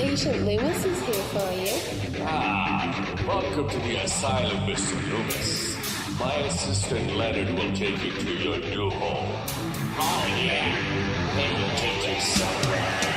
Agent Loomis is here for you. Welcome to the asylum, Mr. Loomis. My assistant Leonard will take you to your new home. Oh, yeah. They will take you somewhere.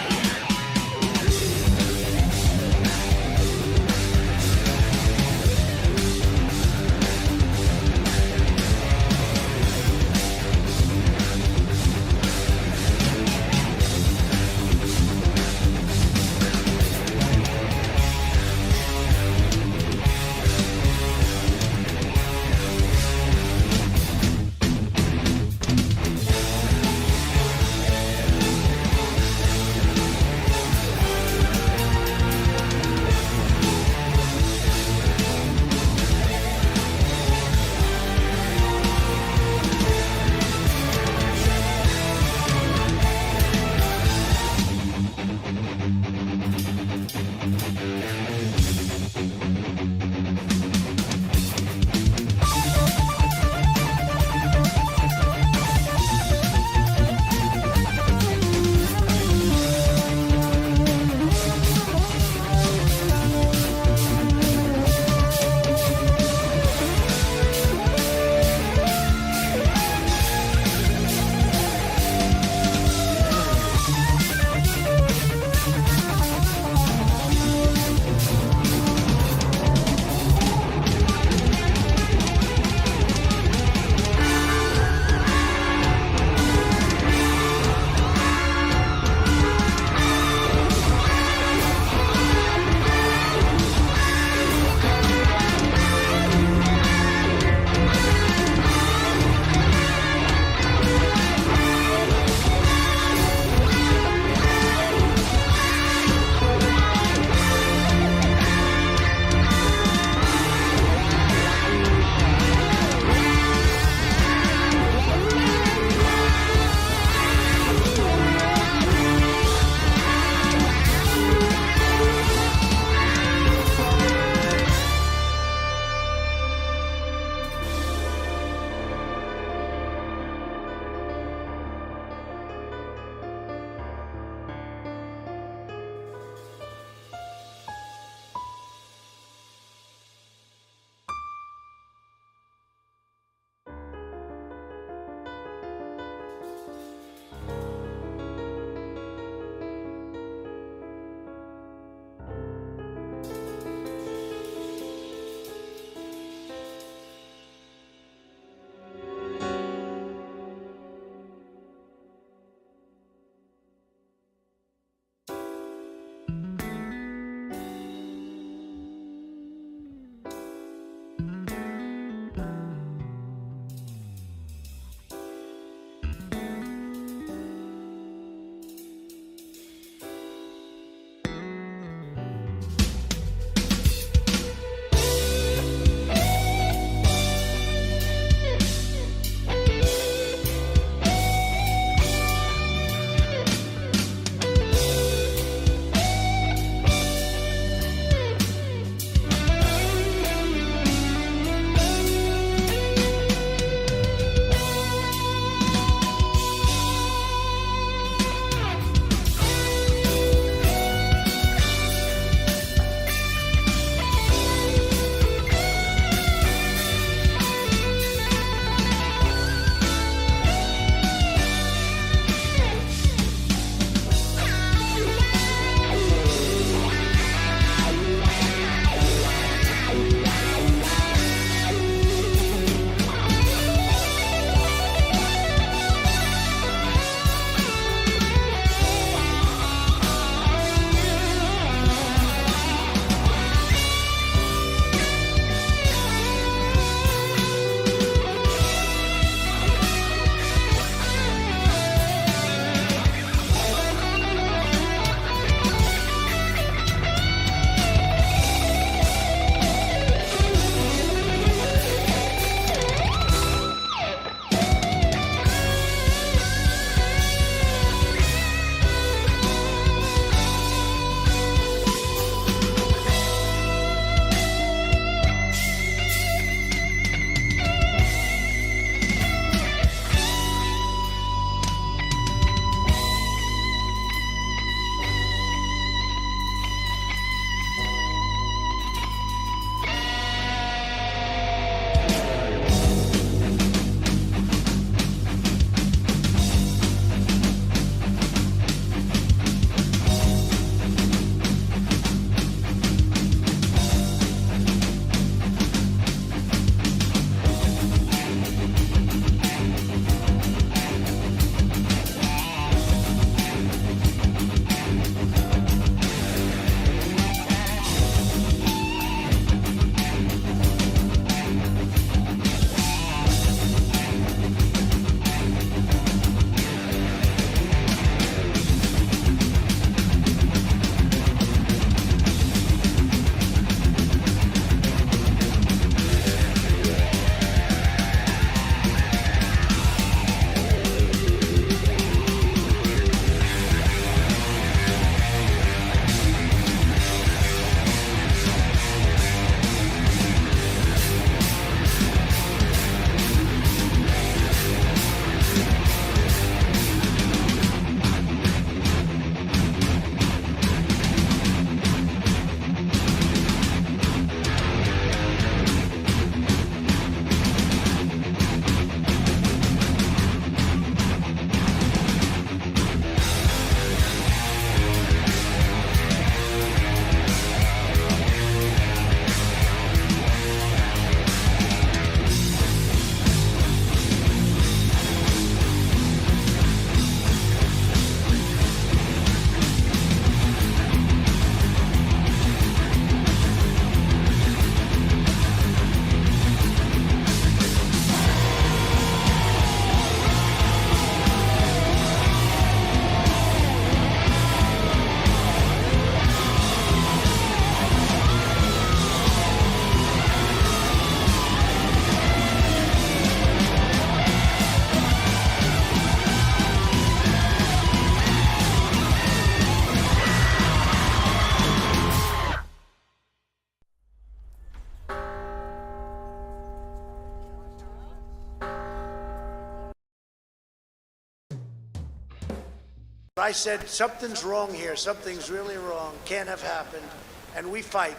I said, something's wrong here. Something's really wrong. Can't have happened. And we fight.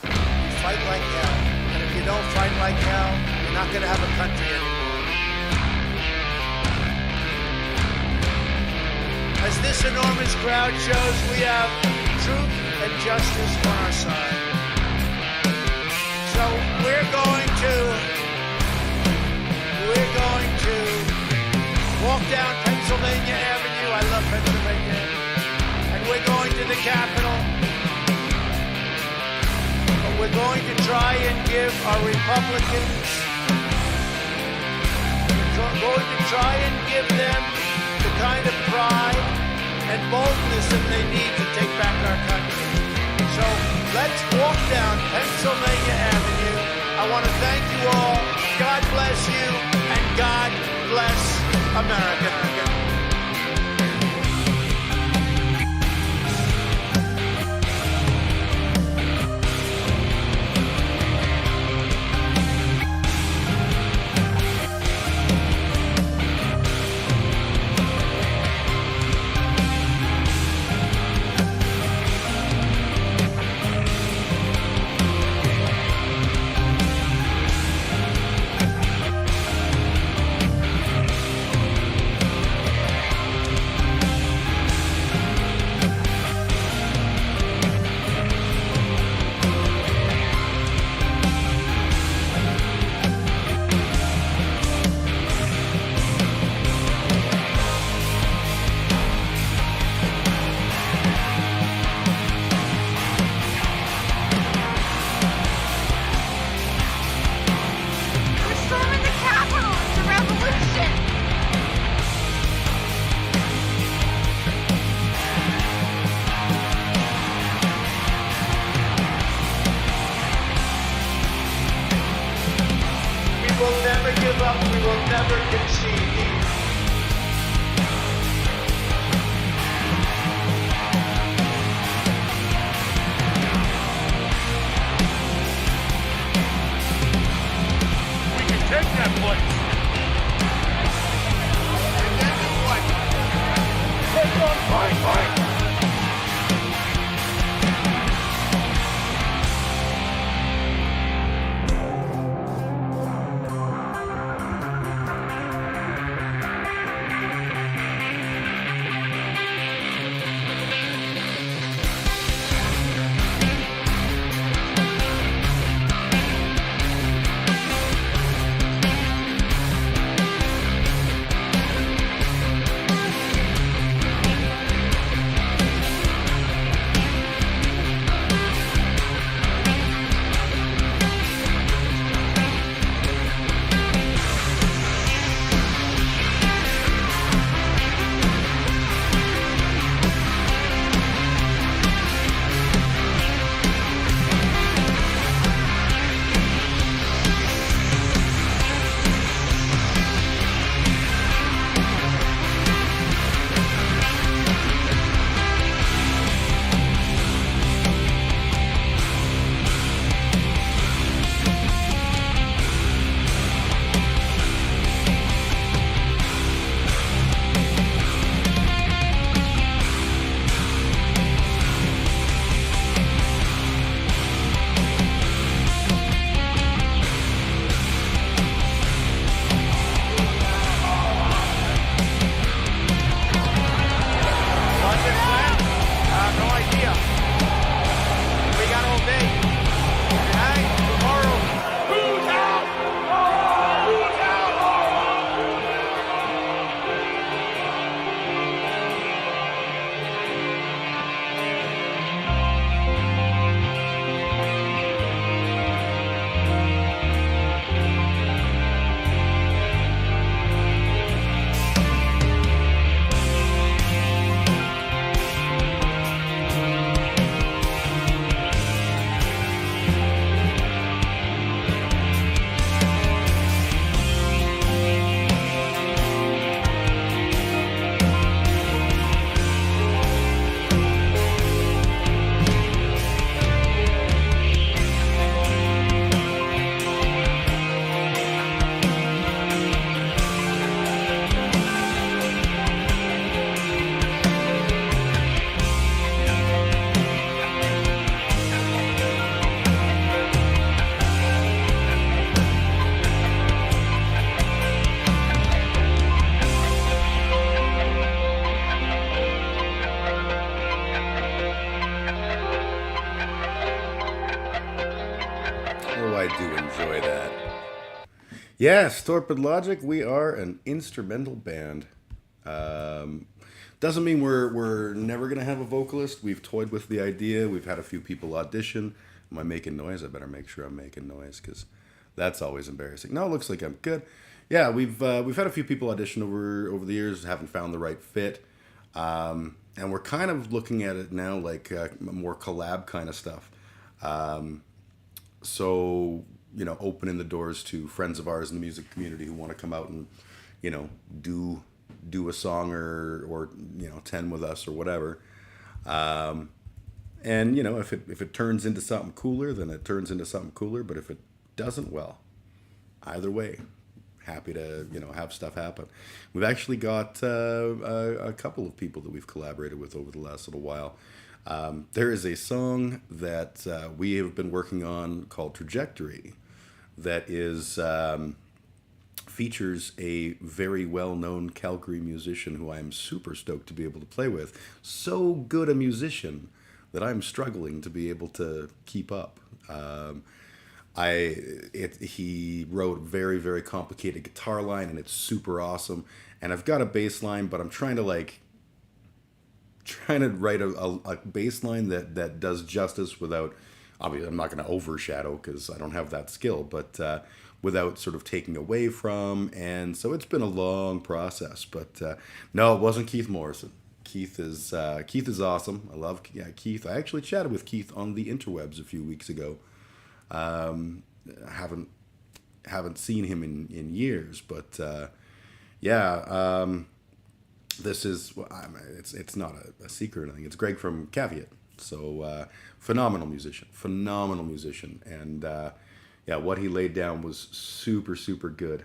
We fight like hell. And if you don't fight like hell, you're not going to have a country anymore. As this enormous crowd shows, we have truth and justice on our side. So we're going to walk down Pennsylvania Avenue. I love Pennsylvania. And we're going to the Capitol. But we're going to try and give our Republicans, we're going to try and give them the kind of pride and boldness that they need to take back our country. So let's walk down Pennsylvania Avenue. I want to thank you all. God bless you, and God bless America. We will never give up. We will never concede. We can take that place. And then what? Take on fight. I do enjoy that. Yes, Torpid Logic, we are an instrumental band. Doesn't mean we're never going to have a vocalist. We've toyed with the idea. We've had a few people audition. Am I making noise? I better make sure I'm making noise because that's always embarrassing. No, it looks like I'm good. Yeah, we've had a few people audition over the years. Haven't found the right fit. And we're kind of looking at it now like more collab kind of stuff. So, opening the doors to friends of ours in the music community who want to come out and, do a song or 10 with us or whatever. And, if it turns into something cooler, then it turns into something cooler. But if it doesn't, well, either way, happy to have stuff happen. We've actually got a couple of people that we've collaborated with over the last little while. There is a song that we have been working on called Trajectory that is features a very well-known Calgary musician who I am super stoked to be able to play with. So good a musician that I'm struggling to be able to keep up. He wrote a very, very complicated guitar line, and it's super awesome. And I've got a bass line, but I'm trying to write a bass line that does justice without, obviously I'm not going to overshadow because I don't have that skill, but without sort of taking away from. And so it's been a long process, but no, it wasn't Keith Morrison. Keith is awesome. I love Keith. I actually chatted with Keith on the interwebs a few weeks ago. Haven't seen him in years, but this is it's not a secret or anything. It's Greg from Caveat. So phenomenal musician, and what he laid down was super, super good.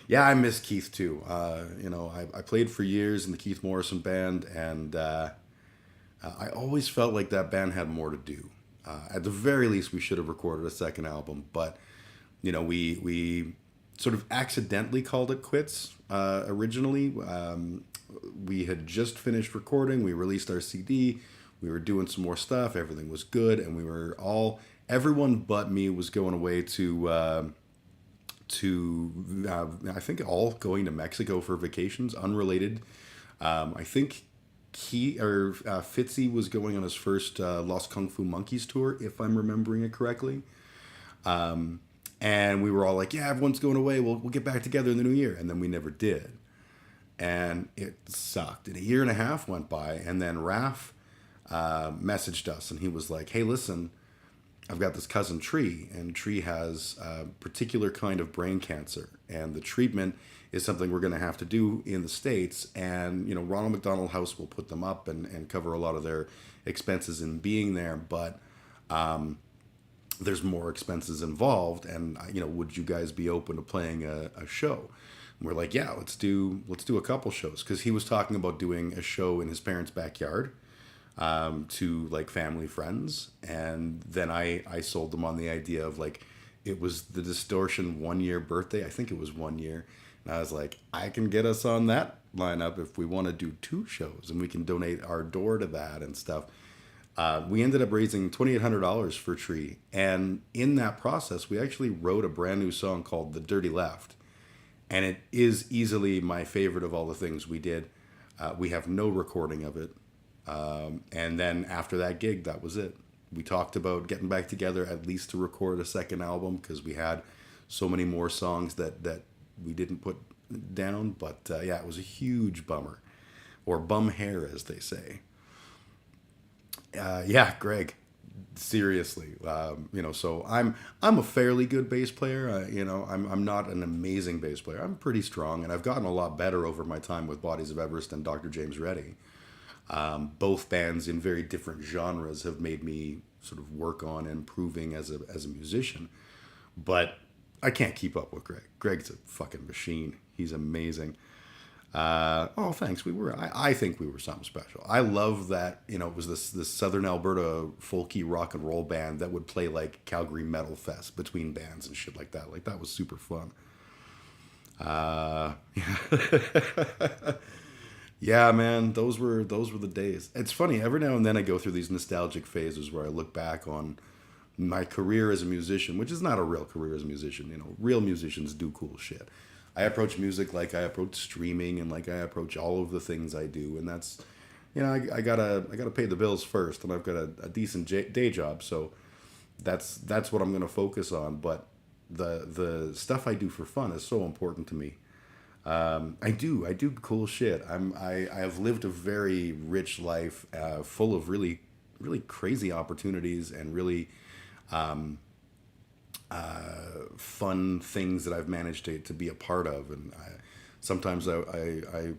Yeah, I miss Keith too. I played for years in the Keith Morrison band, and I always felt like that band had more to do. At the very least, we should have recorded a second album, but we sort of accidentally called it quits originally. We had just finished recording. We released our CD. We were doing some more stuff. Everything was good, and everyone but me was going away to I think all going to Mexico for vacations, unrelated. I think Fitzy was going on his first Lost Kung Fu Monkeys tour, if I'm remembering it correctly. And we were all like, yeah, everyone's going away. We'll get back together in the new year. And then we never did. And it sucked. And a year and a half went by. And then Raph messaged us, and he was like, hey, listen, I've got this cousin Tree, and Tree has a particular kind of brain cancer. And the treatment is something we're going to have to do in the States. And, Ronald McDonald House will put them up and cover a lot of their expenses in being there. But there's more expenses involved. And, would you guys be open to playing a show? And we're like, yeah, let's do a couple shows. Because he was talking about doing a show in his parents' backyard to like family friends. And then I sold them on the idea of it was the Distortion 1 year birthday. I think it was 1 year. And I was like, I can get us on that lineup if we want to do 2 shows, and we can donate our door to that and stuff. We ended up raising $2,800 for Tree. And in that process, we actually wrote a brand new song called The Dirty Left. And it is easily my favorite of all the things we did. We have no recording of it. And then after that gig, that was it. We talked about getting back together at least to record a second album because we had so many more songs that we didn't put down. But it was a huge bummer, or bum hair, as they say. Greg, seriously, so I'm a fairly good bass player. I'm not an amazing bass player. I'm pretty strong, and I've gotten a lot better over my time with Bodies of Everest and Dr. James Reddy. Both bands in very different genres have made me sort of work on improving as a musician, but I can't keep up with Greg. Greg's a fucking machine. He's amazing. Thanks. I think we were something special. I love that, it was this Southern Alberta folky rock and roll band that would play like Calgary Metal Fest between bands and shit like that. Like, that was super fun. Yeah, man, those were the days. It's funny, every now and then I go through these nostalgic phases where I look back on my career as a musician, which is not a real career as a musician. You know, real musicians do cool shit. I approach music like I approach streaming and like I approach all of the things I do, and that's, you know, I gotta pay the bills first, and I've got a decent day job, so that's what I'm gonna focus on. But the stuff I do for fun is so important to me. I do cool shit. I have lived a very rich life, full of really crazy opportunities and really fun things that I've managed to be a part of. And sometimes I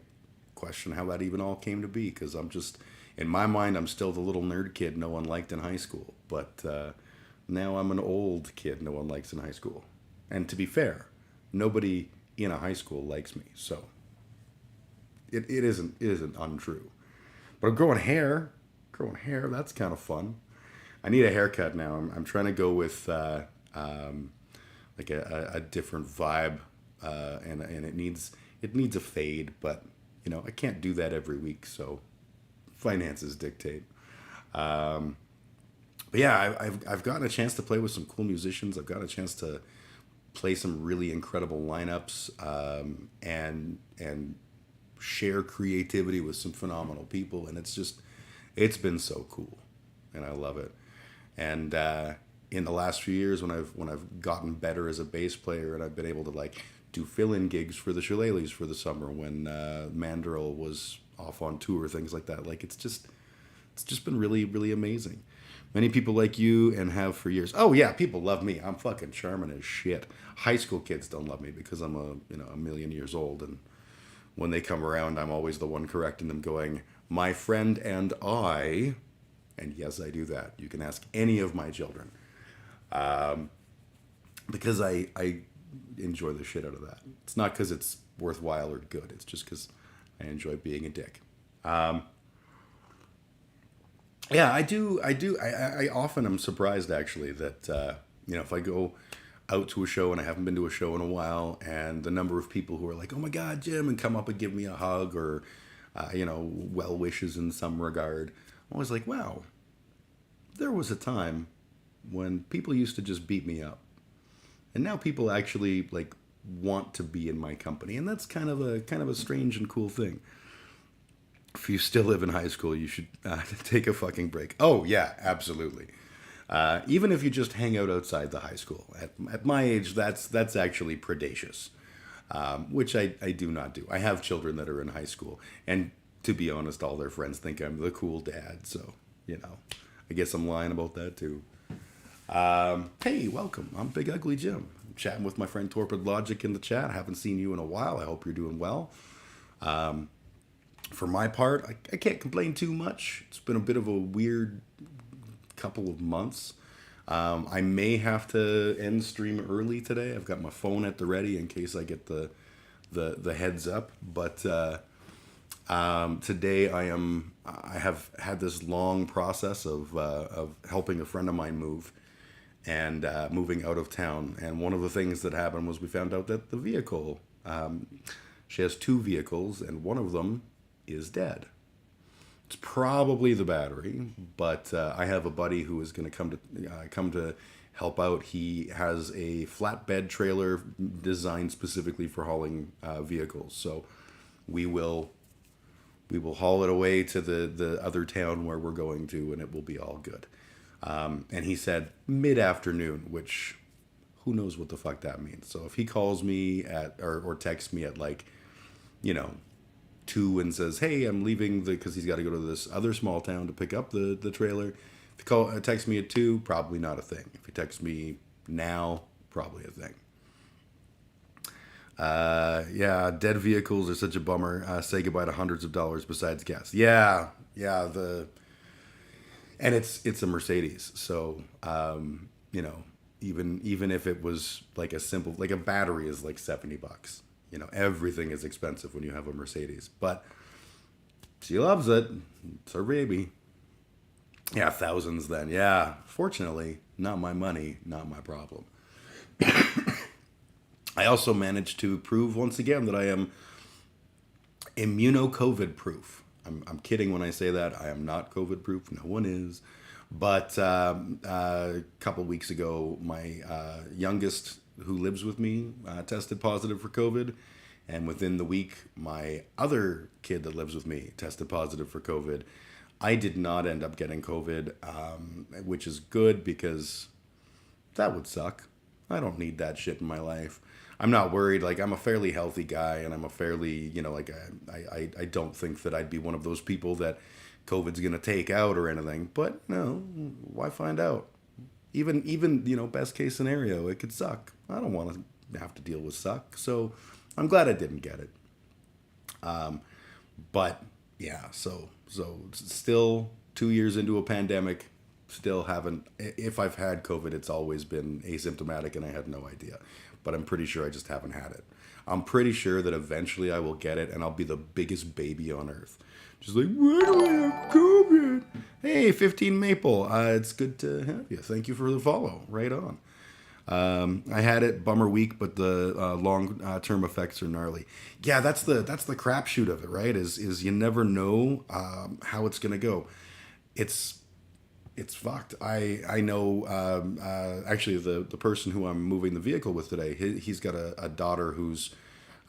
question how that even all came to be, because I'm just, in my mind, I'm still the little nerd kid no one liked in high school. But now I'm an old kid no one likes in high school. And to be fair, nobody in a high school likes me. So it isn't untrue. But I'm growing hair, that's kind of fun. I need a haircut now. I'm trying to go with like a different vibe, and it needs a fade, but you know, I can't do that every week, so finances dictate. But yeah, I've gotten a chance to play with some cool musicians. I've gotten a chance to play some really incredible lineups, and share creativity with some phenomenal people, and it's been so cool, and I love it. And in the last few years, when I've gotten better as a bass player, and I've been able to like do fill-in gigs for the Shillelaghs for the summer when Mandrill was off on tour, things like that. Like it's just been really amazing. Many people like you and have for years. Oh yeah, people love me. I'm fucking charming as shit. High school kids don't love me because I'm a million years old, and when they come around, I'm always the one correcting them, going, "My friend and I." And yes, I do that. You can ask any of my children. Because I enjoy the shit out of that. It's not because it's worthwhile or good. It's just because I enjoy being a dick. Yeah, I do. I often am surprised, actually, that, you know, if I go out to a show and I haven't been to a show in a while, and the number of people who are like, "Oh my God, Jim," and come up and give me a hug or, you know, well wishes in some regard. I was like, wow, there was a time when people used to just beat me up, and now people actually like want to be in my company, and that's kind of a strange and cool thing. If you still live in high school, you should take a fucking break. Oh yeah, absolutely. Even if you just hang out outside the high school. At my age, that's actually predacious, which I do not do. I have children that are in high school, and to be honest, all their friends think I'm the cool dad, so, you know, I guess I'm lying about that too. Hey, welcome. I'm Big Ugly Jim. I'm chatting with my friend Torpid Logic in the chat. I haven't seen you in a while. I hope you're doing well. For my part, I can't complain too much. It's been a bit of a weird couple of months. I may have to end stream early today. I've got my phone at the ready in case I get the heads up, but today I have had this long process of helping a friend of mine move and moving out of town. And one of the things that happened was we found out that the vehicle, she has 2 vehicles, and one of them is dead. It's probably the battery, but I have a buddy who is going to come to help out. He has a flatbed trailer designed specifically for hauling vehicles, so we will haul it away to the other town where we're going to, and it will be all good. And he said mid-afternoon, which who knows what the fuck that means. So if he calls me at or texts me at like, you know, 2 and says, "Hey, I'm leaving because he's got to go to this other small town to pick up the trailer." If he text me at 2, probably not a thing. If he texts me now, probably a thing. Yeah, dead vehicles are such a bummer. Say goodbye to hundreds of dollars besides gas. Yeah, and it's a Mercedes, so you know, even if it was like a battery is like $70. You know, everything is expensive when you have a Mercedes, but she loves it. It's her baby. Yeah, thousands then. Yeah, fortunately, not my money, not my problem. I also managed to prove once again that I am immuno-COVID proof. I'm kidding when I say that. I am not COVID proof. No one is. But a couple weeks ago, my youngest, who lives with me, tested positive for COVID. And within the week, my other kid that lives with me tested positive for COVID. I did not end up getting COVID, which is good because that would suck. I don't need that shit in my life. I'm not worried. Like, I'm a fairly healthy guy, and I'm a fairly, like, I don't think that I'd be one of those people that COVID's gonna take out or anything. But no, why find out? Even best case scenario, it could suck. I don't want to have to deal with suck. So I'm glad I didn't get it. But yeah, so still 2 years into a pandemic, still haven't. If I've had COVID, it's always been asymptomatic, and I had no idea. But I'm pretty sure I just haven't had it. I'm pretty sure that eventually I will get it, and I'll be the biggest baby on earth. Just like, why do I have COVID? Hey, 15 Maple, it's good to have you. Thank you for the follow. Right on. I had it, bummer week, but the long-term effects are gnarly. Yeah, that's the crapshoot of it, right? Is you never know how it's gonna go. It's fucked. I know actually the person who I'm moving the vehicle with today. He's got a daughter who's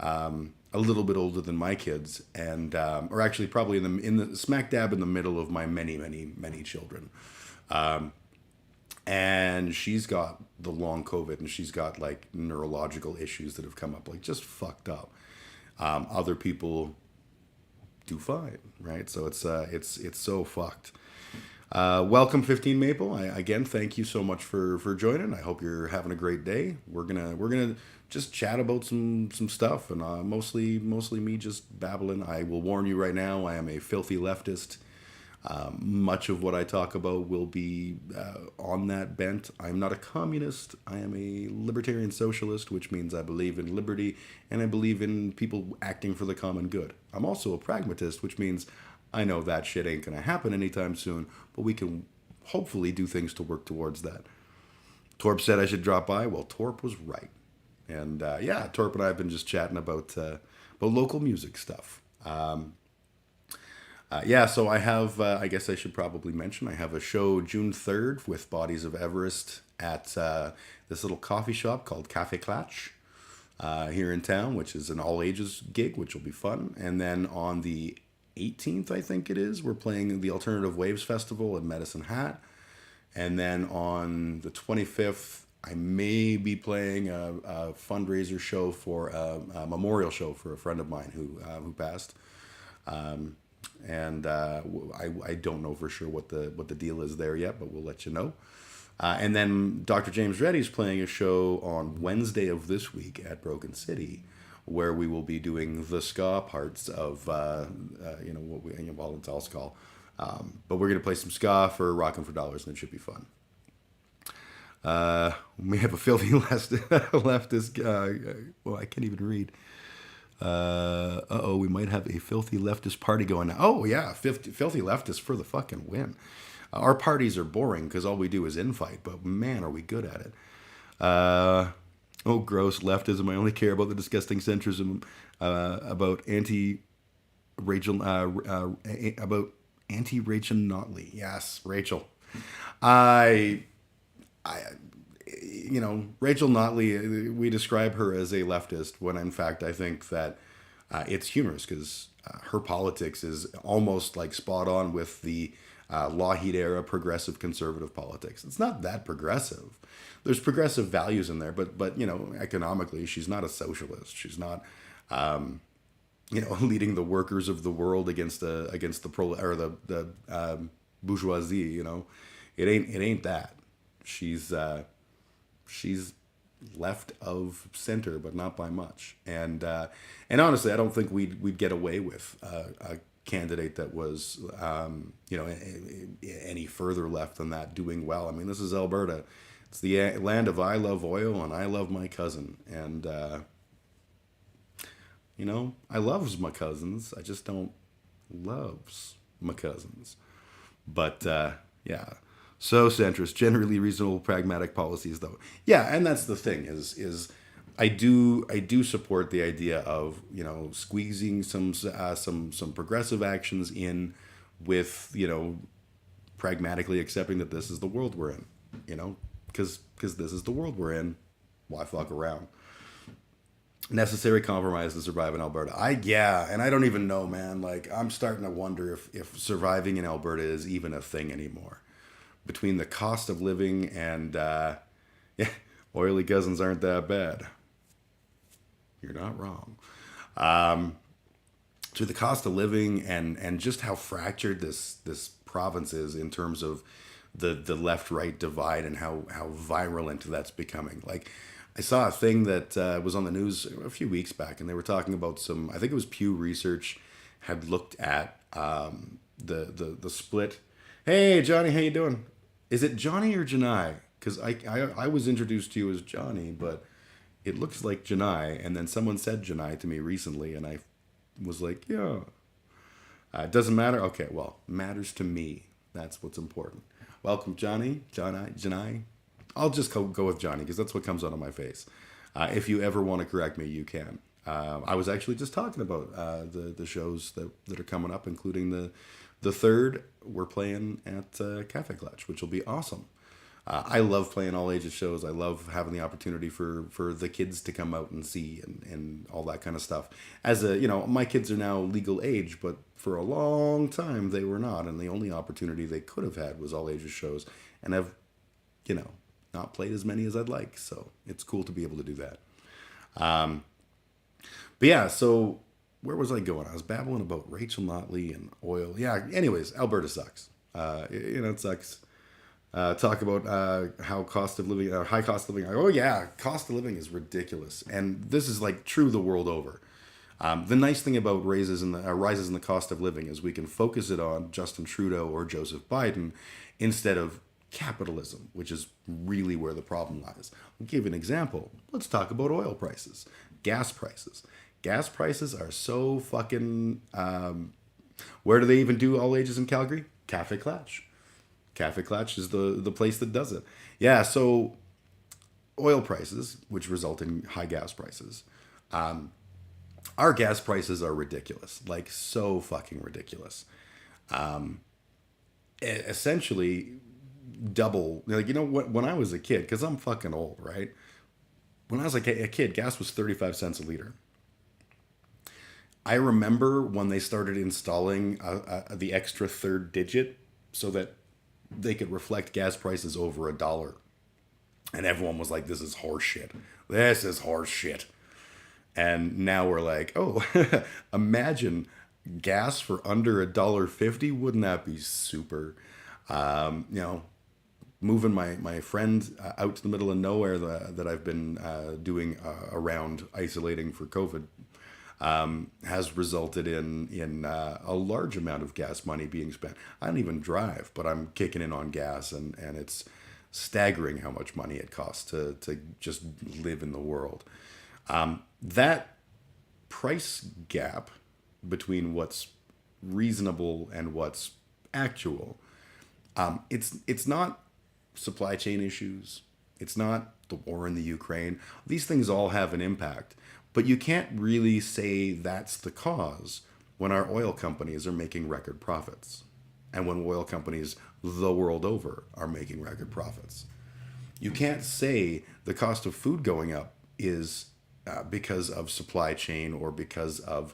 a little bit older than my kids, and or actually probably in the smack dab in the middle of my many children. And she's got the long COVID, and she's got like neurological issues that have come up, like just fucked up. Other people do fine, right? So it's so fucked. Welcome 15 Maple. Again, thank you so much for joining. I hope you're having a great day. We're gonna just chat about some stuff, and mostly me just babbling. I will warn you right now, I am a filthy leftist. Much of what I talk about will be on that bent. I'm not a communist. I am a libertarian socialist, which means I believe in liberty and I believe in people acting for the common good. I'm also a pragmatist, which means I know that shit ain't gonna happen anytime soon, but we can hopefully do things to work towards that. Torp said I should drop by. Well, Torp was right. And yeah, Torp and I have been just chatting about local music stuff. Yeah, so I have, I guess I should probably mention, I have a show June 3rd with Bodies of Everest at this little coffee shop called Café Clatch here in town, which is an all-ages gig, which will be fun. And then on the 18th, I think it is, we're playing the Alternative Waves Festival in Medicine Hat. And then on the 25th, I may be playing a fundraiser show for a memorial show for a friend of mine who passed. And I don't know for sure what the deal is there yet, but we'll let you know. And then Dr. James Reddy's playing a show on Wednesday of this week at Broken City, where we will be doing the ska parts of what we it's all ska. But we're gonna play some ska for Rockin' for Dollars, and it should be fun. We have a filthy leftist. Well, I can't even read. We might have a filthy leftist party going now. Oh yeah, filthy leftists for the fucking win. Our parties are boring because all we do is infight, but man, are we good at it. Oh, gross leftism. I only care about the disgusting centrism about anti-Rachel Notley. Yes, Rachel. Rachel Notley, we describe her as a leftist when in fact I think that it's humorous because her politics is almost like spot on with the Lougheed era progressive conservative politics. It's not that progressive. There's progressive values in there, but economically she's not a socialist. She's not leading the workers of the world against the bourgeoisie. It ain't that. She's left of center, but not by much. And honestly, I don't think we'd get away with a candidate that was any further left than that doing well. I mean, this is Alberta. It's the land of I love oil and I love my cousin. And I loves my cousins. I just don't loves my cousins. But yeah. So centrist, generally reasonable, pragmatic policies, though. Yeah, and that's the thing is I do support the idea of squeezing some progressive actions in with pragmatically accepting that this is the world we're in, because this is the world we're in. Why fuck around? Necessary compromise to survive in Alberta. And I don't even know, man. Like, I'm starting to wonder if surviving in Alberta is even a thing anymore. Between the cost of living and, oily cousins aren't that bad. You're not wrong. To the cost of living and just how fractured this province is in terms of the left-right divide and how virulent that's becoming. Like, I saw a thing that was on the news a few weeks back, and they were talking about I think it was Pew Research had looked at the split. Hey, Johnny, how you doing? Is it Johnny or Janai? Because I was introduced to you as Johnny, but it looks like Janai, and then someone said Janai to me recently, and I was like, yeah. It doesn't matter? Okay, well, matters to me. That's what's important. Welcome, Johnny, Janai. I'll just go with Johnny because that's what comes out of my face. If you ever want to correct me, you can. I was actually just talking about the shows that are coming up, including the third we're playing at Cafe Clutch, which will be awesome. I love playing all ages shows. I love having the opportunity for the kids to come out and see and all that kind of stuff. My kids are now legal age, but for a long time they were not, and the only opportunity they could have had was all ages shows, and I've not played as many as I'd like, so it's cool to be able to do that. But yeah, so where was I going? I was babbling about Rachel Notley and oil. Yeah, anyways, Alberta sucks. It sucks. Talk about how cost of living, high cost of living. Oh yeah, cost of living is ridiculous, and this is like true the world over. The nice thing about rises in the cost of living is we can focus it on Justin Trudeau or Joseph Biden instead of capitalism, which is really where the problem lies. I'll give you an example. Let's talk about oil prices, gas prices. Gas prices are so fucking. Where do they even do all ages in Calgary? Cafe Clutch. Cafe Clutch is the place that does it. Yeah, so oil prices, which result in high gas prices. Our gas prices are ridiculous, like so fucking ridiculous. Essentially, double. Like, when I was a kid, because I'm fucking old, right? When I was a kid, gas was 35 cents a liter. I remember when they started installing the extra third digit so that they could reflect gas prices over $1. And everyone was like, this is horse shit. This is horse shit. And now we're like, oh, imagine gas for under $1.50. Wouldn't that be super? Moving my friend out to the middle of nowhere that I've been doing around isolating for COVID has resulted in a large amount of gas money being spent. I don't even drive, but I'm kicking in on gas, and it's staggering how much money it costs to just live in the world. That price gap between what's reasonable and what's actual, it's not supply chain issues. It's not the war in the Ukraine. These things all have an impact, but you can't really say that's the cause when our oil companies are making record profits and when oil companies the world over are making record profits. You can't say the cost of food going up is because of supply chain or because of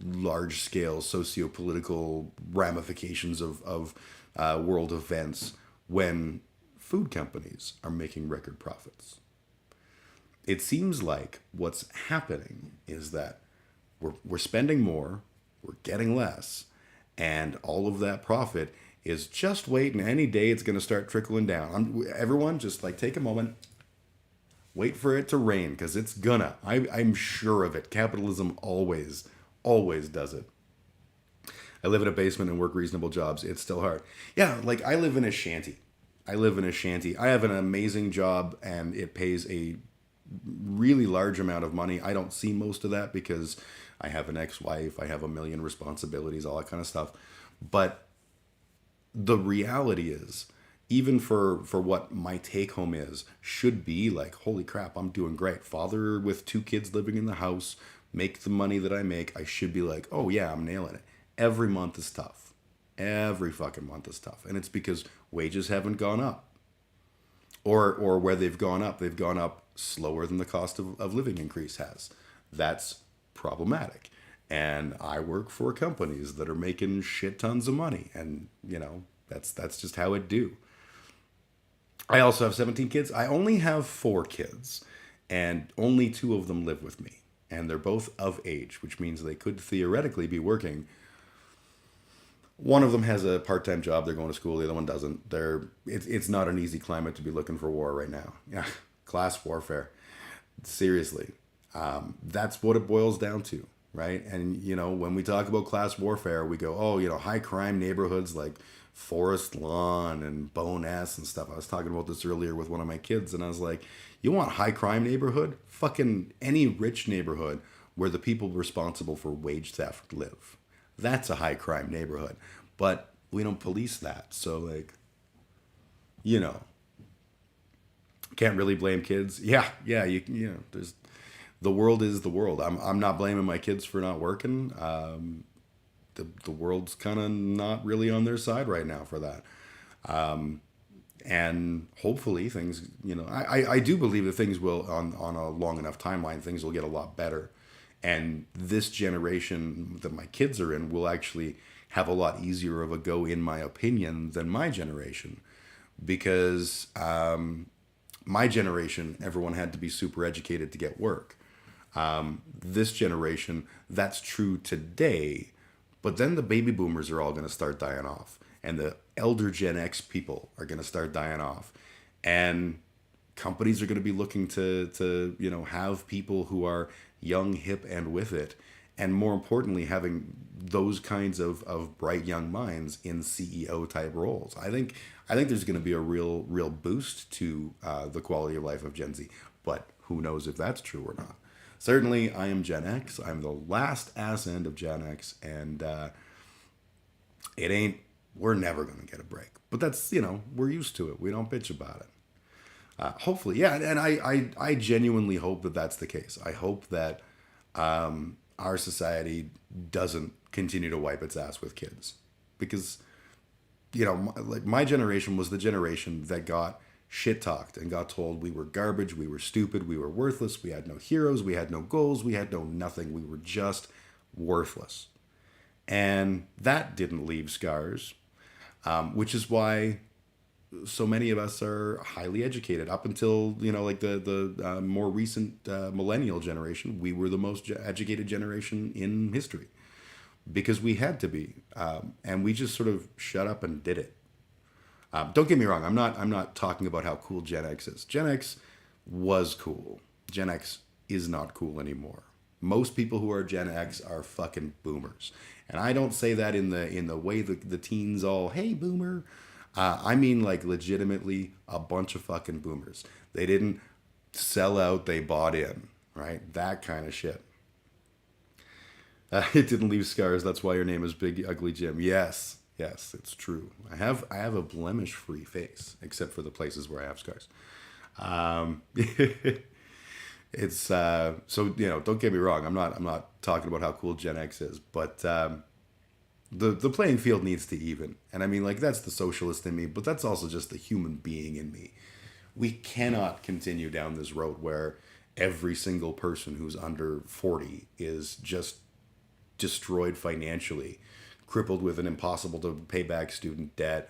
large scale socio-political ramifications of world events when food companies are making record profits. It seems like what's happening is that we're spending more, we're getting less, and all of that profit is just waiting. Any day it's going to start trickling down. Everyone just take a moment, wait for it to rain, because it's gonna. I'm sure of it. Capitalism always does it. I live in a basement and work reasonable jobs. It's still hard. Yeah, I live in a shanty. I have an amazing job, and it pays a really large amount of money. I don't see most of that because I have an ex-wife, I have a million responsibilities, all that kind of stuff. But the reality is, even for what my take home is, should be holy crap, I'm doing great. Father with 2 kids living in the house, make the money that I make. I should be oh yeah, I'm nailing it. Every month is tough. Every fucking month is tough. And it's because wages haven't gone up. Or where they've gone up slower than the cost of living increase has. That's problematic. And I work for companies that are making shit tons of money. And, that's just how it do. I also have 17 kids. I only have 4 kids. And only 2 of them live with me. And they're both of age, which means they could theoretically be working. One of them has a part-time job. They're going to school. The other one doesn't. It's not an easy climate to be looking for war right now. Yeah, class warfare. Seriously. That's what it boils down to, right? And, when we talk about class warfare, we go, high crime neighborhoods like Forest Lawn and Bowness and stuff. I was talking about this earlier with one of my kids, and I was like, you want high crime neighborhood? Fucking any rich neighborhood where the people responsible for wage theft live. That's a high crime neighborhood. But we don't police that. So, can't really blame kids. Yeah, there's the world is the world. I'm not blaming my kids for not working. The world's kind of not really on their side right now for that. And hopefully things, I do believe that things will, on a long enough timeline, things will get a lot better. And this generation that my kids are in will actually have a lot easier of a go, in my opinion, than my generation. Because my generation, everyone had to be super educated to get work. This generation, that's true today. But then the baby boomers are all going to start dying off. And the elder Gen X people are going to start dying off. And companies are going to be looking to have people who are young, hip, and with it. And more importantly, having those kinds of bright young minds in CEO type roles. I think there's going to be a real boost to the quality of life of Gen Z. But who knows if that's true or not. Certainly, I am Gen X. I'm the last ass end of Gen X. And we're never going to get a break. But that's, we're used to it. We don't bitch about it. Hopefully, yeah. And I genuinely hope that that's the case. I hope that our society doesn't continue to wipe its ass with kids. Because, my generation was the generation that got shit talked and got told we were garbage, we were stupid, we were worthless, we had no heroes, we had no goals, we had no nothing. We were just worthless. And that didn't leave scars, which is why so many of us are highly educated. Up until, the more recent millennial generation, we were the most educated generation in history because we had to be. And we just sort of shut up and did it. Don't get me wrong. I'm not talking about how cool Gen X is. Gen X was cool. Gen X is not cool anymore. Most people who are Gen X are fucking boomers. And I don't say that in the way the teens all, hey, boomer. I mean, like, legitimately a bunch of fucking boomers. They didn't sell out, they bought in, right? That kind of shit. It didn't leave scars. That's why your name is Big Ugly Jim. Yes, it's true. I have a blemish-free face, except for the places where I have scars. It's so don't get me wrong. I'm not talking about how cool Gen X is, but the playing field needs to even. And I mean, like, that's the socialist in me, but that's also just the human being in me. We cannot continue down this road where every single person who's under 40 is just destroyed financially, crippled with an impossible to pay back student debt,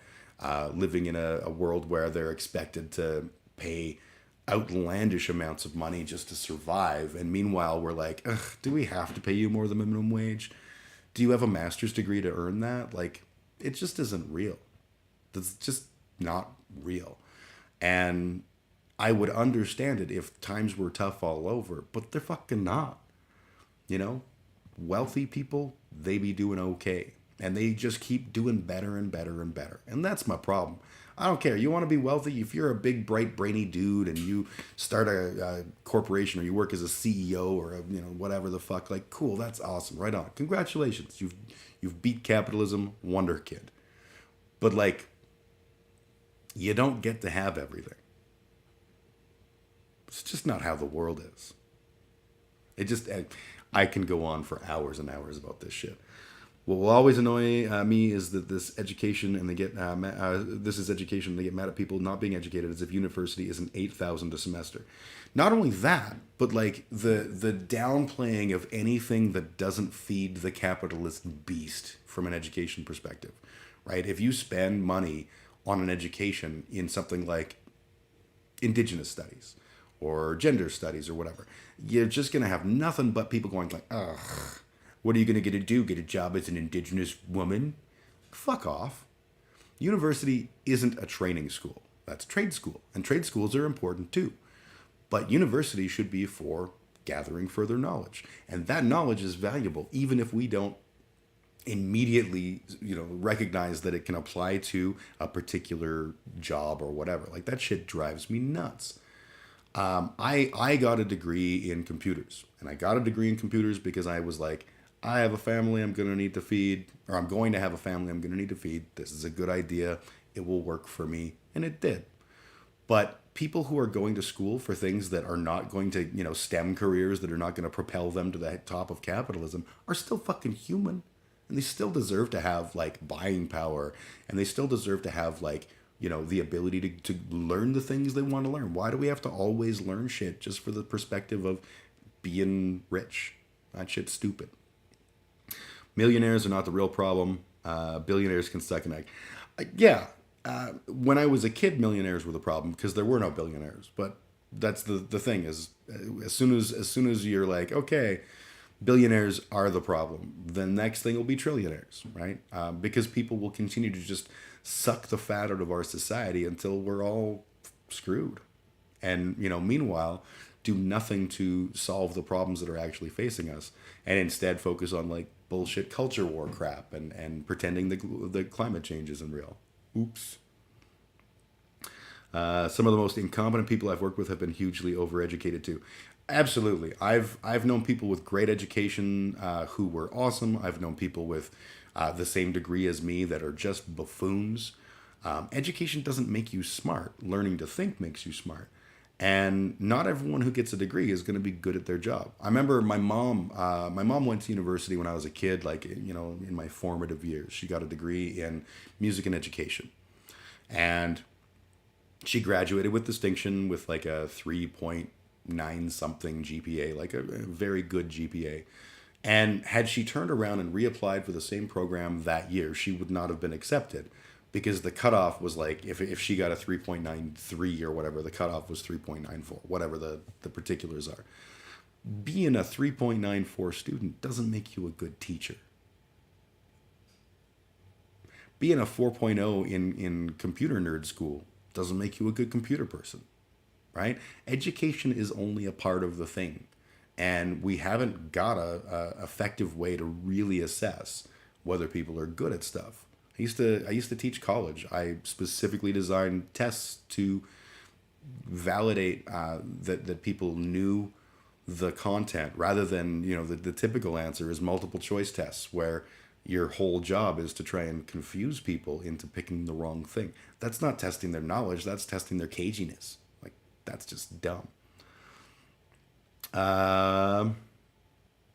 living in a world where they're expected to pay outlandish amounts of money just to survive. And meanwhile, we're like, ugh, do we have to pay you more than minimum wage? Do you have a master's degree to earn that? Like, it just isn't real. That's just not real. And I would understand it if times were tough all over, but they're fucking not. Wealthy people, they be doing okay. And they just keep doing better and better and better. And that's my problem. I don't care. You want to be wealthy? If you're a big, bright, brainy dude and you start a corporation or you work as a CEO or whatever the fuck, like, cool, that's awesome. Right on. Congratulations. You've beat capitalism. Wonder Kid. But, like, you don't get to have everything. It's just not how the world is. I can go on for hours and hours about this shit. What will always annoy me is that this education and they get this is education and they get mad at people not being educated as if university isn't 8,000 a semester. Not only that, but like the downplaying of anything that doesn't feed the capitalist beast from an education perspective, right? If you spend money on an education in something like Indigenous studies or gender studies or whatever, you're just gonna have nothing but people going like, ugh. What are you going to do? Get a job as an Indigenous woman? Fuck off. University isn't a training school. That's trade school. And trade schools are important too. But university should be for gathering further knowledge. And that knowledge is valuable, even if we don't immediately, recognize that it can apply to a particular job or whatever. Like, that shit drives me nuts. I got a degree in computers. And I got a degree in computers because I was like, I have a family I'm going to need to feed, or I'm going to have a family I'm going to need to feed. This is a good idea. It will work for me. And it did. But people who are going to school for things that are not going to, STEM careers that are not going to propel them to the top of capitalism are still fucking human. And they still deserve to have, like, buying power. And they still deserve to have, like, the ability to learn the things they want to learn. Why do we have to always learn shit just for the perspective of being rich? That shit's stupid. Millionaires are not the real problem. Billionaires can suck an egg. When I was a kid, millionaires were the problem because there were no billionaires. But that's the thing is, as soon as you're like, okay, billionaires are the problem, the next thing will be trillionaires, right? Because people will continue to just suck the fat out of our society until we're all screwed. And, meanwhile, do nothing to solve the problems that are actually facing us and instead focus on, like, bullshit culture war crap and pretending the climate change isn't real. Oops. Some of the most incompetent people I've worked with have been hugely overeducated too. Absolutely. I've known people with great education who were awesome. I've known people with the same degree as me that are just buffoons. Education doesn't make you smart. Learning to think makes you smart. And not everyone who gets a degree is going to be good at their job. I remember my mom went to university when I was a kid, like, in my formative years. She got a degree in music and education. And she graduated with distinction with like a 3.9 something GPA, like a very good GPA. And had she turned around and reapplied for the same program that year, she would not have been accepted. Because the cutoff was like, if she got a 3.93 or whatever, the cutoff was 3.94, whatever the particulars are. Being a 3.94 student doesn't make you a good teacher. Being a 4.0 in computer nerd school doesn't make you a good computer person, right? Education is only a part of the thing. And we haven't got a effective way to really assess whether people are good at stuff. I used to teach college. I specifically designed tests to validate that people knew the content rather than, the typical answer is multiple choice tests where your whole job is to try and confuse people into picking the wrong thing. That's not testing their knowledge. That's testing their caginess. Like, that's just dumb.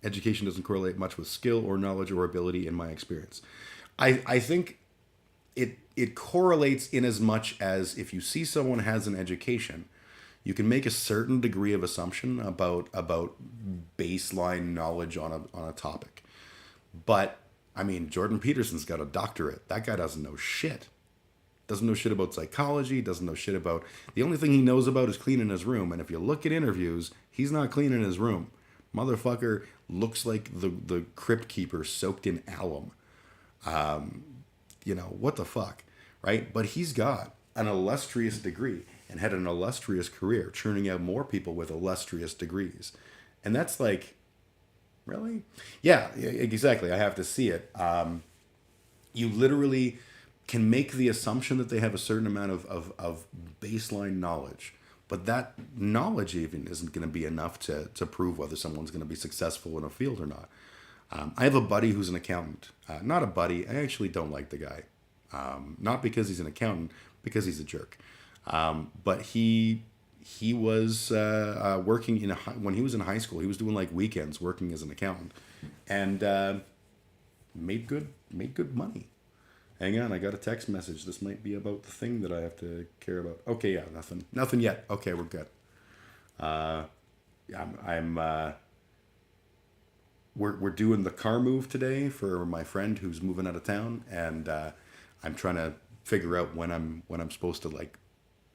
Education doesn't correlate much with skill or knowledge or ability in my experience. I think it correlates in as much as if you see someone has an education, you can make a certain degree of assumption about baseline knowledge on a topic. But I mean, Jordan Peterson's got a doctorate. That guy doesn't know shit. Doesn't know shit about psychology. Doesn't know shit about. The only thing he knows about is cleaning his room. And if you look at interviews, he's not cleaning his room. Motherfucker looks like the crypt keeper soaked in alum. What the fuck, right? But he's got an illustrious degree and had an illustrious career, churning out more people with illustrious degrees. And that's like, really? Yeah, exactly. I have to see it. You literally can make the assumption that they have a certain amount of baseline knowledge, but that knowledge even isn't going to be enough to prove whether someone's going to be successful in a field or not. I have a buddy who's an accountant. Not a buddy. I actually don't like the guy. Not because he's an accountant, because he's a jerk. But he was working when he was in high school. He was doing like weekends working as an accountant. And made good money. Hang on, I got a text message. This might be about the thing that I have to care about. Okay, yeah, nothing yet. Okay, we're good. We're doing the car move today for my friend who's moving out of town, and I'm trying to figure out when I'm supposed to like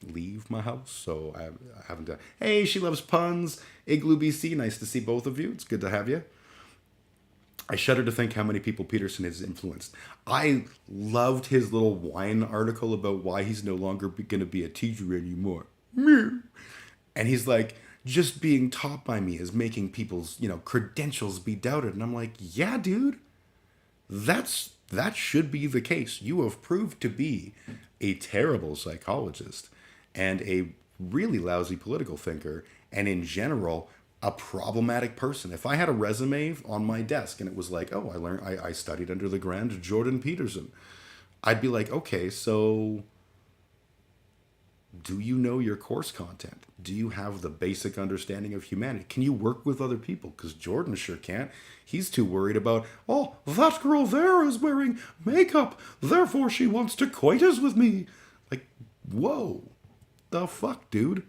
leave my house. So I haven't done. Hey, she loves puns. Igloo BC, nice to see both of you. It's good to have you. I shudder to think how many people Peterson has influenced. I loved his little whine article about why he's no longer going to be a teacher anymore. And he's like, just being taught by me is making people's, credentials be doubted. And I'm like, yeah, dude, that should be the case. You have proved to be a terrible psychologist and a really lousy political thinker, and in general, a problematic person. If I had a resume on my desk and it was like, oh, I studied under the grand Jordan Peterson, I'd be like, okay, so do you know your course content? Do you have the basic understanding of humanity? Can you work with other people? Because Jordan sure can't. He's too worried about, oh, that girl there is wearing makeup, therefore she wants to coitus with me. Like, whoa, the fuck, dude?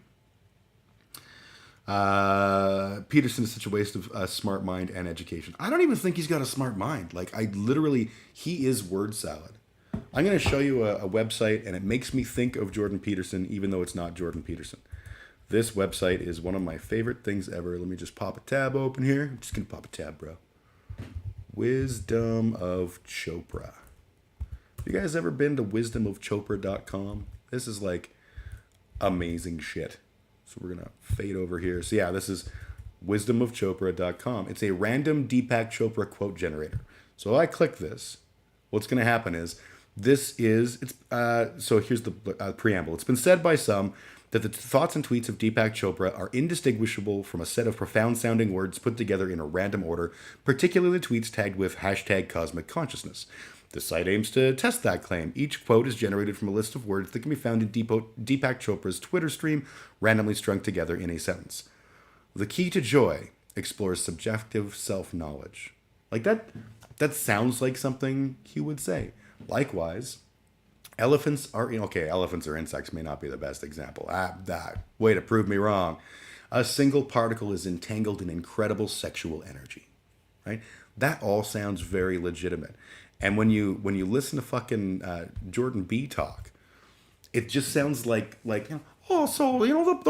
Peterson is such a waste of smart mind and education. I don't even think he's got a smart mind. Like, he is word salad. I'm going to show you a website, and it makes me think of Jordan Peterson, even though it's not Jordan Peterson. This website is one of my favorite things ever. Let me just pop a tab open here. I'm just going to pop a tab, bro. Wisdom of Chopra. Have you guys ever been to wisdomofchopra.com? This is like amazing shit. So we're going to fade over here. So yeah, this is wisdomofchopra.com. It's a random Deepak Chopra quote generator. So I click this. What's going to happen is so here's the preamble. It's been said by some that the thoughts and tweets of Deepak Chopra are indistinguishable from a set of profound-sounding words put together in a random order, particularly tweets tagged with #cosmic consciousness. The site aims to test that claim. Each quote is generated from a list of words that can be found in Deepak Chopra's Twitter stream, randomly strung together in a sentence. The key to joy explores subjective self-knowledge. Like that sounds like something he would say. Likewise, elephants are insects may not be the best example. Way to prove me wrong. A single particle is entangled in incredible sexual energy, right? That all sounds very legitimate. And when you listen to fucking Jordan B talk, it just sounds like the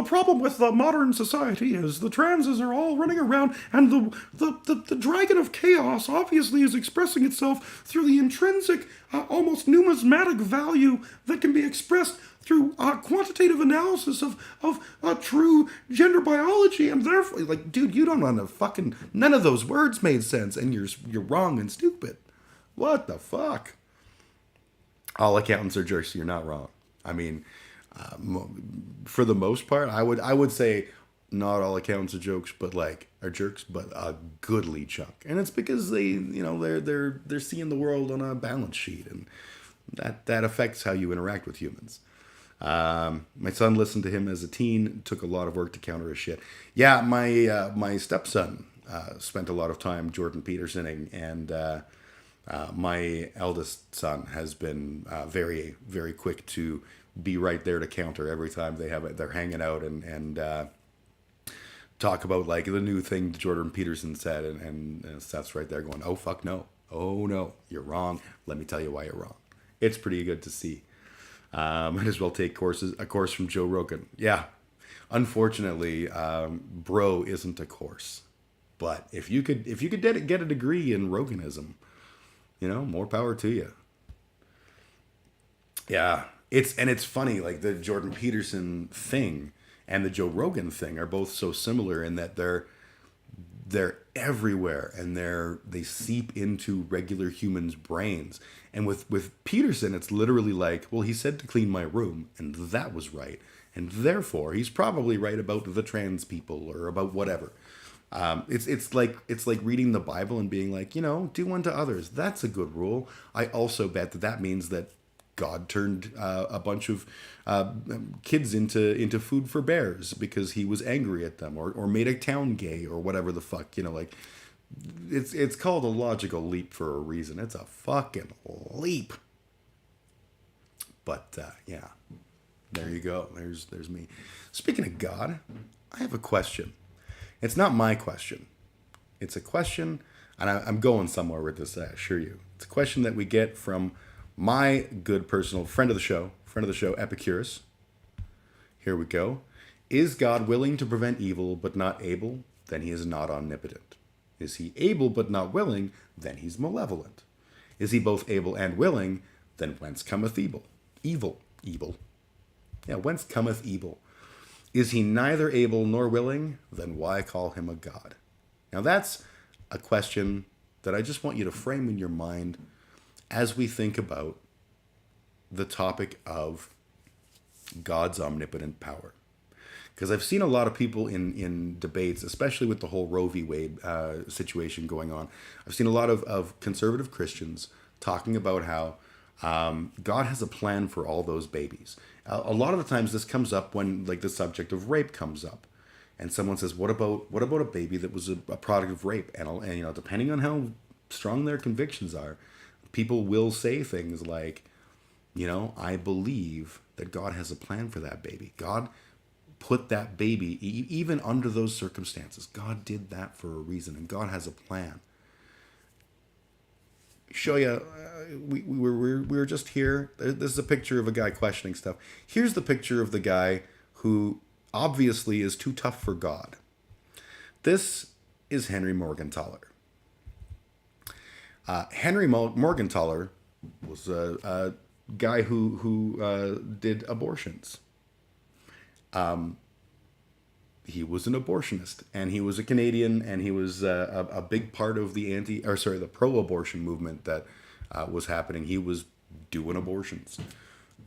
problem with the modern society is the transes are all running around, and the dragon of chaos obviously is expressing itself through the intrinsic, almost numismatic value that can be expressed through quantitative analysis of true gender biology, and therefore, like, dude, you don't know fucking none of those words made sense, and you're wrong and stupid. What the fuck? All accountants are jerks. You're not wrong. I mean, for the most part, I would say not all accountants are jerks, but a goodly chunk. And it's because they're seeing the world on a balance sheet, and that affects how you interact with humans. My son listened to him as a teen. It took a lot of work to counter his shit. Yeah, my stepson spent a lot of time Jordan Petersoning, and my eldest son has been very, very quick to be right there to counter every time they're hanging out and talk about like the new thing Jordan Peterson said, and Seth's right there going, oh fuck no, oh no, you're wrong. Let me tell you why you're wrong. It's pretty good to see. Might as well take a course from Joe Rogan. Yeah, unfortunately, bro isn't a course, but if you could get a degree in Roganism, more power to you. Yeah, it's funny, like the Jordan Peterson thing and the Joe Rogan thing are both so similar in that they're everywhere, and they seep into regular humans' brains. And with Peterson, it's literally like, well, he said to clean my room, and that was right, and therefore he's probably right about the trans people or about whatever. It's like reading the Bible and being like, do unto others. That's a good rule. I also bet that means that God turned a bunch of kids into food for bears because he was angry at them, or made a town gay, or whatever the fuck, it's called a logical leap for a reason. It's a fucking leap. But yeah, there you go. There's me. Speaking of God, I have a question. It's not my question. It's a question, and I'm going somewhere with this, I assure you. It's a question that we get from my good personal friend of the show, Epicurus. Here we go. Is God willing to prevent evil but not able? Then he is not omnipotent. Is he able but not willing? Then he's malevolent. Is he both able and willing? Then whence cometh evil? Evil. Yeah, whence cometh evil? Is he neither able nor willing? Then why call him a god? Now that's a question that I just want you to frame in your mind as we think about the topic of God's omnipotent power. Because I've seen a lot of people in debates, especially with the whole Roe v. Wade situation going on. I've seen a lot of conservative Christians talking about how God has a plan for all those babies. A lot of the times this comes up when like the subject of rape comes up. And someone says, what about a baby that was a product of rape? And you know, depending on how strong their convictions are, people will say things like, you know, I believe that God has a plan for that baby. God put that baby, even under those circumstances, God did that for a reason, and God has a plan. Show you, we were just here. This is a picture of a guy questioning stuff. Here's the picture of the guy who obviously is too tough for God. This is Henry Morgentaler. Henry Morgentaler was a guy who did abortions. He was an abortionist, and he was a Canadian, and he was a big part of the pro-abortion movement that was happening. He was doing abortions.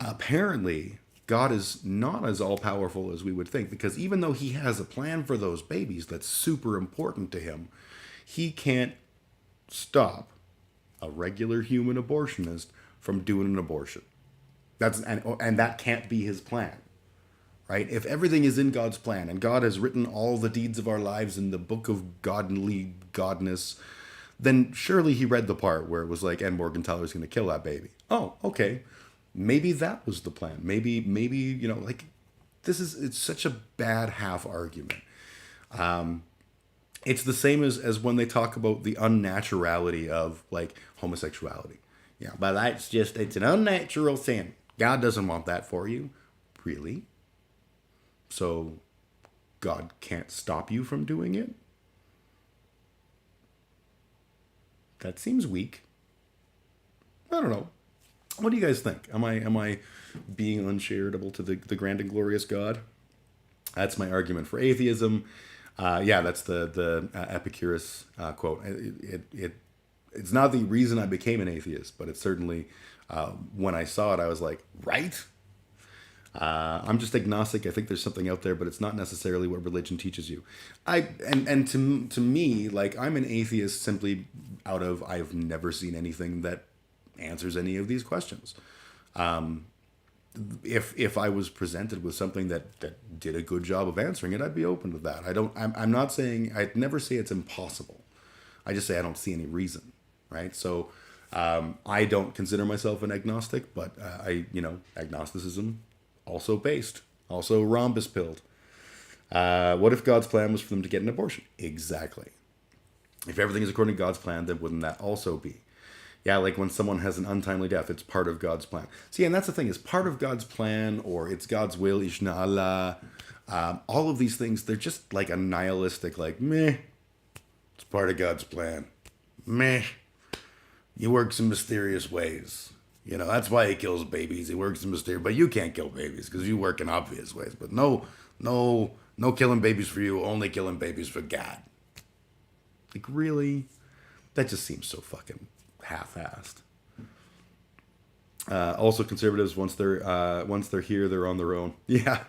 Apparently, God is not as all-powerful as we would think, because even though he has a plan for those babies that's super important to him, he can't stop a regular human abortionist from doing an abortion. And that can't be his plan. Right? If everything is in God's plan and God has written all the deeds of our lives in the book of godly godness, then surely he read the part where it was like, and Morgentaler's going to kill that baby. Oh, okay. Maybe that was the plan. Maybe, you know, like it's such a bad half argument. It's the same as when they talk about the unnaturality of like homosexuality. Yeah, but it's an unnatural sin. God doesn't want that for you. Really? So God can't stop you from doing it? That seems weak. I don't know. What do you guys think? Am I being uncharitable to the grand and glorious God? That's my argument for atheism. Yeah, that's the Epicurus quote. It's not the reason I became an atheist, but it's certainly when I saw it, I was like, right? I'm just agnostic. I think there's something out there, but it's not necessarily what religion teaches you. To me, like, I'm an atheist simply out of I've never seen anything that answers any of these questions. If I was presented with something that did a good job of answering it, I'd be open to that. I'm not saying, I'd never say it's impossible. I just say I don't see any reason, right? So I don't consider myself an agnostic, but agnosticism also based, also rhombus pilled. What if God's plan was for them to get an abortion? Exactly. If everything is according to God's plan, then wouldn't that also be? Yeah, like when someone has an untimely death, it's part of God's plan. See, and that's the thing, is part of God's plan, or it's God's will, Ishna Allah. All of these things, they're just like a nihilistic, like, meh, it's part of God's plan. Meh, he works in mysterious ways. You know, that's why he kills babies. He works in mysterious, but you can't kill babies because you work in obvious ways. But no killing babies for you, only killing babies for God. Like, really? That just seems so fucking half-assed. Also, conservatives, once they're here, they're on their own. Yeah.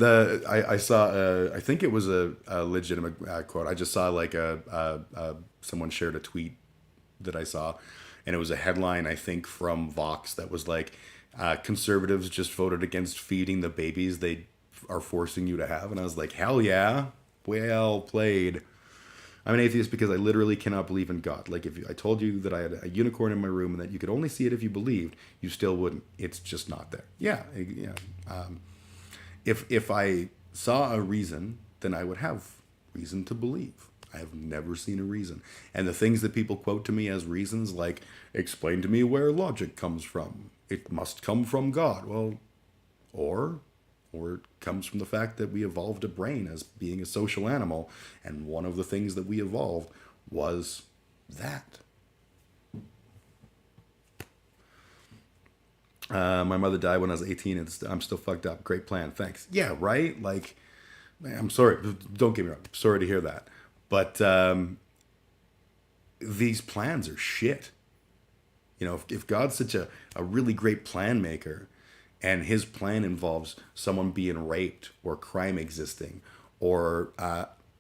I saw I think it was a legitimate quote. I just saw like someone shared a tweet that I saw, and it was a headline, I think, from Vox that was like, conservatives just voted against feeding the babies they are forcing you to have. And I was like, hell yeah, well played. I'm an atheist because I literally cannot believe in God. Like, if I told you that I had a unicorn in my room and that you could only see it if you believed, you still wouldn't. It's just not there. Yeah. If I saw a reason, then I would have reason to believe. I have never seen a reason. And the things that people quote to me as reasons, like, explain to me where logic comes from. It must come from God. Well, or it comes from the fact that we evolved a brain as being a social animal, and one of the things that we evolved was that. My mother died when I was 18, and I'm still fucked up. Great plan, thanks. Yeah, right? Like, I'm sorry, don't get me wrong, I'm sorry to hear that. But these plans are shit. You know, if God's such a really great plan maker, and his plan involves someone being raped or crime existing or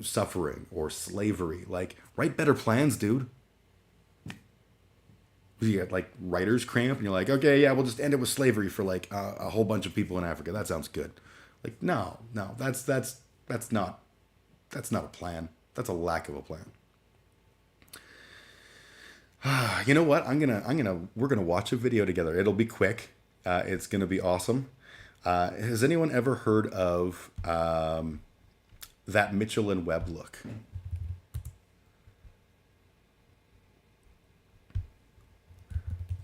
suffering or slavery, like, write better plans, dude. You get like writer's cramp and you're like, okay, yeah, we'll just end it with slavery for like a whole bunch of people in Africa. That sounds good. Like, no, that's not a plan. That's a lack of a plan. You know what? We're gonna watch a video together. It'll be quick. It's gonna be awesome. Has anyone ever heard of that Mitchell and Webb look?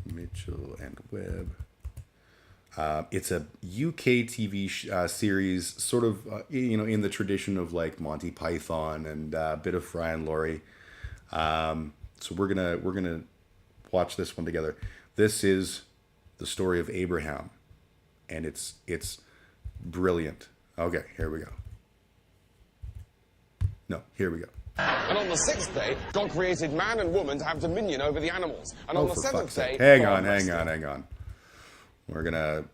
Mitchell and Webb. It's a UK TV series, sort of in the tradition of like Monty Python and a bit of Fry and Laurie. So we're gonna watch this one together. This is the story of Abraham, and it's brilliant. Okay, here we go. No, here we go. And on the sixth day, God created man and woman to have dominion over the animals. And on the seventh day... Hang on. We're going to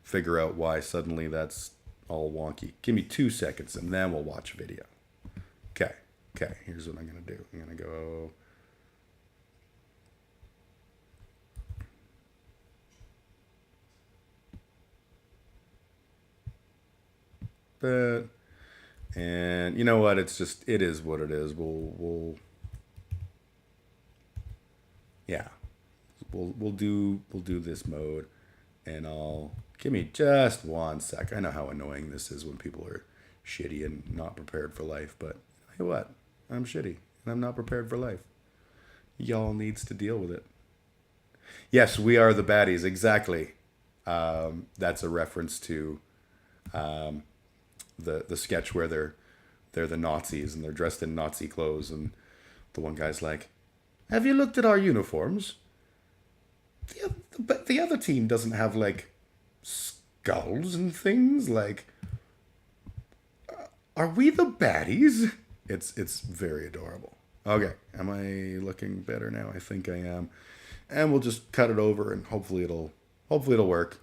figure out why suddenly that's all wonky. Give me 2 seconds, and then we'll watch a video. Okay, here's what I'm going to do. I'm going to go... And you know what? It is what it is. We'll do this mode, and give me just 1 sec. I know how annoying this is when people are shitty and not prepared for life, but hey, what? I'm shitty and I'm not prepared for life. Y'all needs to deal with it. Yes, we are the baddies. Exactly. That's a reference to the sketch where they're the Nazis and they're dressed in Nazi clothes, and the one guy's like, "Have you looked at our uniforms? The other team doesn't have like skulls and things. Like, are we the baddies?" It's very adorable. Okay, am I looking better now? I think I am, and we'll just cut it over, and hopefully it'll work.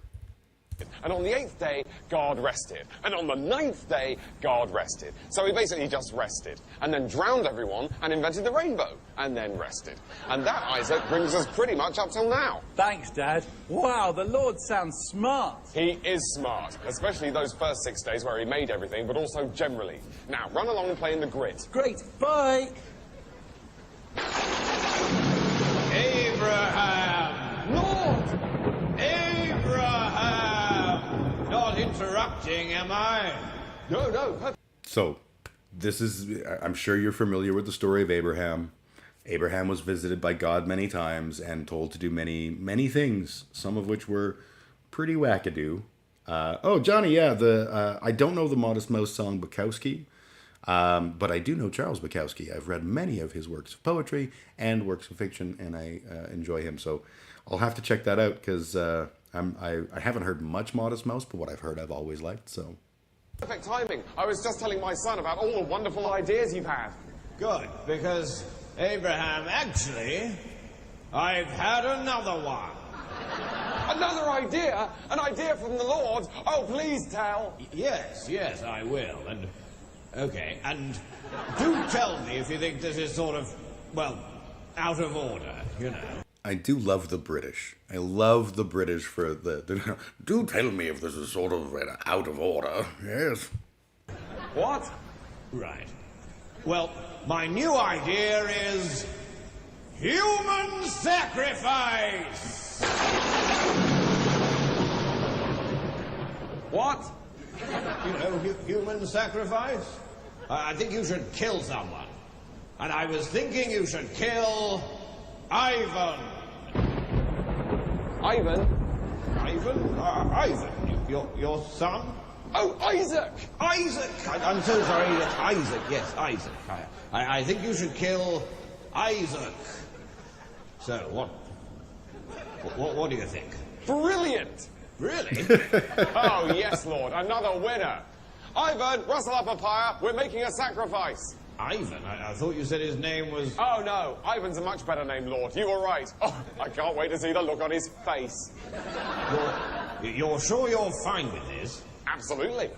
And on the eighth day, God rested. And on the ninth day, God rested. So he basically just rested. And then drowned everyone and invented the rainbow. And then rested. And that, Isaac, brings us pretty much up till now. Thanks, Dad. Wow, the Lord sounds smart. He is smart. Especially those first 6 days where he made everything, but also generally. Now, run along and play in the grid. Great, bye. Abraham! Lord! Abraham! Not interrupting, am I? No. So, this is, I'm sure you're familiar with the story of Abraham. Abraham was visited by God many times and told to do many, many things, some of which were pretty wackadoo. Johnny, yeah, I don't know the Modest Mouse song Bukowski, but I do know Charles Bukowski. I've read many of his works of poetry and works of fiction, and I enjoy him. So I'll have to check that out, because I haven't heard much Modest Mouse, but what I've heard I've always liked, so. Perfect timing. I was just telling my son about all the wonderful ideas you've had. Good, because, Abraham, actually, I've had another one. Another idea? An idea from the Lord? Oh, please tell. Yes, I will. And, okay, and do tell me if you think this is sort of, well, out of order, you know. I do love the British. I love the British for the do tell me if this is sort of out of order. Yes. What? Right. Well, my new idea is human sacrifice. What? You know, human sacrifice? I think you should kill someone. And I was thinking you should kill Ivan. Ivan? Ivan? Ivan, your son? Oh, Isaac! Isaac! I'm so sorry, it's Isaac, yes, Isaac. I think you should kill Isaac. So, what do you think? Brilliant! Really? Oh, yes, Lord, another winner. Ivan, rustle up a pyre. We're making a sacrifice. Ivan? I thought you said his name was... Oh, no. Ivan's a much better name, Lord. You were right. Oh, I can't wait to see the look on his face. You're sure you're fine with this? Absolutely.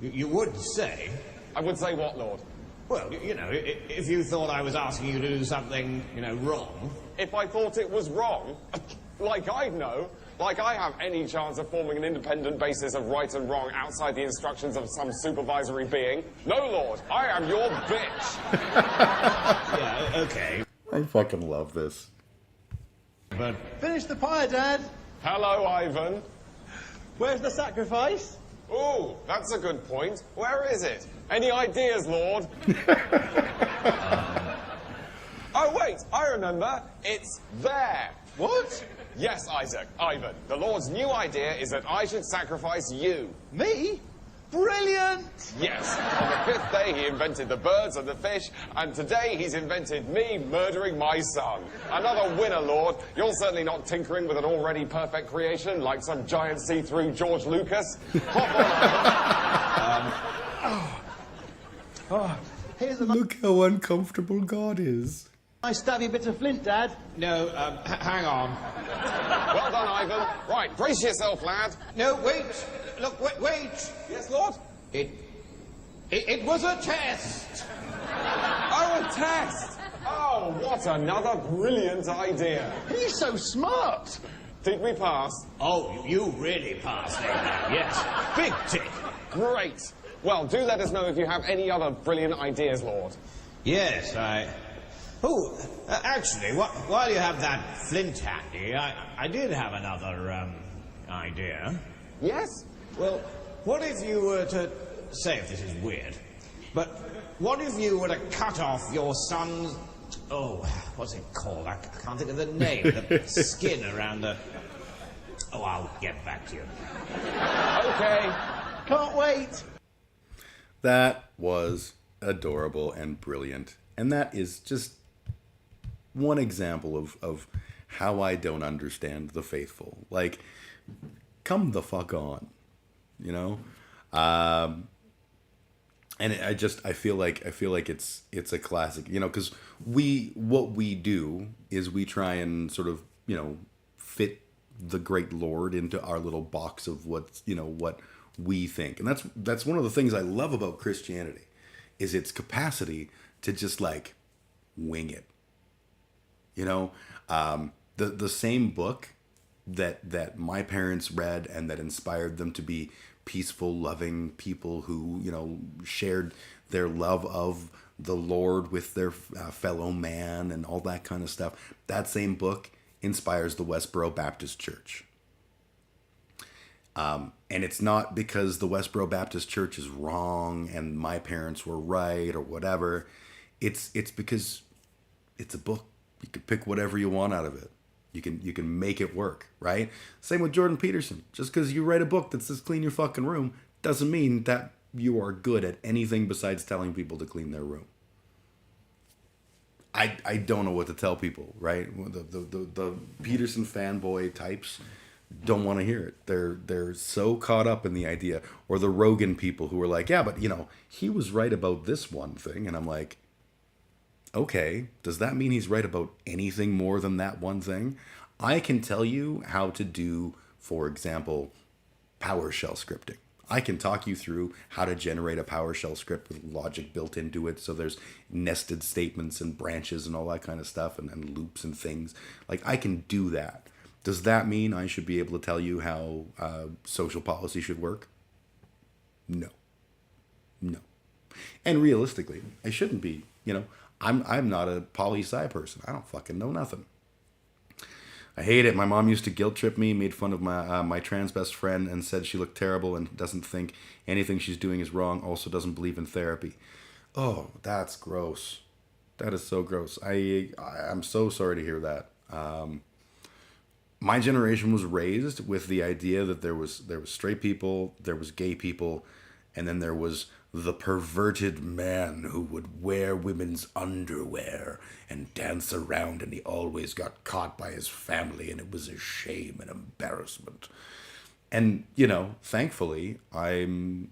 You would say... I would say what, Lord? Well, you know, if you thought I was asking you to do something, you know, wrong... If I thought it was wrong, like I'd know, like I have any chance of forming an independent basis of right and wrong outside the instructions of some supervisory being. No, Lord, I am your bitch. Yeah, okay. I fucking love this. But Finish the pie, Dad. Hello, Ivan. Where's the sacrifice? Ooh, that's a good point. Where is it? Any ideas, Lord? Oh, wait, I remember. It's there. What? Yes, Ivan. The Lord's new idea is that I should sacrifice you. Me? Brilliant! Yes. On the fifth day, he invented the birds and the fish, and today he's invented me murdering my son. Another winner, Lord. You're certainly not tinkering with an already perfect creation like some giant see-through George Lucas. Hop on, Here's a Look how uncomfortable God is. nice stabby bit of flint, Dad. no, hang on. Well done, Ivan. Right, brace yourself, lad. No, wait. Look, wait. Yes, Lord? It was a test. Oh, a test! Oh, what another brilliant idea. He's so smart. Did we pass? Oh, you really passed there now, yes. Big tick. Great. Well, do let us know if you have any other brilliant ideas, Lord. Yes, Oh, actually, while you have that flint handy, I did have another, idea. Yes? Well, what if you were to... Say if this is weird, but what if you were to cut off your son's... Oh, what's it called? I can't think of the name. The skin around the... Oh, I'll get back to you. Okay. Can't wait. That was adorable and brilliant. And that is just one example of how I don't understand the faithful. Like, come the fuck on, you know? And I feel like it's a classic, you know, because what we do is we try and sort of, you know, fit the great Lord into our little box of what we think. And that's one of the things I love about Christianity is its capacity to just like wing it. You know, the same book that my parents read and that inspired them to be peaceful, loving people who, you know, shared their love of the Lord with their fellow man and all that kind of stuff. That same book inspires the Westboro Baptist Church. And it's not because the Westboro Baptist Church is wrong and my parents were right or whatever. It's because it's a book. You can pick whatever you want out of it. You can make it work, right? Same with Jordan Peterson. Just because you write a book that says clean your fucking room doesn't mean that you are good at anything besides telling people to clean their room. I don't know what to tell people, right? The Peterson fanboy types don't want to hear it. They're so caught up in the idea. Or the Rogan people who are like, yeah, but you know, he was right about this one thing. And I'm like, okay, does that mean he's right about anything more than that one thing? I can tell you how to do, for example, PowerShell scripting. I can talk you through how to generate a PowerShell script with logic built into it. So there's nested statements and branches and all that kind of stuff and loops and things. Like, I can do that. Does that mean I should be able to tell you how social policy should work? No. And realistically, I shouldn't be. You know, I'm not a poli-sci person. I don't fucking know nothing. I hate it. My mom used to guilt trip me, made fun of my trans best friend, and said she looked terrible and doesn't think anything she's doing is wrong. Also, doesn't believe in therapy. Oh, that's gross. That is so gross. I'm so sorry to hear that. My generation was raised with the idea that there was straight people, there was gay people, and then there was the perverted man who would wear women's underwear and dance around, and he always got caught by his family, and it was a shame and embarrassment. And, you know, thankfully, I'm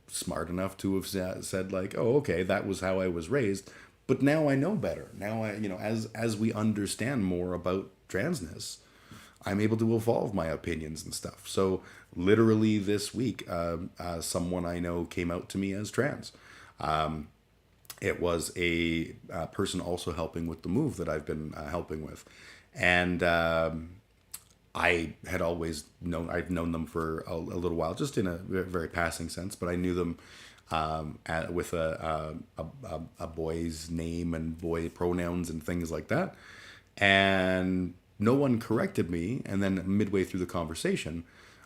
smart enough to have said like, oh, okay, that was how I was raised, but now I know better. Now I, you know, as we understand more about transness, I'm able to evolve my opinions and stuff. So literally this week, someone I know came out to me as trans. It was a person also helping with the move that I've been helping with. And I had always I've known them for a little while, just in a very passing sense, but I knew them with a boy's name and boy pronouns and things like that. And no one corrected me. And then midway through the conversation,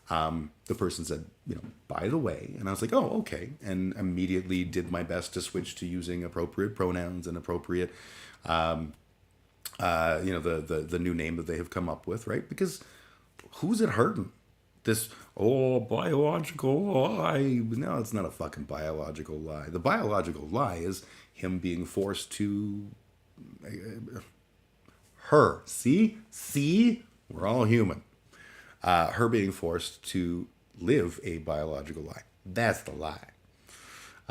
the person said, you know, by the way, and I was like, oh, okay. And immediately did my best to switch to using appropriate pronouns and appropriate, you know, the new name that they have come up with, right? Because who's it hurting? This, biological lie. No, it's not a fucking biological lie. The biological lie is him being forced to... her. See? We're all human. Her being forced to live a biological lie. That's the lie.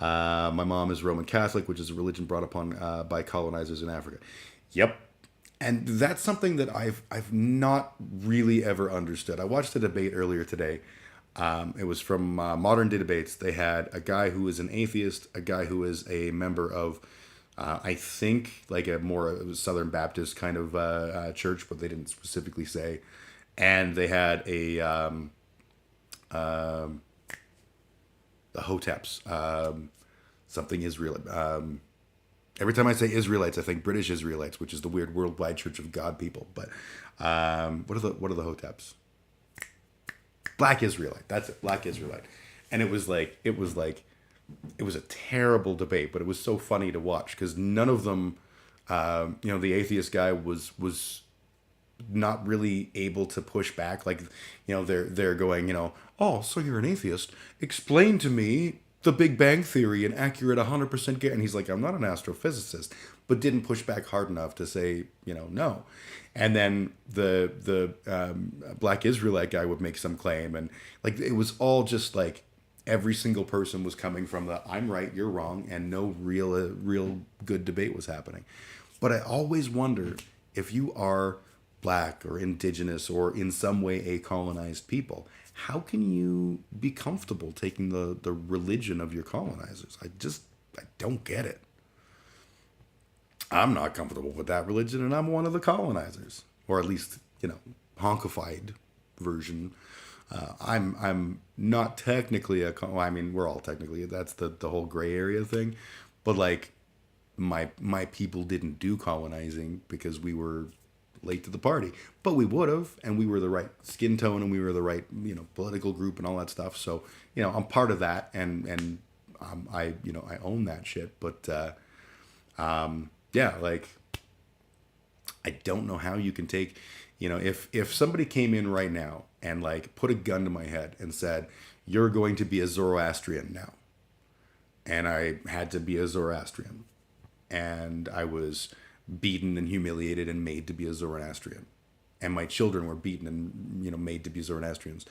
My mom is Roman Catholic, which is a religion brought upon by colonizers in Africa. Yep. And that's something that I've not really ever understood. I watched a debate earlier today. It was from Modern Day Debates. They had a guy who is an atheist, a guy who is a member of, I think, like a more Southern Baptist kind of church, but they didn't specifically say. And they had the Hoteps, something Israel. Every time I say Israelites, I think British Israelites, which is the weird worldwide Church of God people. But what are the Hoteps? Black Israelite. That's it. Black Israelite. And it was a terrible debate, but it was so funny to watch because none of them, you know, the atheist guy was not really able to push back. Like, you know, they're going, you know, oh, so you're an atheist. Explain to me the Big Bang Theory and accurate 100% and he's like, I'm not an astrophysicist, but didn't push back hard enough to say, you know, no. And then the Black Israelite guy would make some claim, and like it was all just like every single person was coming from the I'm right, you're wrong, and no real good debate was happening. But I always wonder if you are Black or Indigenous or in some way a colonized people, how can you be comfortable taking the religion of your colonizers? I don't get it. I'm not comfortable with that religion, and I'm one of the colonizers, or at least, you know, honkified version. I'm not technically I mean, we're all technically, that's the whole gray area thing, but like my people didn't do colonizing because we were late to the party, but we would have, and we were the right skin tone, and we were the right, you know, political group and all that stuff. So, you know, I'm part of that, and I you know, I own that shit. But yeah, like I don't know how you can take, you know, if somebody came in right now and like put a gun to my head and said, you're going to be a Zoroastrian now, and I had to be a Zoroastrian, and I was beaten and humiliated and made to be a Zoroastrian, and my children were beaten and, you know, made to be Zoroastrians.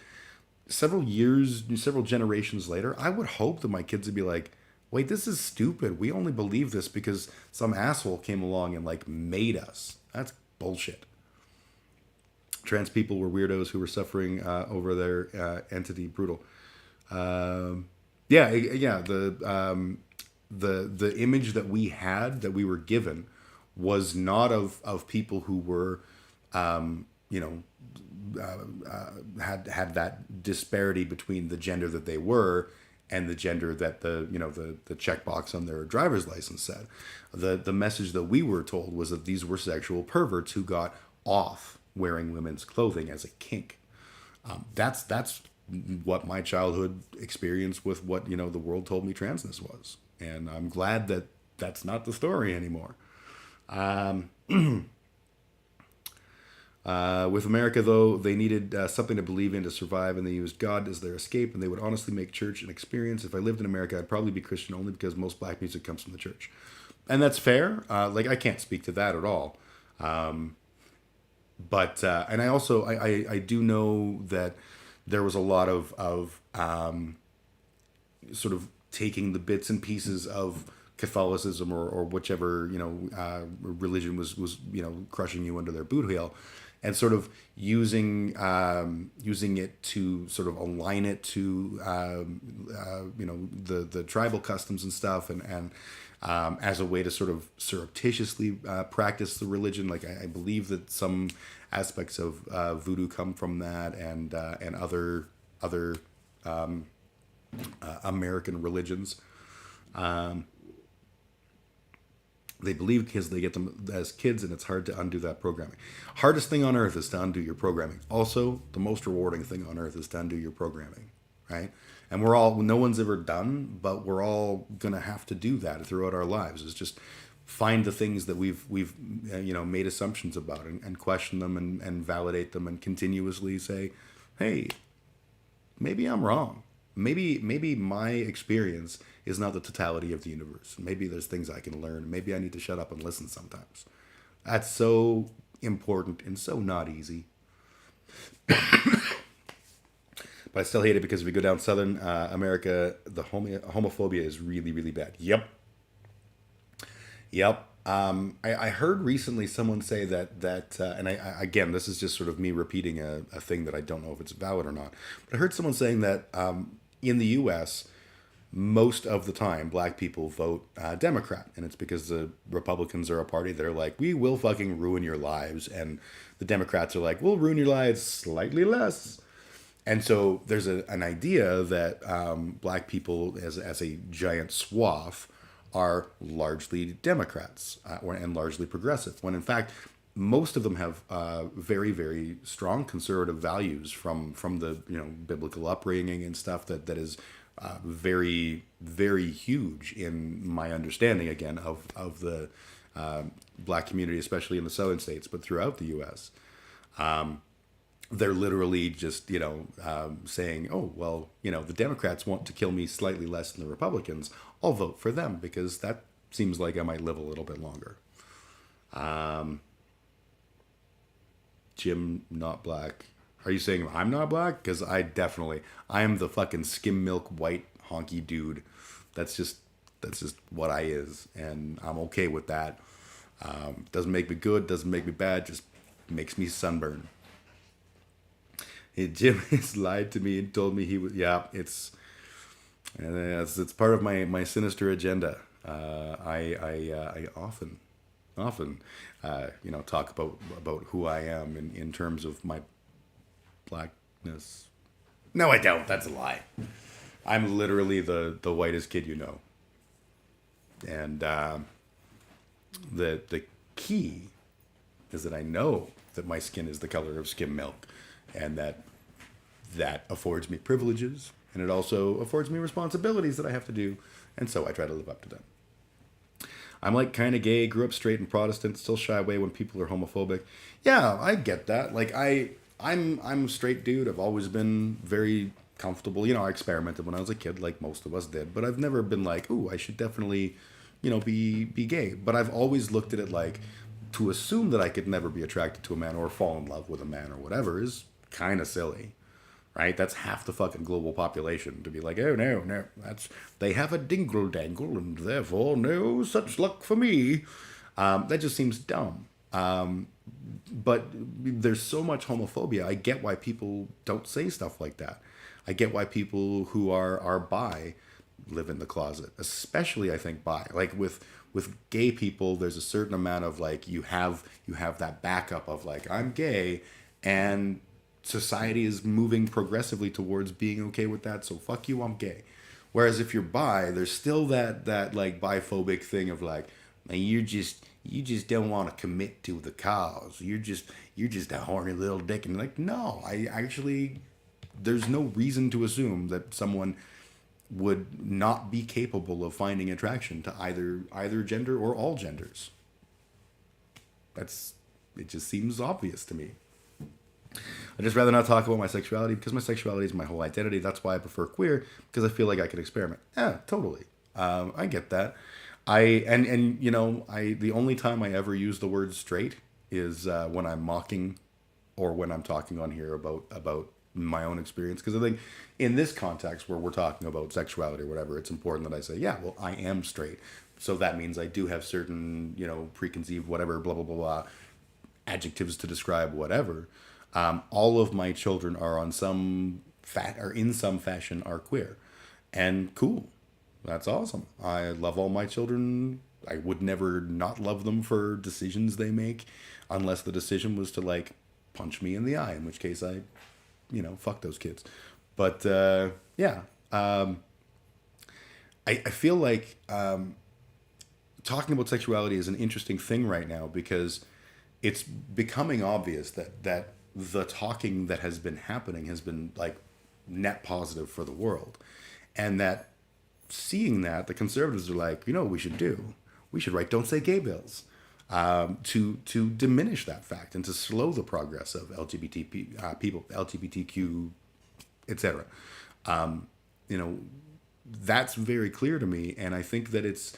Several generations later, I would hope that my kids would be like, wait, this is stupid. We only believe this because some asshole came along and like made us. That's bullshit. Trans people were weirdos who were suffering over their entity. Brutal. Yeah. The image that we had, that we were given, was not of people who were, you know, had that disparity between the gender that they were and the gender that the checkbox on their driver's license said. The message that we were told was that these were sexual perverts who got off wearing women's clothing as a kink. That's what my childhood experience with what the world told me transness was, and I'm glad that that's not the story anymore. With America, though, they needed something to believe in to survive, and they used God as their escape, and they would honestly make church an experience. If I lived in America, I'd probably be Christian only because most black music comes from the church. And that's fair. I can't speak to that at all. But and I also, I do know that there was a lot of sort of taking the bits and pieces of Catholicism or whichever religion was crushing you under their boot heel, and sort of using it to sort of align it to the tribal customs and stuff, and as a way to sort of surreptitiously practice the religion. Like I believe that some aspects of voodoo come from that, and other American religions. They believe because they get them as kids, and it's hard to undo that programming. Hardest thing on earth is to undo your programming. Also, the most rewarding thing on earth is to undo your programming, right? And no one's ever done, but we're all gonna have to do that throughout our lives. Is just find the things that we've made assumptions about, and question them, and validate them, and continuously say, hey, maybe I'm wrong. Maybe my experience is not the totality of the universe. Maybe there's things I can learn. Maybe I need to shut up and listen sometimes. That's so important and so not easy. But I still hate it because if we go down Southern America, the homophobia is really, really bad. Yep. I heard recently someone say that and I again, this is just sort of me repeating a thing that I don't know if it's valid or not. But I heard someone saying that in the U.S., most of the time, black people vote Democrat. And it's because the Republicans are a party that are like, we will fucking ruin your lives. And the Democrats are like, we'll ruin your lives slightly less. And so there's an idea that black people as a giant swath are largely Democrats and largely progressive, when in fact, most of them have very, very strong conservative values from the biblical upbringing and stuff that is very, very huge in my understanding, again, of the black community, especially in the southern states, but throughout the U.S. They're literally just, saying, oh, well, the Democrats want to kill me slightly less than the Republicans. I'll vote for them because that seems like I might live a little bit longer. Jim, not black. Are you saying I'm not black? Because I am the fucking skim milk white honky dude. That's just what I is, and I'm okay with that. Doesn't make me good, doesn't make me bad, just makes me sunburn. Jim has lied to me and told me he was. Yeah, it's part of my sinister agenda. I often talk about who I am in terms of my blackness. No, I don't. That's a lie. I'm literally the whitest kid you know. And the key is that I know that my skin is the color of skim milk, and that affords me privileges, and it also affords me responsibilities that I have to do, and so I try to live up to them. I'm like kind of gay, grew up straight and Protestant, still shy away when people are homophobic. Yeah, I get that. Like I'm a straight dude. I've always been very comfortable. I experimented when I was a kid, like most of us did, but I've never been like, ooh, I should definitely, be gay. But I've always looked at it like, to assume that I could never be attracted to a man or fall in love with a man or whatever is kind of silly, right? That's half the fucking global population to be like, oh no, they have a dingle dangle and therefore no such luck for me. That just seems dumb. But there's so much homophobia. I get why people don't say stuff like that. I get why people who are bi live in the closet, especially I think bi. Like with gay people, there's a certain amount of like you have that backup of like, I'm gay, and society is moving progressively towards being okay with that, so fuck you, I'm gay. Whereas if you're bi, there's still that like biphobic thing of like, man, you just don't want to commit to the cause. You're just a horny little dick. And like, no, I actually, there's no reason to assume that someone would not be capable of finding attraction to either gender or all genders. It just seems obvious to me. I'd just rather not talk about my sexuality because my sexuality is my whole identity. That's why I prefer queer, because I feel like I can experiment. Yeah, totally. I get that. The only time I ever use the word straight is when I'm mocking or when I'm talking on here about my own experience. Because I think in this context where we're talking about sexuality or whatever, it's important that I say, yeah, well, I am straight. So that means I do have certain, preconceived whatever, blah, blah, blah, blah, adjectives to describe whatever. All of my children are in some fashion are queer. And cool. That's awesome. I love all my children. I would never not love them for decisions they make, unless the decision was to like punch me in the eye, in which case I, fuck those kids. But yeah, I feel like talking about sexuality is an interesting thing right now because it's becoming obvious that the talking that has been happening has been like net positive for the world, and that seeing that the conservatives are like, what we should do? We should write "Don't Say Gay" bills to diminish that fact and to slow the progress of LGBT people, LGBTQ, etc. That's very clear to me, and I think that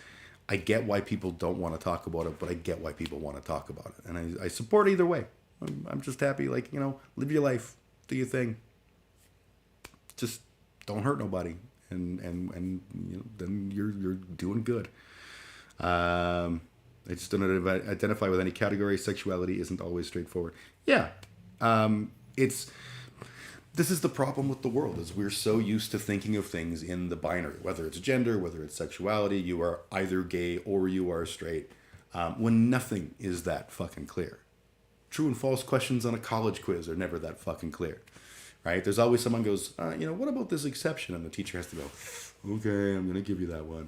I get why people don't want to talk about it, but I get why people want to talk about it, and I support either way. I'm just happy, like, live your life, do your thing, just don't hurt nobody, and then you're doing good. I just don't identify with any category. Sexuality isn't always straightforward. Yeah, this is the problem with the world, is we're so used to thinking of things in the binary, whether it's gender, whether it's sexuality, you are either gay or you are straight, when nothing is that fucking clear. True and false questions on a college quiz are never that fucking clear, right? There's always someone goes, what about this exception? And the teacher has to go, okay, I'm going to give you that one.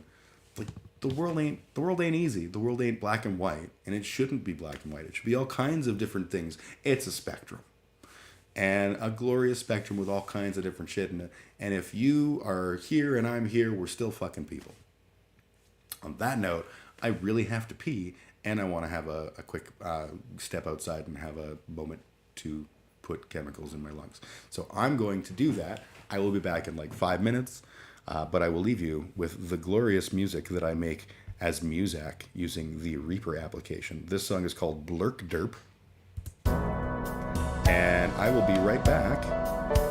Like, the world ain't easy. The world ain't black and white, and it shouldn't be black and white. It should be all kinds of different things. It's a spectrum. And a glorious spectrum with all kinds of different shit in it. And if you are here and I'm here, we're still fucking people. On that note, I really have to pee, and I want to have a quick step outside and have a moment to put chemicals in my lungs. So I'm going to do that. I will be back in like 5 minutes, but I will leave you with the glorious music that I make as Muzak using the Reaper application. This song is called Blurk Derp. And I will be right back.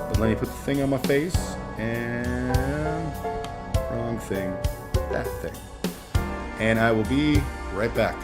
But let me put the thing on my face. And wrong thing. That thing. And I will be right back.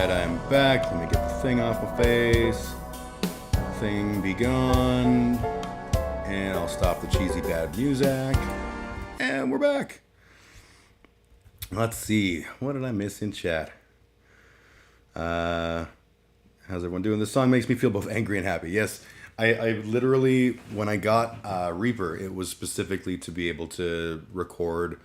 right, I'm back. Let me get the thing off my face. Thing be gone. And I'll stop the cheesy bad music. And we're back. Let's see. What did I miss in chat? How's everyone doing? This song makes me feel both angry and happy. Yes, I literally, when I got Reaper, it was specifically to be able to record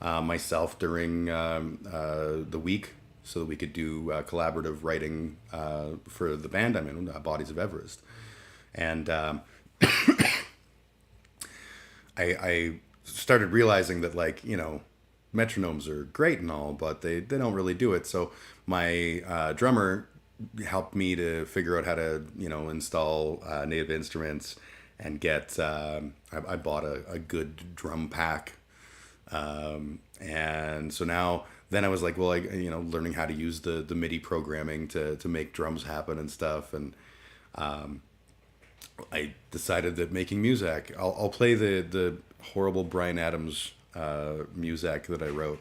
myself during the week so that we could do collaborative writing for the band I'm in, Bodies of Everest. And I started realizing that, like, you know, metronomes are great and all, but they don't really do it. So my drummer helped me to figure out how to, you know, install native instruments and get, I bought a good drum pack. And so now, then I was like, well, you know, learning how to use the MIDI programming to make drums happen and stuff. And I decided that making music, I'll play the horrible Bryan Adams music that I wrote.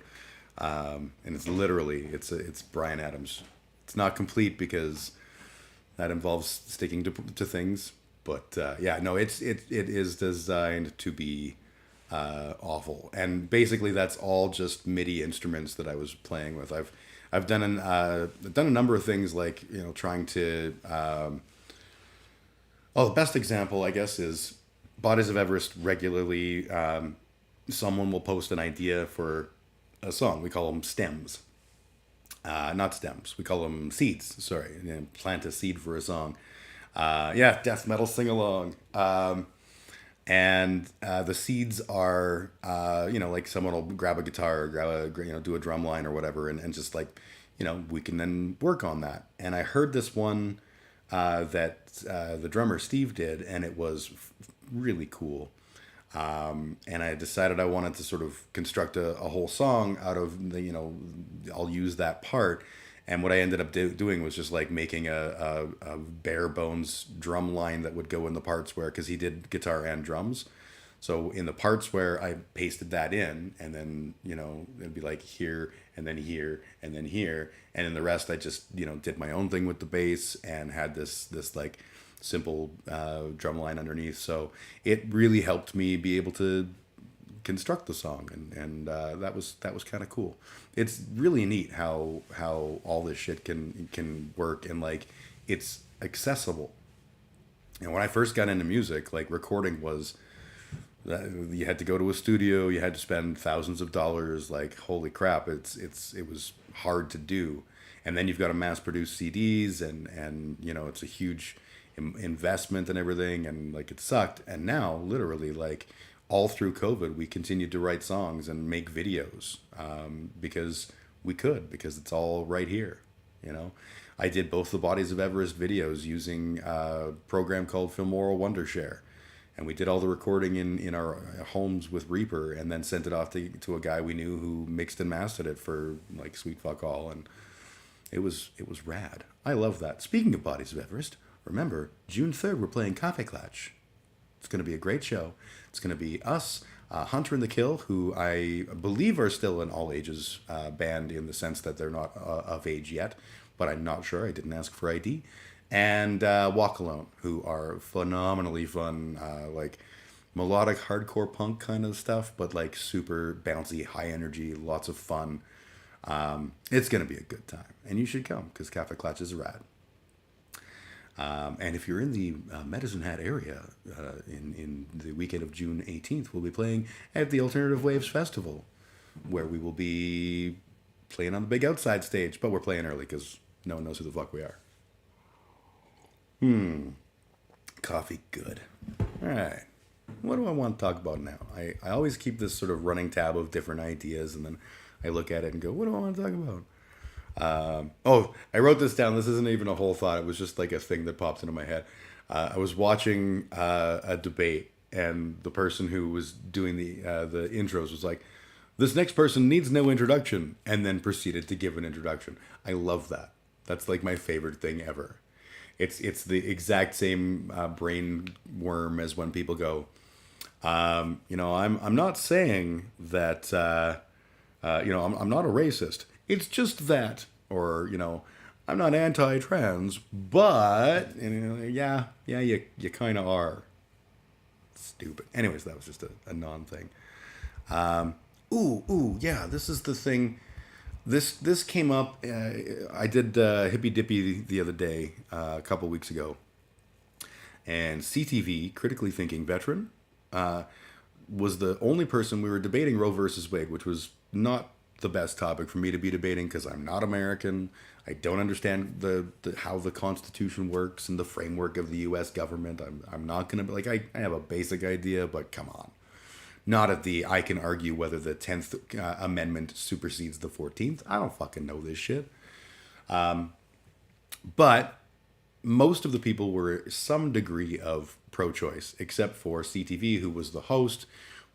And it's literally, it's Bryan Adams. It's not complete because that involves sticking to things, but yeah, no, it is designed to be awful. And basically, that's all just MIDI instruments that I was playing with. I've done a number of things, like, you know, trying to. The best example, I guess, is Bodies of Everest. Regularly, someone will post an idea for a song. We call them stems. Not stems. We call them seeds. Sorry, you know, plant a seed for a song. Yeah, death metal sing along. And the seeds are, you know, like someone will grab a guitar or do a drum line or whatever, and just, like, you know, we can then work on that. And I heard this one that the drummer Steve did, and it was really cool. And I decided I wanted to sort of construct a whole song out of the, you know, I'll use that part. And what I ended up doing was just, like, making a bare bones drum line that would go in the parts where, because he did guitar and drums. So in the parts where I pasted that in, and then, you know, it'd be like here, and then here, and then here. And in the rest, I just, you know, did my own thing with the bass and had this like simple drum line underneath. So it really helped me be able to construct the song, and that was kind of cool. It's really neat how all this shit can work, and, like, it's accessible. And when I first got into music, like, recording was, you had to go to a studio, you had to spend thousands of dollars. Like, holy crap, it was hard to do. And then you've got to mass produce CDs, and you know, it's a huge investment and everything, and, like, it sucked. And now, literally, like, all through COVID, we continued to write songs and make videos because it's all right here, you know. I did both the Bodies of Everest videos using a program called Filmoral Wondershare, and we did all the recording in our homes with Reaper, and then sent it off to a guy we knew who mixed and mastered it for, like, sweet fuck all, and it was rad. I love that. Speaking of Bodies of Everest, remember, June 3rd, we're playing Cafe Clutch. It's going to be a great show. It's going to be us, Hunter and the Kill, who I believe are still an all-ages band in the sense that they're not of age yet, but I'm not sure. I didn't ask for ID. And Walk Alone, who are phenomenally fun, like melodic hardcore punk kind of stuff, but, like, super bouncy, high energy, lots of fun. It's going to be a good time, and you should come, because Cafe Clutch is rad. And if you're in the Medicine Hat area, in the weekend of June 18th, we'll be playing at the Alternative Waves Festival, where we will be playing on the big outside stage, but we're playing early because no one knows who the fuck we are. Coffee, good. All right. What do I want to talk about now? I always keep this sort of running tab of different ideas, and then I look at it and go, what do I want to talk about? I wrote this down. This isn't even a whole thought. It was just like a thing that popped into my head. I was watching a debate, and the person who was doing the intros was like, this next person needs no introduction, and then proceeded to give an introduction. I love that. That's, like, my favorite thing ever. It's the exact same brain worm as when people go, you know, I'm not saying that, you know, I'm not a racist. It's just that, or, you know, I'm not anti-trans, but yeah, you kind of are. Stupid. Anyways, that was just a non-thing. Yeah, this is the thing. This came up. I did Hippy Dippy the other day, a couple weeks ago, and CTV, critically thinking veteran, was the only person. We were debating Roe versus Wade, which was not the best topic for me to be debating because I'm not American. I don't understand how the Constitution works and the framework of the U.S. government. I'm not gonna be like I have a basic idea, but come on. Not at the I can argue whether the 10th Amendment supersedes the 14th. I don't fucking know this shit. But most of the people were some degree of pro-choice, except for CTV, who was the host,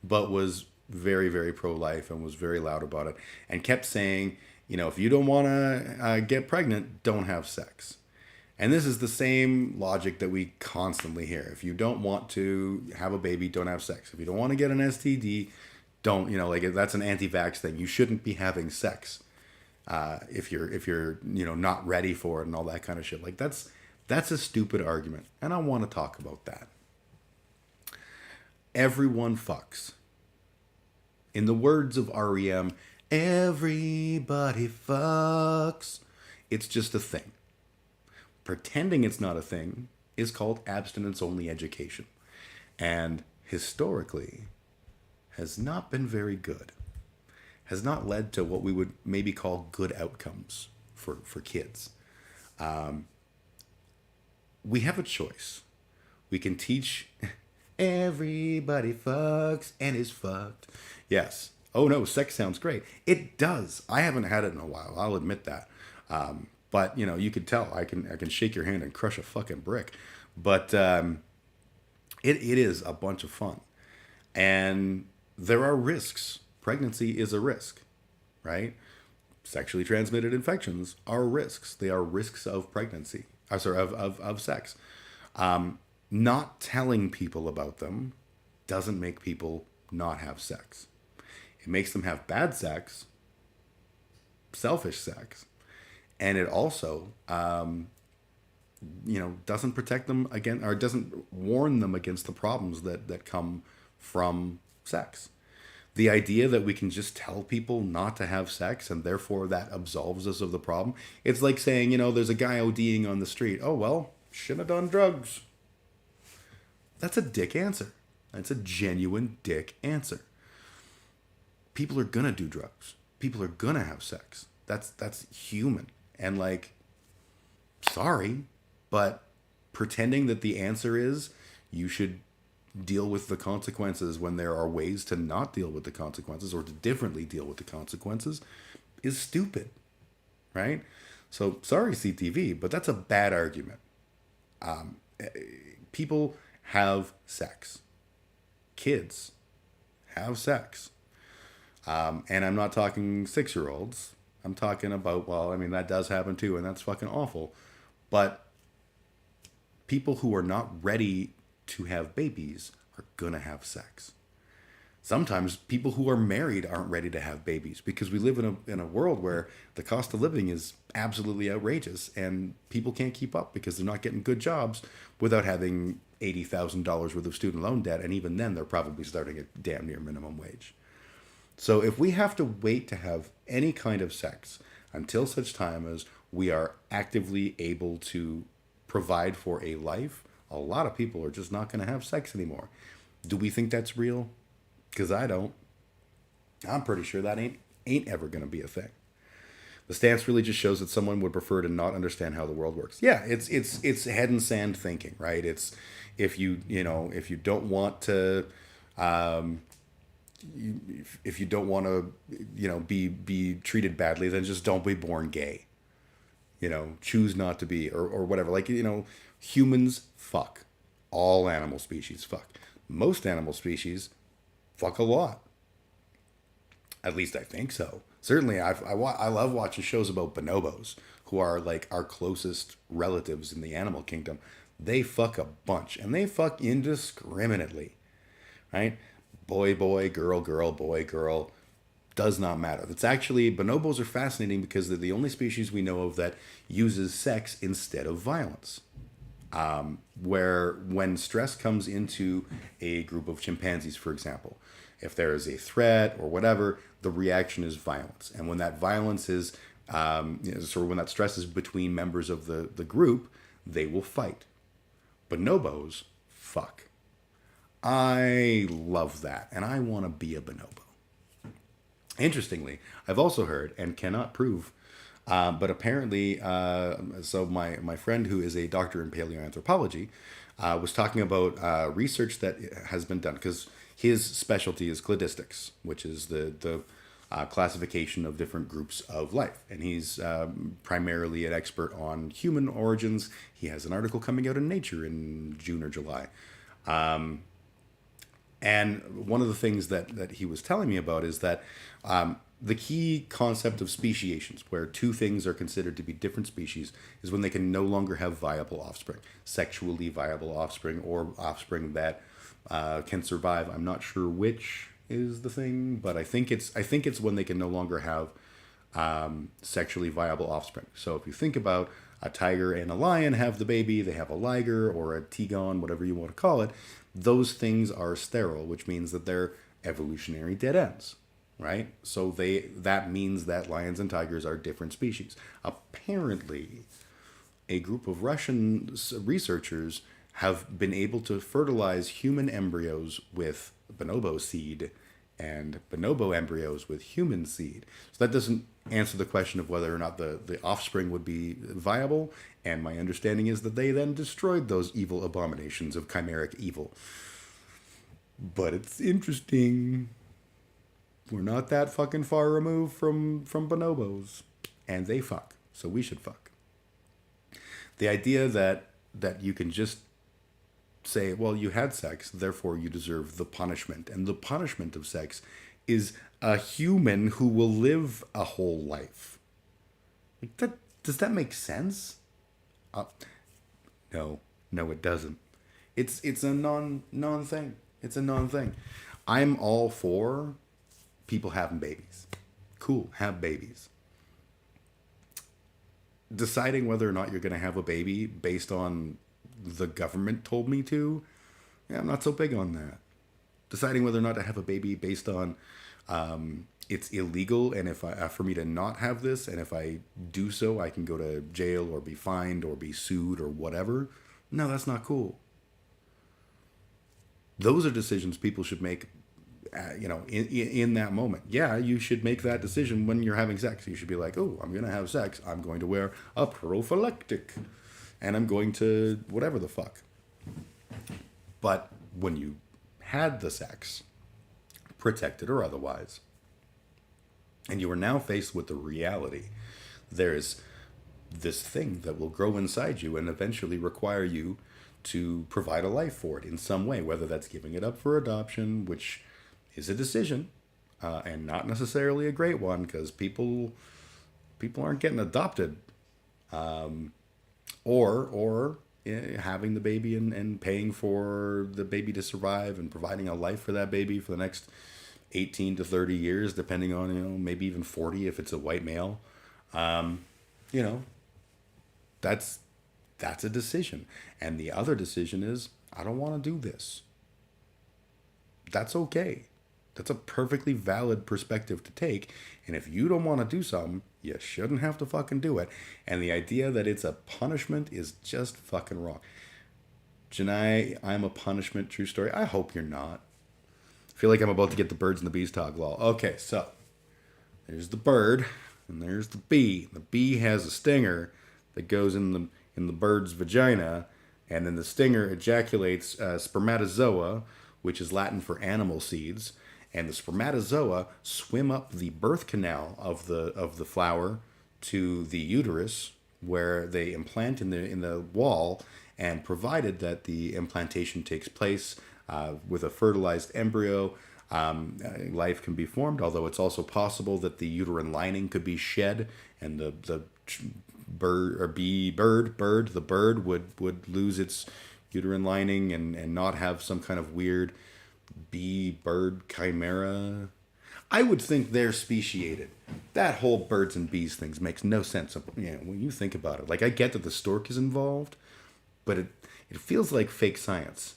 but was very, very pro-life and was very loud about it and kept saying, if you don't want to get pregnant, don't have sex. And this is the same logic that we constantly hear. If you don't want to have a baby, don't have sex. If you don't want to get an STD, don't, that's an anti-vax thing. You shouldn't be having sex if you're not ready for it and all that kind of shit. Like that's a stupid argument. And I want to talk about that. Everyone fucks. In the words of REM, everybody fucks. It's just a thing. Pretending it's not a thing is called abstinence-only education. And historically has not been very good. Has not led to what we would maybe call good outcomes for kids. We have a choice. We can teach everybody fucks and is fucked. Yes. Oh no, sex sounds great. It does. I haven't had it in a while. I'll admit that. But you could tell I can shake your hand and crush a fucking brick. But it is a bunch of fun, and there are risks. Pregnancy is a risk, right? Sexually transmitted infections are risks. They are risks of pregnancy. Of sex. Not telling people about them doesn't make people not have sex. It makes them have bad sex, selfish sex. And it also, doesn't protect them against, or doesn't warn them against the problems that come from sex. The idea that we can just tell people not to have sex and therefore that absolves us of the problem. It's like saying, there's a guy ODing on the street. Oh, well, shouldn't have done drugs. That's a dick answer. That's a genuine dick answer. People are going to do drugs. People are going to have sex. That's human. And sorry, but pretending that the answer is you should deal with the consequences when there are ways to not deal with the consequences or to differently deal with the consequences is stupid, right? So sorry, CTV, but that's a bad argument. People have sex. Kids have sex. And I'm not talking 6-year-olds. I'm talking about, that does happen too, and that's fucking awful. But people who are not ready to have babies are gonna have sex. Sometimes people who are married aren't ready to have babies because we live in a world where the cost of living is absolutely outrageous and people can't keep up because they're not getting good jobs without having $80,000 worth of student loan debt, and even then they're probably starting at damn near minimum wage. So if we have to wait to have any kind of sex until such time as we are actively able to provide for a life, a lot of people are just not going to have sex anymore. Do we think that's real? Because I don't. I'm pretty sure that ain't ever going to be a thing. The stance really just shows that someone would prefer to not understand how the world works. Yeah, it's head in sand thinking, right? It's if you don't want to if you don't want to be treated badly, then just don't be born gay. Choose not to be or whatever. Humans fuck. All animal species fuck. Most animal species fuck a lot. At least I think so. Certainly, I love watching shows about bonobos, who are our closest relatives in the animal kingdom. They fuck a bunch, and they fuck indiscriminately, right? Boy, boy, girl, girl, boy, girl, does not matter. It's actually, bonobos are fascinating because they're the only species we know of that uses sex instead of violence. Where when stress comes into a group of chimpanzees, for example, if there is a threat or whatever, the reaction is violence. And when that violence is, when that stress is between members of the group, they will fight. Bonobos, fuck. I love that, and I want to be a bonobo. Interestingly, I've also heard, and cannot prove, but apparently, so my friend who is a doctor in paleoanthropology was talking about research that has been done, because his specialty is cladistics, which is the classification of different groups of life. And he's primarily an expert on human origins. He has an article coming out in Nature in June or July. And one of the things that he was telling me about is that the key concept of speciations, where two things are considered to be different species, is when they can no longer have viable offspring, sexually viable offspring, or offspring that can survive. I'm not sure which is the thing, but I think it's when they can no longer have sexually viable offspring. So if you think about a tiger and a lion have the baby, they have a liger or a tigon, whatever you want to call it. Those things are sterile, which means that they're evolutionary dead ends, right? So that means that lions and tigers are different species. Apparently, a group of Russian researchers have been able to fertilize human embryos with bonobo seed and bonobo embryos with human seed. So that doesn't answer the question of whether or not the offspring would be viable. And my understanding is that they then destroyed those evil abominations of chimeric evil. But it's interesting. We're not that fucking far removed from bonobos. And they fuck. So we should fuck. The idea that you can just say, well, you had sex, therefore you deserve the punishment. And the punishment of sex is a human who will live a whole life. Like that, does that make sense? No, it doesn't. It's a non thing. It's a non thing. I'm all for people having babies. Cool, have babies. Deciding whether or not you're going to have a baby based on the government told me to, yeah, I'm not so big on that. Deciding whether or not to have a baby based on it's illegal, and if for me to not have this, and if I do so, I can go to jail or be fined or be sued or whatever. No, that's not cool. Those are decisions people should make, in that moment. Yeah, you should make that decision when you're having sex. You should be like, oh, I'm going to have sex. I'm going to wear a prophylactic. And I'm going to whatever the fuck. But when you had the sex, protected or otherwise, and you are now faced with the reality, there's this thing that will grow inside you and eventually require you to provide a life for it in some way, whether that's giving it up for adoption, which is a decision, and not necessarily a great one, because people aren't getting adopted, or having the baby and paying for the baby to survive and providing a life for that baby for the next 18 to 30 years, depending on, maybe even 40 if it's a white male. That's a decision. And the other decision is, I don't want to do this. That's okay. That's a perfectly valid perspective to take. And if you don't want to do something, you shouldn't have to fucking do it. And the idea that it's a punishment is just fucking wrong. Janai, I'm a punishment, true story. I hope you're not. I feel like I'm about to get the birds and the bees talk law. Okay, so there's the bird and there's the bee. The bee has a stinger that goes in the bird's vagina, and then the stinger ejaculates spermatozoa, which is Latin for animal seeds. And the spermatozoa swim up the birth canal of the flower to the uterus, where they implant in the wall. And provided that the implantation takes place with a fertilized embryo, life can be formed. Although it's also possible that the uterine lining could be shed, and the bird would lose its uterine lining and not have some kind of weird bee bird chimera. I would think they're speciated. That whole birds and bees things makes no sense. When you think about it, like I get that the stork is involved, but it feels like fake science.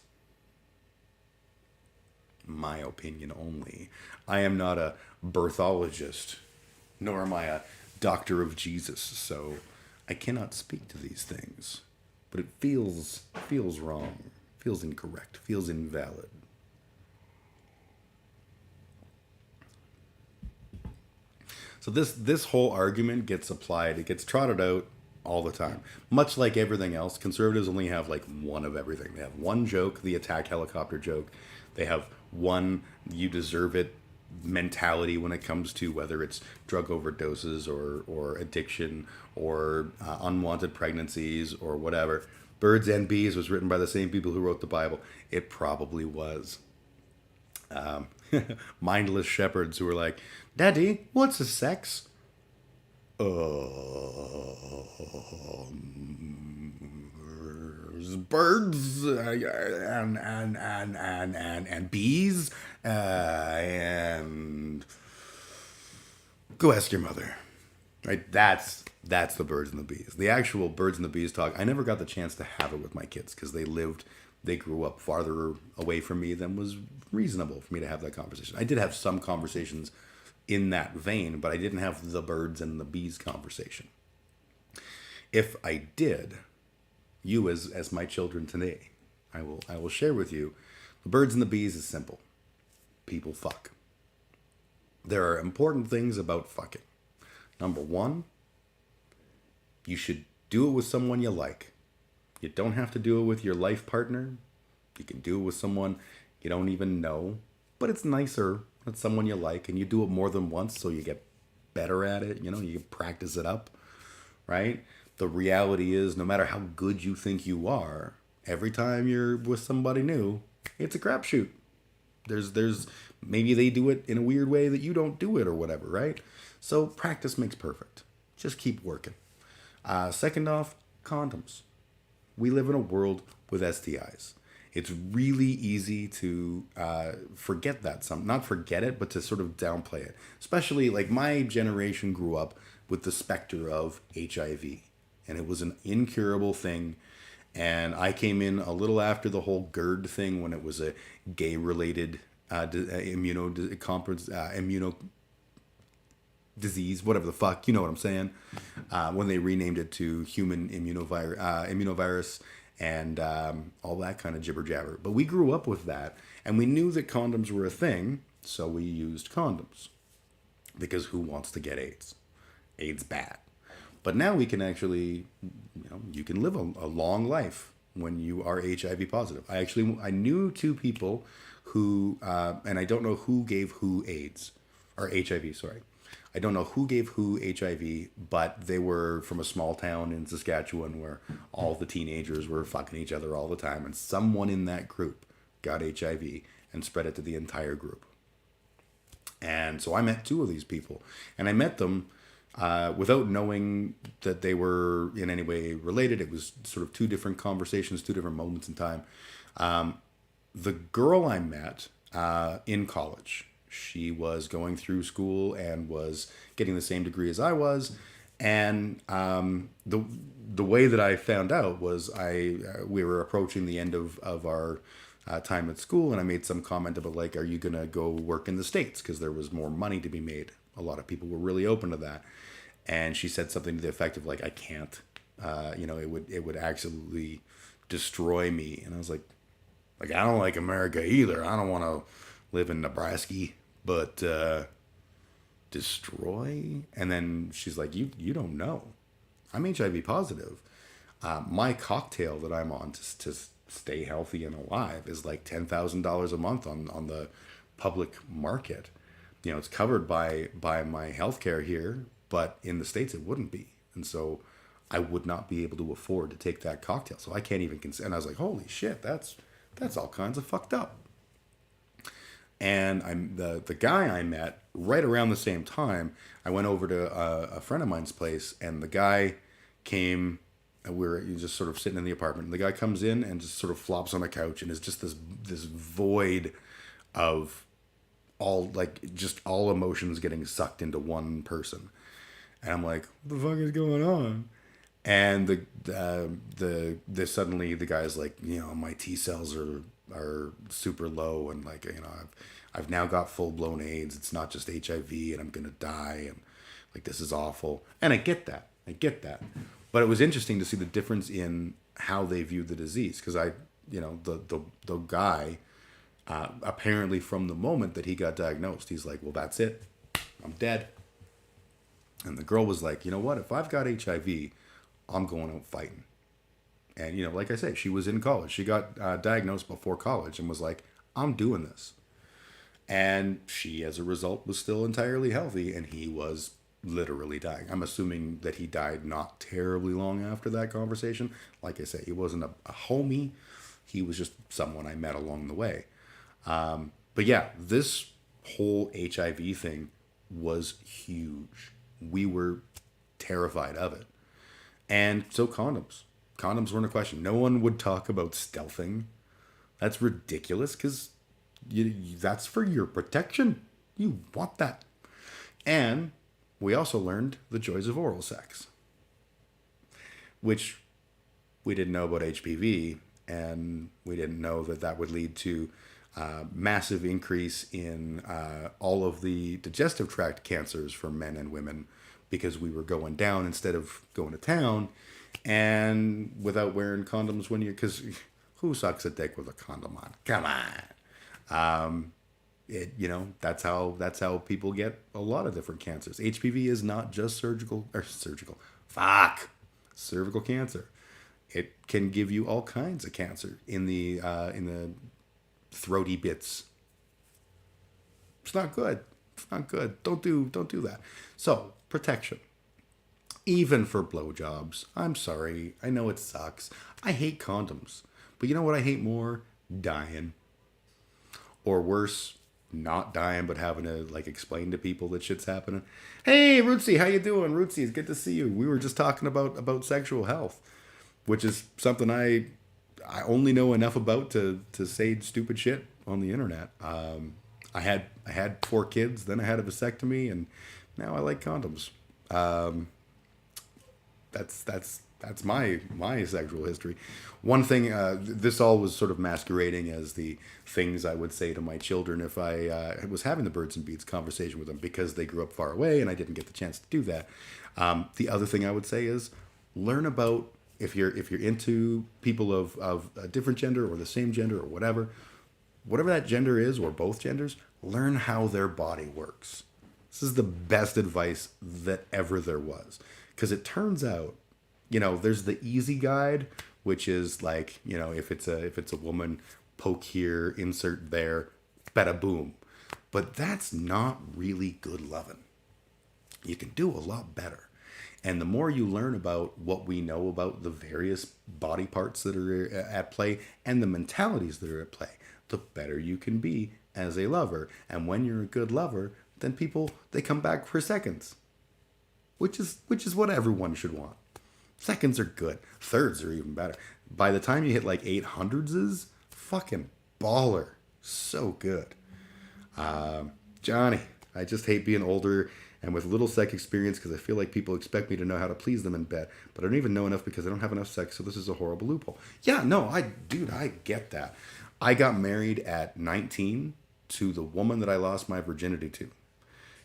My opinion only. I am not a birthologist, nor am I a doctor of Jesus, so I cannot speak to these things. But it feels wrong, feels incorrect, feels invalid. So this whole argument gets applied, it gets trotted out all the time. Much like everything else, conservatives only have like one of everything. They have one joke, the attack helicopter joke. They have one you deserve it mentality when it comes to whether it's drug overdoses or addiction or unwanted pregnancies or whatever. Birds and Bees was written by the same people who wrote the Bible. It probably was. Mindless shepherds who were like, Daddy, what's a sex? Birds and bees and go ask your mother. Right? That's the birds and the bees. The actual birds and the bees talk. I never got the chance to have it with my kids because they grew up farther away from me than was reasonable for me to have that conversation. I did have some conversations in that vein, but I didn't have the birds and the bees conversation. If I did, you as my children today, I will share with you, the birds and the bees is simple. People fuck. There are important things about fucking. Number one, you should do it with someone you like. You don't have to do it with your life partner. You can do it with someone you don't even know, but it's nicer with someone you like, and you do it more than once so you get better at it. You practice it up, right? The reality is, no matter how good you think you are, every time you're with somebody new, it's a crapshoot. There's maybe they do it in a weird way that you don't do it or whatever, right? So practice makes perfect. Just keep working. Second off, condoms. We live in a world with STIs. It's really easy to forget that. Not forget it, but to sort of downplay it. Especially like my generation grew up with the specter of HIV. And it was an incurable thing. And I came in a little after the whole GERD thing when it was a gay-related immuno disease, whatever the fuck, you know what I'm saying? When they renamed it to human immunovirus and all that kind of jibber jabber. But we grew up with that, and we knew that condoms were a thing, so we used condoms. Because who wants to get AIDS? AIDS bad. But now we can actually, you can live a long life when you are HIV positive. I knew two people who, and I don't know who gave who AIDS, or HIV, sorry. I don't know who gave who HIV, but they were from a small town in Saskatchewan where all the teenagers were fucking each other all the time, and someone in that group got HIV and spread it to the entire group. And so I met two of these people, and I met them without knowing that they were in any way related. It was sort of two different conversations, two different moments in time. The girl I met in college, she was going through school and was getting the same degree as I was. And the way that I found out was we were approaching the end of our time at school, and I made some comment about like, are you going to go work in the States? Because there was more money to be made. A lot of people were really open to that. And she said something to the effect of like, I can't, it would absolutely destroy me. And I was like, I don't like America either. I don't want to live in Nebraska, but destroy? And then she's like, you don't know. I'm HIV positive. My cocktail that I'm on to stay healthy and alive is like $10,000 a month on the public market. It's covered by my healthcare here, but in the States it wouldn't be. And so I would not be able to afford to take that cocktail. So I can't even consider. And I was like, holy shit, that's all kinds of fucked up. And I'm the guy I met right around the same time. I went over to a friend of mine's place, and the guy came. And we were just sort of sitting in the apartment. And the guy comes in and just sort of flops on a couch and is just this void of all emotions getting sucked into one person. And I'm like, what the fuck is going on? And suddenly the guy's like, my T cells are super low, and like, I've now got full blown AIDS. It's not just HIV, and I'm gonna die, and like, this is awful. And I get that. But it was interesting to see the difference in how they viewed the disease, because the guy, apparently from the moment that he got diagnosed, he's like, well, that's it, I'm dead. And the girl was like, you know what? If I've got HIV, I'm going out fighting. And, like I say, she was in college. She got diagnosed before college and was like, I'm doing this. And she, as a result, was still entirely healthy, and he was literally dying. I'm assuming that he died not terribly long after that conversation. Like I say, he wasn't a homie. He was just someone I met along the way. But yeah, this whole HIV thing was huge. We were terrified of it. And so condoms. Condoms weren't a question. No one would talk about stealthing. That's ridiculous, because that's for your protection. You want that. And we also learned the joys of oral sex, which we didn't know about HPV, and we didn't know that would lead to massive increase in all of the digestive tract cancers for men and women, because we were going down instead of going to town, and without wearing condoms because who sucks a dick with a condom on? Come on. That's how people get a lot of different cancers. HPV is not just cervical cancer. It can give you all kinds of cancer in the throaty bits. It's not good. Don't do that. So, protection. Even for blowjobs. I'm sorry. I know it sucks. I hate condoms. But you know what I hate more? Dying. Or worse, not dying, but having to explain to people that shit's happening. Hey, Rootsy, how you doing? Rootsy, it's good to see you. We were just talking about sexual health, which is something I only know enough about to say stupid shit on the internet. I had 4 kids, then I had a vasectomy, and now I like condoms. That's my sexual history. One thing, this all was sort of masquerading as the things I would say to my children if I was having the birds and beats conversation with them, because they grew up far away and I didn't get the chance to do that. The other thing I would say is learn about, if you're into people of a different gender or the same gender or whatever that gender is, or both genders, learn how their body works. This is the best advice that ever there was, because it turns out, there's the easy guide, which is if it's a woman, poke here, insert there, bada boom. But that's not really good loving. You can do a lot better. And the more you learn about what we know about the various body parts that are at play and the mentalities that are at play, the better you can be as a lover. And when you're a good lover, then people, they come back for seconds, which is what everyone should want. Seconds are good. Thirds are even better. By the time you hit 800s, fucking baller. So good. Johnny, I just hate being older and with little sex experience, because I feel like people expect me to know how to please them in bed, but I don't even know enough because I don't have enough sex, so this is a horrible loophole. Yeah, no, I get that. I got married at 19 to the woman that I lost my virginity to.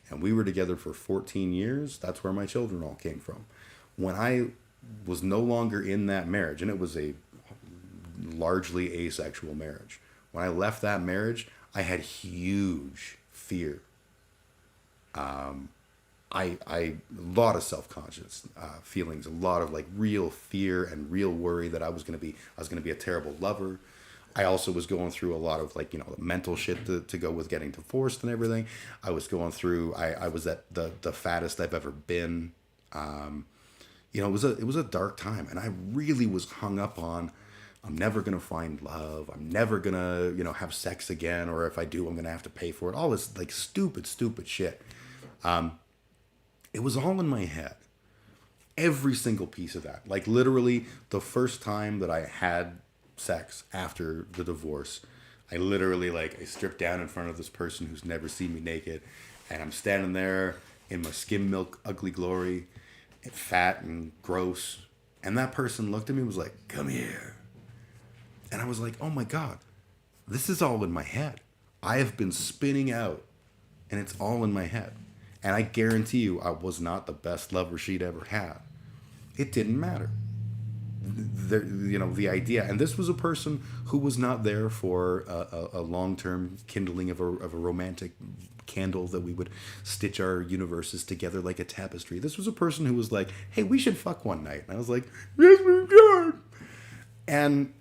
And we were together for 14 years. That's where my children all came from. When I was no longer in that marriage, and it was a largely asexual marriage, when I left that marriage, I had huge fear. A lot of self-conscious feelings, a lot of real fear and real worry that I was gonna be a terrible lover. I also was going through a lot of the mental shit to go with getting divorced and everything. I was going through. I was at the fattest I've ever been. It was a dark time, and I really was hung up on, I'm never gonna find love. I'm never gonna have sex again, or if I do, I'm gonna have to pay for it. All this stupid shit. It was all in my head. Every single piece of that. Literally, the first time that I had sex after the divorce, I literally, like, I stripped down in front of this person who's never seen me naked, and I'm standing there in my skim milk ugly glory, fat and gross, and that person looked at me and was like, come here. And I was like, oh my God, this is all in my head. I have been spinning out, and it's all in my head. And I guarantee you, I was not the best lover she'd ever had. It didn't matter. The idea, and this was a person who was not there for a long-term kindling of a romantic candle that we would stitch our universes together like a tapestry. This was a person who was like, hey, we should fuck one night. And I was like, yes, we should. And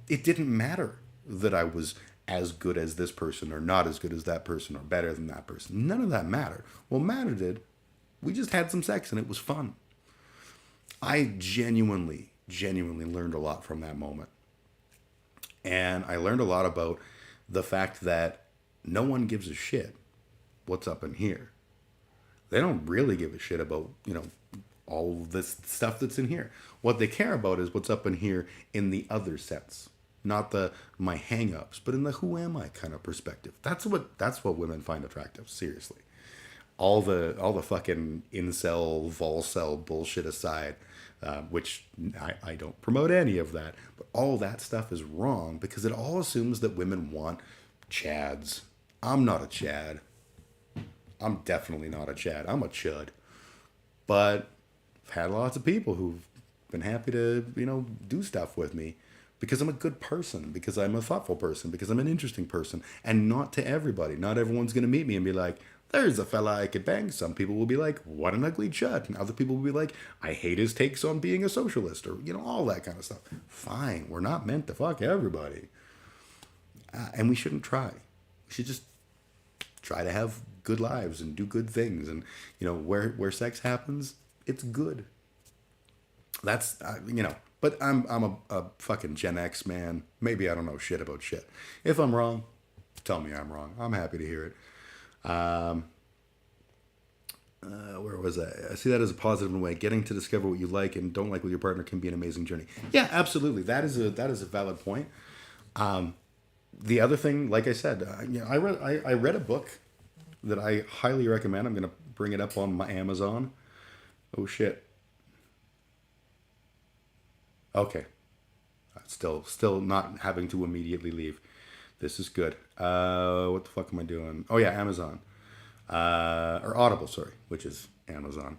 it didn't matter that I was as good as this person or not as good as that person or better than that person. None of that mattered. What mattered did, we just had some sex and it was fun. I genuinely learned a lot from that moment. And I learned a lot about the fact that no one gives a shit what's up in here. They don't really give a shit about, all this stuff that's in here. What they care about is what's up in here in the other sense. Not my hang-ups, but in the who am I kind of perspective. That's what women find attractive, seriously. All the fucking incel, volcel bullshit aside, which I don't promote any of that, but all that stuff is wrong because it all assumes that women want chads. I'm not a chad. I'm definitely not a chad. I'm a chud. But I've had lots of people who've been happy to, do stuff with me because I'm a good person, because I'm a thoughtful person, because I'm an interesting person, and not to everybody. Not everyone's going to meet me and be like, there's a fella I could bang. Some people will be like, what an ugly chud. And other people will be like, I hate his takes on being a socialist, or, all that kind of stuff. Fine. We're not meant to fuck everybody. And we shouldn't try. We should just try to have good lives and do good things. And, where sex happens, it's good. That's, but I'm a fucking Gen X man. Maybe I don't know shit about shit. If I'm wrong, tell me I'm wrong. I'm happy to hear it. Where was I see that as a positive in a way. Getting to discover what you like and don't like with your partner can be an amazing journey. Yeah, absolutely. That is a valid point. The other thing, like I said, I read a book that I highly recommend. I'm gonna bring it up on my Amazon. Oh shit. Okay. Still not having to immediately leave. This is good. What the fuck am I doing? Oh yeah, Amazon. Or Audible, sorry, which is Amazon.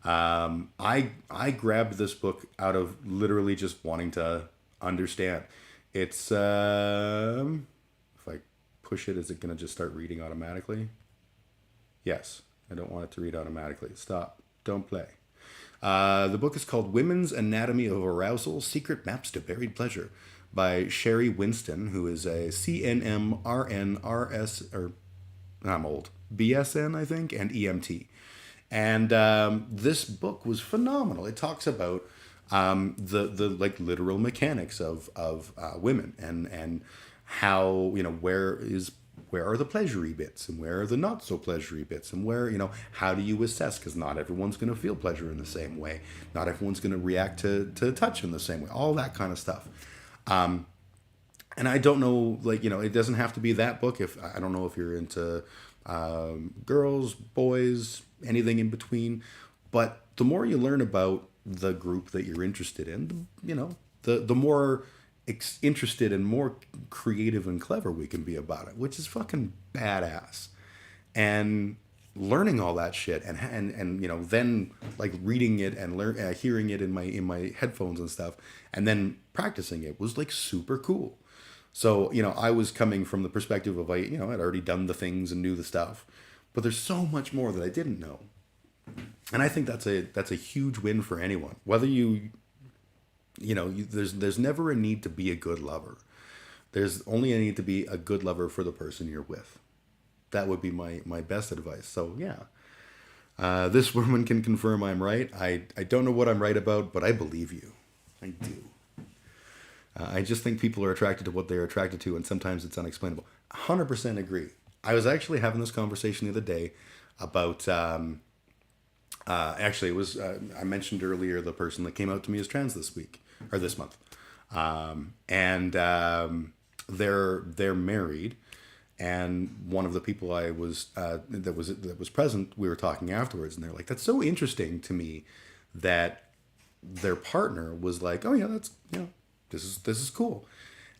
I grabbed this book out of literally just wanting to understand. It's if I push it, is it gonna just start reading automatically? Yes. I don't want it to read automatically. Stop. Don't play. The book is called Women's Anatomy of Arousal, Secret Maps to Buried Pleasure by Sherry Winston, who is a CNMRNRS, or I'm old, BSN, I think, and EMT. And this book was phenomenal. It talks about the like literal mechanics of women and how, where are the pleasury bits and where are the not so pleasury bits and where, how do you assess? Because not everyone's going to feel pleasure in the same way. Not everyone's going to react to touch in the same way. All that kind of stuff. And I don't know, it doesn't have to be that book. I don't know if you're into girls, boys, anything in between. But the more you learn about the group that you're interested in, the more interested and more creative and clever we can be about it, which is fucking badass. And learning all that shit and then like reading it and hearing it in my headphones and stuff, and then practicing it was like super cool. So I was coming from the perspective of I'd already done the things and knew the stuff, but there's so much more that I didn't know, and I think that's a huge win for anyone. Whether there's never a need to be a good lover. There's only a need to be a good lover for the person you're with. That would be my best advice. So yeah, this woman can confirm I'm right. I don't know what I'm right about, but I believe you. I do. I just think people are attracted to what they're attracted to, and sometimes it's unexplainable. 100% agree. I was actually having this conversation the other day about, actually it was, I mentioned earlier the person that came out to me as trans this month. they're married, and one of the people I was that was present, we were talking afterwards, and they're like, "That's so interesting to me that their partner was like, oh yeah, that's this is cool."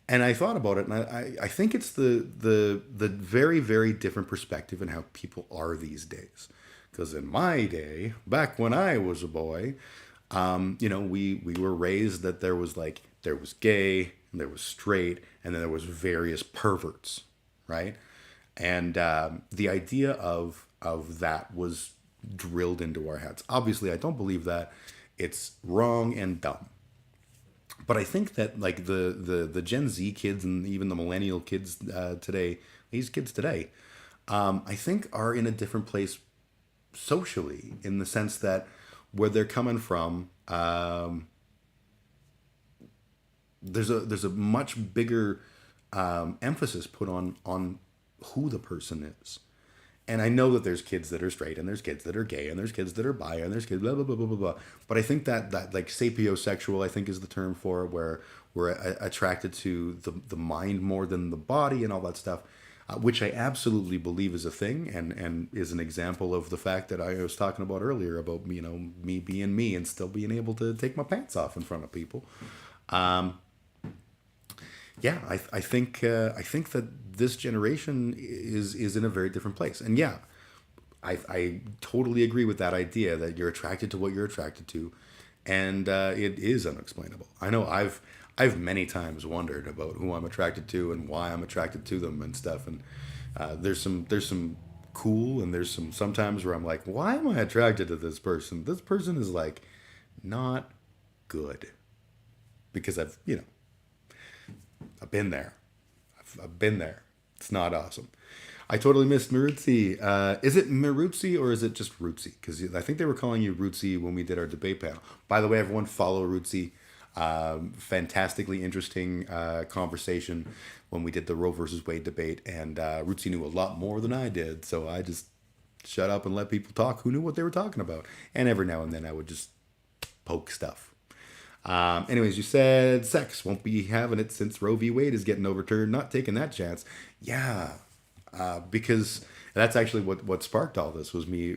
And I thought about it, and I think it's the very, very different perspective in how people are these days. Because in my day, back when I was a boy, we were raised that there was gay, and there was straight, and then there was various perverts, right? And the idea of that was drilled into our heads. Obviously, I don't believe that. It's wrong and dumb. But I think that like the Gen Z kids and even the millennial kids today, these kids today, I think are in a different place socially, in the sense that where they're coming from, there's a much bigger emphasis put on who the person is. And I know that there's kids that are straight, and there's kids that are gay, and there's kids that are bi, and there's kids blah blah blah blah blah blah. But I think that like sapiosexual, I think, is the term for it, where we're attracted to the mind more than the body and all that stuff, which I absolutely believe is a thing, and is an example of the fact that I was talking about earlier about me being me and still being able to take my pants off in front of people. Yeah, I think that this generation is in a very different place, and yeah, I totally agree with that idea that you're attracted to what you're attracted to, and it is unexplainable. I know I've many times wondered about who I'm attracted to and why I'm attracted to them and stuff, and there's some cool, and there's sometimes where I'm like, why am I attracted to this person? This person is like not good, because I've been there. I've been there. It's not awesome. I totally missed Maruzzi. Is it Maruzzi or is it just Rootsy? Because I think they were calling you Rootsy when we did our debate panel. By the way, everyone follow Rootsy. Fantastically interesting conversation when we did the Roe versus Wade debate. And Rootsy knew a lot more than I did. So I just shut up and let people talk who knew what they were talking about. And every now and then I would just poke stuff. Anyways, you said sex, won't be having it since Roe v. Wade is getting overturned. Not taking that chance. Yeah, because that's actually what sparked all this, was me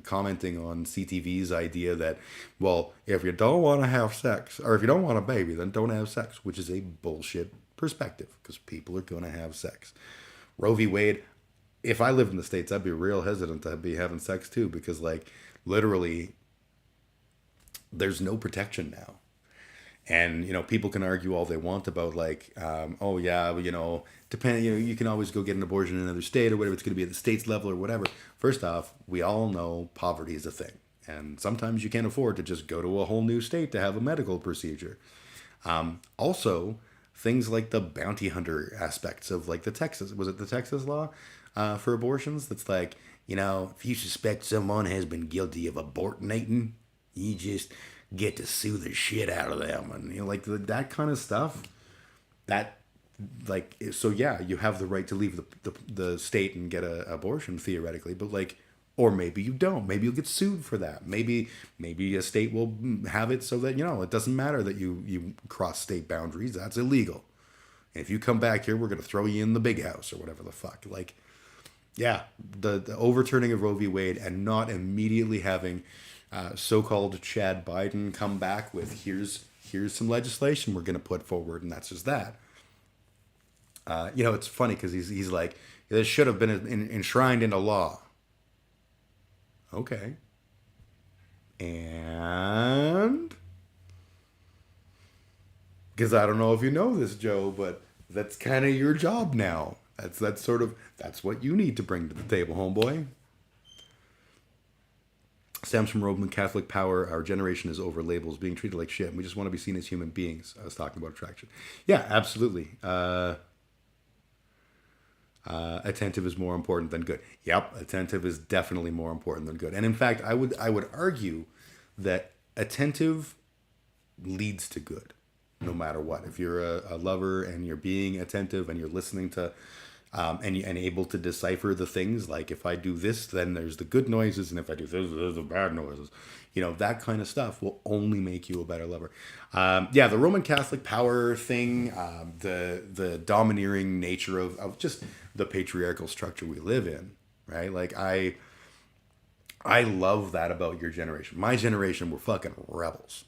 commenting on CTV's idea that, well, if you don't want to have sex, or if you don't want a baby, then don't have sex, which is a bullshit perspective, because people are going to have sex. Roe v. Wade, if I lived in the States, I'd be real hesitant to be having sex too, because like literally there's no protection now. And, people can argue all they want about like, oh yeah, you can always go get an abortion in another state or whatever. It's going to be at the state's level or whatever. First off, we all know poverty is a thing. And sometimes you can't afford to just go to a whole new state to have a medical procedure. Also, things like the bounty hunter aspects of like the Texas law for abortions? That's like, if you suspect someone has been guilty of abortinating, you just get to sue the shit out of them, and like that kind of stuff. That, like, so yeah, you have the right to leave the state and get an abortion theoretically, but like, or maybe you don't. Maybe you'll get sued for that. Maybe a state will have it so that it doesn't matter that you cross state boundaries. That's illegal. And if you come back here, we're gonna throw you in the big house or whatever the fuck. Like, yeah, the overturning of Roe v. Wade and not immediately having so-called Chad Biden come back with here's some legislation we're going to put forward, and that's just that. It's funny because he's like, this should have been enshrined into law. Okay. And because I don't know if you know this, Joe, but that's kind of your job now. That's what you need to bring to the table, homeboy. Stems from Roman Catholic power. Our generation is over labels, being treated like shit, and we just want to be seen as human beings. I was talking about attraction. Yeah, absolutely. Attentive is more important than good. Yep, attentive is definitely more important than good. And in fact, I would argue that attentive leads to good, no matter what. If you're a lover and you're being attentive and you're listening to and able to decipher the things like if I do this, then there's the good noises, and if I do this, there's the bad noises. That kind of stuff will only make you a better lover. Yeah, the Roman Catholic power thing, the domineering nature of just the patriarchal structure we live in, right? Like I love that about your generation. My generation were fucking rebels.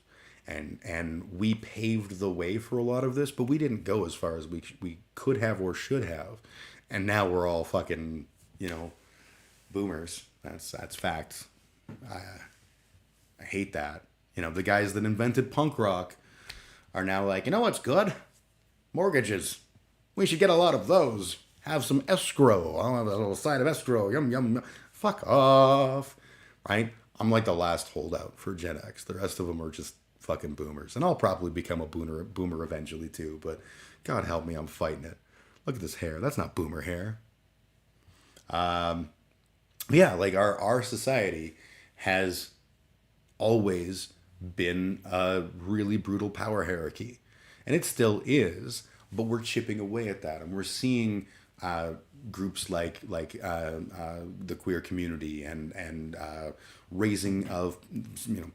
And we paved the way for a lot of this, but we didn't go as far as we could have or should have. And now we're all fucking, boomers. That's fact. I hate that. The guys that invented punk rock are now like, what's good? Mortgages. We should get a lot of those. Have some escrow. I'll have a little side of escrow. Yum, yum, yum. Fuck off. Right? I'm like the last holdout for Gen X. The rest of them are just fucking boomers. And I'll probably become a boomer eventually too. But God help me, I'm fighting it. Look at this hair. That's not boomer hair. Yeah, like our society has always been a really brutal power hierarchy. And it still is, but we're chipping away at that. And we're seeing groups like the queer community and raising of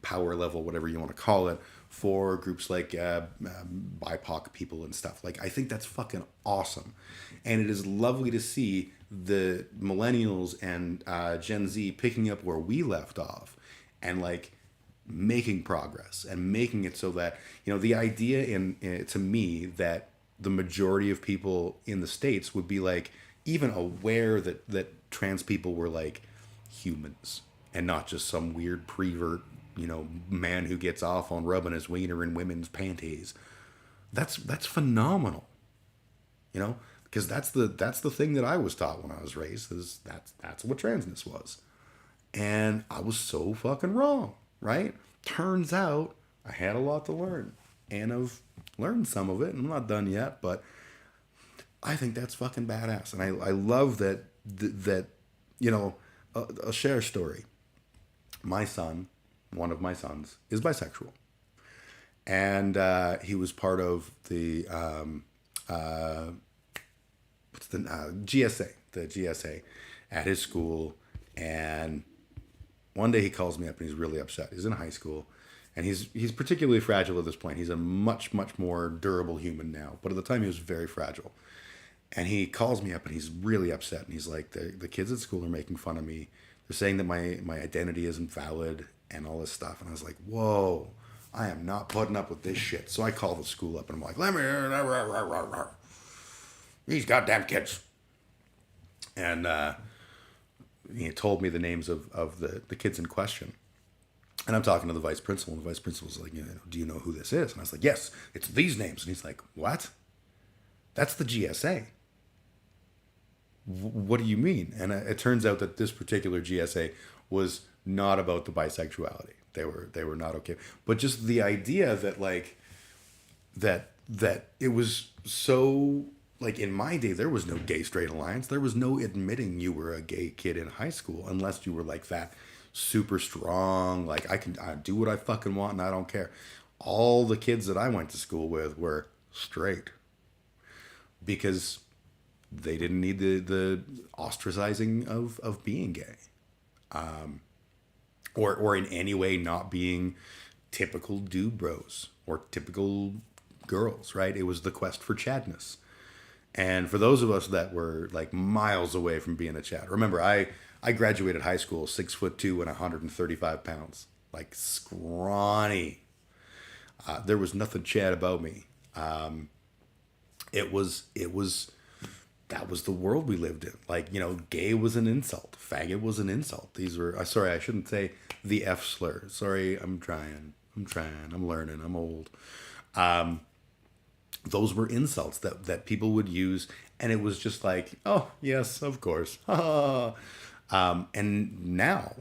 power level, whatever you want to call it, for groups like BIPOC people and stuff. Like, I think that's fucking awesome. And it is lovely to see the millennials and Gen Z picking up where we left off and like making progress and making it so that, the idea to me that the majority of people in the States would be like even aware that trans people were like humans and not just some weird prevert, man who gets off on rubbing his wiener in women's panties. That's phenomenal. Because that's the thing that I was taught when I was raised, is that's what transness was. And I was so fucking wrong, right? Turns out I had a lot to learn, and I've learned some of it, and I'm not done yet, but I think that's fucking badass. And I love that I'll share a story. My son, one of my sons, is bisexual. And he was part of the GSA at his school. And one day he calls me up and he's really upset. He's in high school. And he's particularly fragile at this point. He's a much, much more durable human now. But at the time, he was very fragile. And he calls me up and he's really upset. And he's like, the kids at school are making fun of me. They're saying that my identity isn't valid and all this stuff. And I was like, whoa, I am not putting up with this shit. So I call the school up and I'm like, let me, these goddamn kids. And he told me the names of the kids in question. And I'm talking to the vice principal, and the vice principal's like, do you know who this is? And I was like, yes, it's these names. And he's like, what? That's the GSA. What do you mean? And it turns out that this particular GSA was not about the bisexuality. They were not okay. But just the idea that like that it was so, like, in my day, there was no gay straight alliance. There was no admitting you were a gay kid in high school unless you were like that super strong, like I do what I fucking want and I don't care. All the kids that I went to school with were straight because they didn't need the ostracizing of being gay, or in any way not being typical dude bros or typical girls, right? It was the quest for Chadness. And for those of us that were like miles away from being a Chad, remember I graduated high school 6'2" and 135 pounds, like scrawny. There was nothing Chad about me. That was the world we lived in. Like, gay was an insult. Faggot was an insult. These were, sorry, I shouldn't say the F slur. Sorry, I'm trying. I'm learning. I'm old. Those were insults that people would use. And it was just like, oh, yes, of course. And now,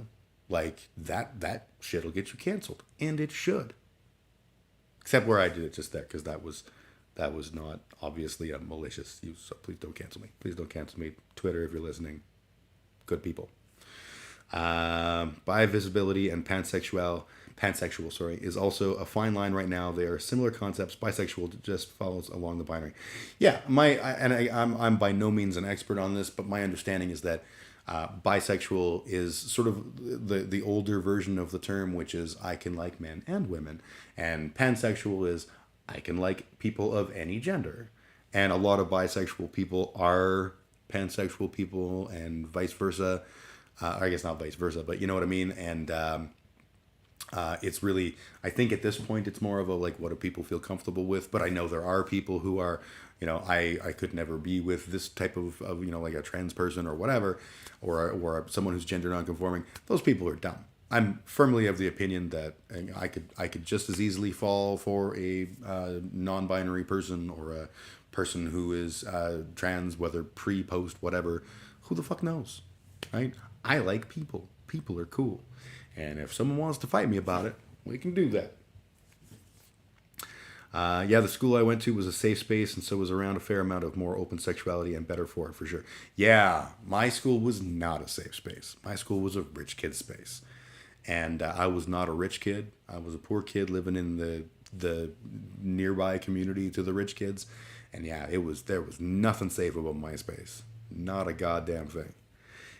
like, that shit'll get you canceled. And it should. Except where I did it just there, because that was not obviously a malicious use. So please don't cancel me. Please don't cancel me. Twitter, if you're listening. Good people. Bi visibility and pansexual. pansexual, sorry, is also a fine line right now. They are similar concepts. Bisexual just follows along the binary. Yeah, I'm by no means an expert on this, but my understanding is that bisexual is sort of the older version of the term, which is I can like men and women, and pansexual is I can like people of any gender, and a lot of bisexual people are pansexual people, and vice versa. I guess not vice versa, but you know what I mean. And it's really, I think at this point, it's more of a like, what do people feel comfortable with? But I know there are people who are, I could never be with this type of like a trans person or whatever, or someone who's gender nonconforming. Those people are dumb. I'm firmly of the opinion that I could just as easily fall for a non-binary person or a person who is trans, whether pre, post, whatever. Who the fuck knows, right? I like people. People are cool. And if someone wants to fight me about it, we can do that. The school I went to was a safe space, and so was around a fair amount of more open sexuality and better for it, for sure. Yeah, my school was not a safe space. My school was a rich kid space. And I was not a rich kid. I was a poor kid living in the nearby community to the rich kids. And yeah, there was nothing safe about my space. Not a goddamn thing.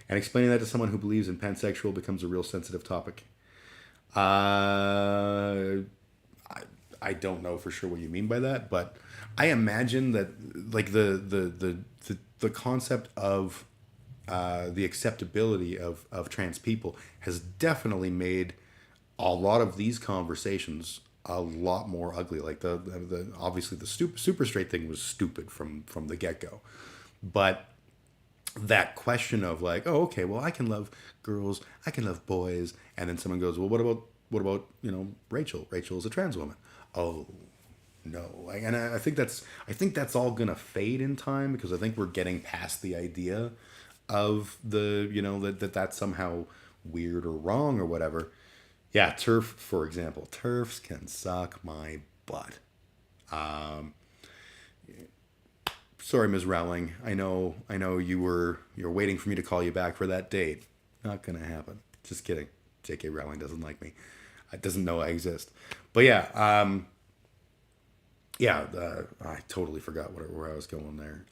And explaining that to someone who believes in pansexual becomes a real sensitive topic. I don't know for sure what you mean by that, but I imagine that like the concept of the acceptability of trans people has definitely made a lot of these conversations a lot more ugly. Like the obviously the super straight thing was stupid from the get-go, but that question of like, oh, okay, well, I can love girls, I can love boys, and then someone goes, well, what about Rachel? Rachel is a trans woman. Oh no, and I think that's all gonna fade in time, because I think we're getting past the idea of the that's somehow weird or wrong or whatever. Yeah, TERF, for example, TERFs can suck my butt. Sorry, Ms. Rowling. I know you're waiting for me to call you back for that date. Not gonna happen. Just kidding. J.K. Rowling doesn't like me. Doesn't know I exist. But yeah, I totally forgot where I was going there.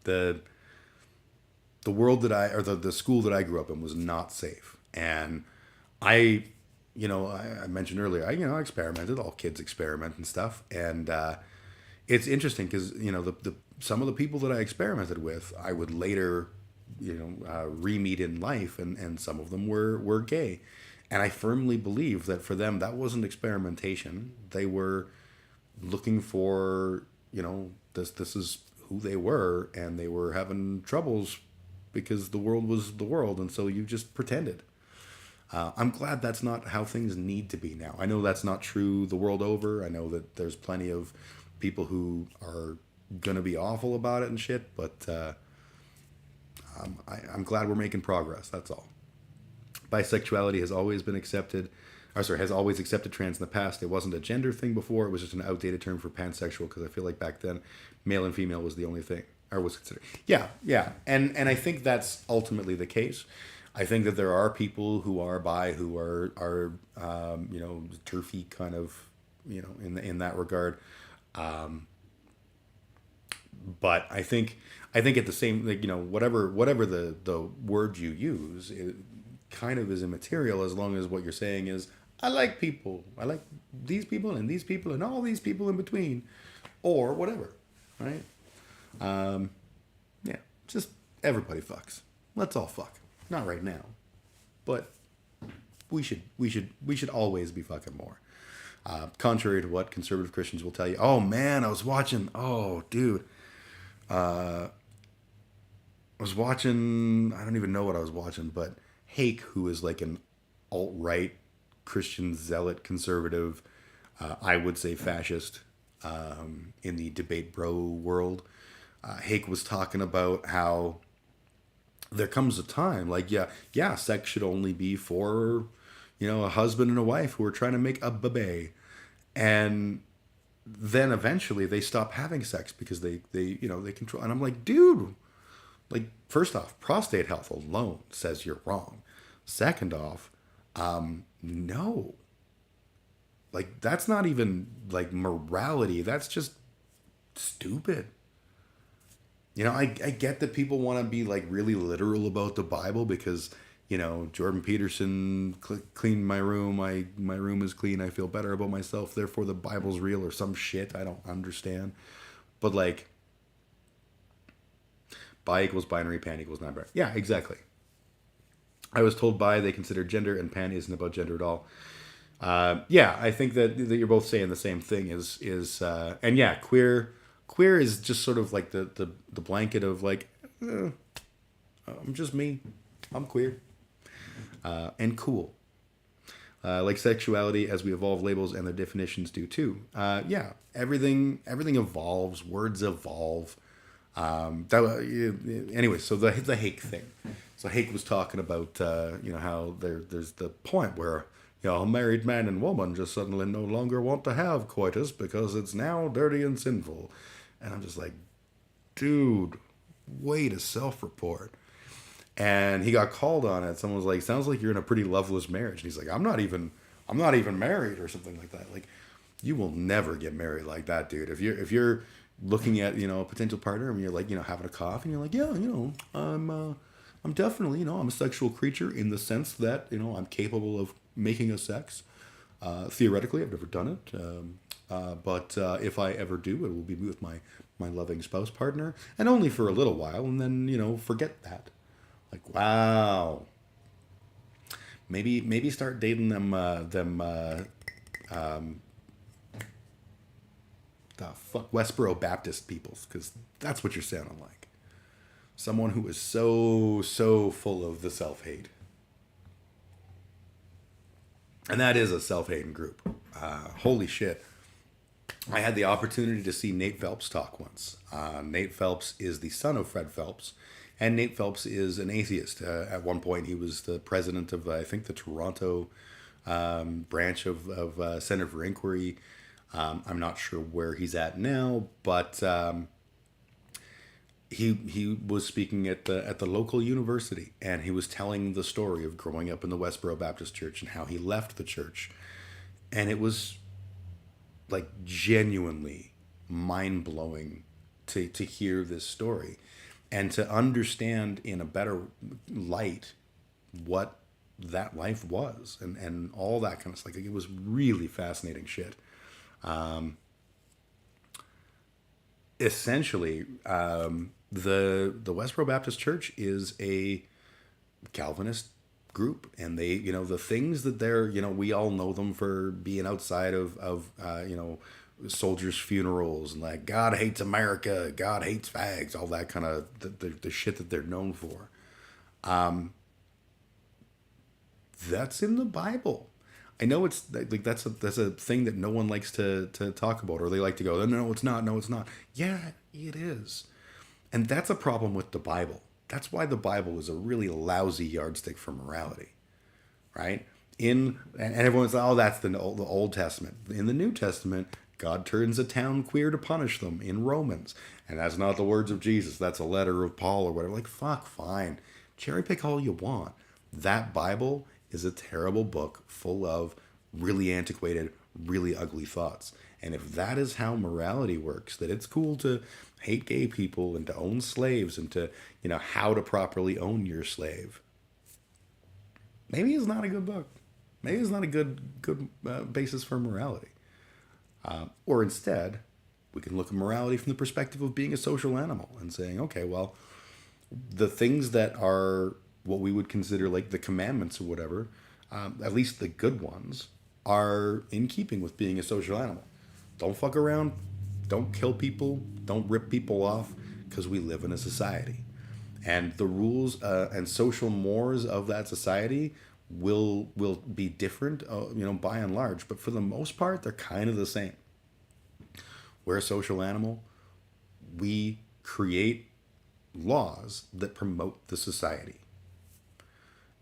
The world that the school that I grew up in was not safe, and I mentioned earlier, I experimented. All kids experiment and stuff, and it's interesting because some of the people that I experimented with, I would later, re-meet in life, and some of them were gay, and I firmly believe that for them that wasn't experimentation. They were looking for, this is who they were, and they were having troubles because the world was the world, and so you just pretended. I'm glad that's not how things need to be now. I know that's not true the world over. I know that there's plenty of people who are gonna be awful about it and shit, but I'm glad we're making progress. That's all. Bisexuality has always been accepted. Has always accepted trans in the past. It wasn't a gender thing before. It was just an outdated term for pansexual, because I feel like back then, male and female was the only thing, or was considered. Yeah, and I think that's ultimately the case. I think that there are people who are bi who are turfy kind of, in that regard. But I think at the same, whatever the word you use, it kind of is immaterial, as long as what you're saying is, I like people. I like these people and these people and all these people in between, or whatever, right? Just everybody fucks. Let's all fuck. Not right now, but we should always be fucking more. Contrary to what conservative Christians will tell you. Oh man, I was watching. Oh dude, I was watching. I don't even know what I was watching, but Hake, who is like an alt-right Christian zealot conservative, I would say fascist, in the debate bro world. Hake was talking about how there comes a time, like, yeah, sex should only be for, a husband and a wife who are trying to make a baby. And then eventually they stop having sex because they control. And I'm like, dude, like, first off, prostate health alone says you're wrong. Second off, no, Like, that's not even like morality. That's just stupid. You know, I get that people want to be like really literal about the Bible because, you know, Jordan Peterson cleaned my room. My room is clean. I feel better about myself. Therefore, the Bible's real or some shit. I don't understand. But like, bi equals binary, pan equals non-binary. Yeah, exactly. I was told bi they consider gender and pan isn't about gender at all. Yeah, I think that you're both saying the same thing. And yeah, queer is just sort of like the blanket of like, I'm just me, I'm queer, and cool. Like sexuality, as we evolve, labels and their definitions do too. Yeah, everything evolves. Words evolve. Anyway, so the hake thing. So Hake was talking about how there's the point where a married man and woman just suddenly no longer want to have coitus because it's now dirty and sinful. And I'm just like, dude, way to self-report. And he got called on it. Someone was like, sounds like you're in a pretty loveless marriage. And he's like, I'm not even married or something like that. Like, you will never get married like that, dude. If you're looking at, a potential partner and you're like, having a coffee and you're like, yeah, I'm definitely, I'm a sexual creature in the sense that, I'm capable of making a sex. Theoretically, I've never done it. But if I ever do, it will be with my loving spouse partner, and only for a little while, and then, forget that. Like, wow. Maybe start dating them Westboro Baptist peoples, because that's what you're sounding like. Someone who is so full of the self-hate. And that is a self-hating group. Holy shit. I had the opportunity to see Nate Phelps talk once. Nate Phelps is the son of Fred Phelps. And Nate Phelps is an atheist. At one point, he was the president of, I think, the Toronto branch of Center for Inquiry. I'm not sure where he's at now, but he was speaking at the local university, and he was telling the story of growing up in the Westboro Baptist Church and how he left the church. And it was like genuinely mind-blowing to hear this story and to understand in a better light what that life was and all that kind of stuff. Like, it was really fascinating shit. Essentially, the Westboro Baptist Church is a Calvinist group, and they, the things that they're, we all know them for being outside of soldiers' funerals and like God hates America, God hates fags, all that kind of the shit that they're known for. That's in the Bible. I know it's like that's a thing that no one likes to talk about, or they like to go, no, it's not. Yeah, it is. And that's a problem with the Bible. That's why the Bible is a really lousy yardstick for morality, right? And everyone's like, oh, that's the Old Testament. In the New Testament, God turns a town queer to punish them in Romans. And that's not the words of Jesus. That's a letter of Paul or whatever. Like, fuck, fine. Cherry pick all you want. That Bible is a terrible book full of really antiquated, really ugly thoughts. And if that is how morality works, that it's cool to hate gay people and to own slaves and to, how to properly own your slave, maybe it's not a good book. Maybe it's not a good basis for morality. Or instead, we can look at morality from the perspective of being a social animal and saying, okay, well, the things that are what we would consider like the commandments or whatever, at least the good ones, are in keeping with being a social animal. Don't fuck around. Don't kill people. Don't rip people off, because we live in a society. And the rules and social mores of that society will be different, by and large. But for the most part, they're kind of the same. We're a social animal. We create laws that promote the society.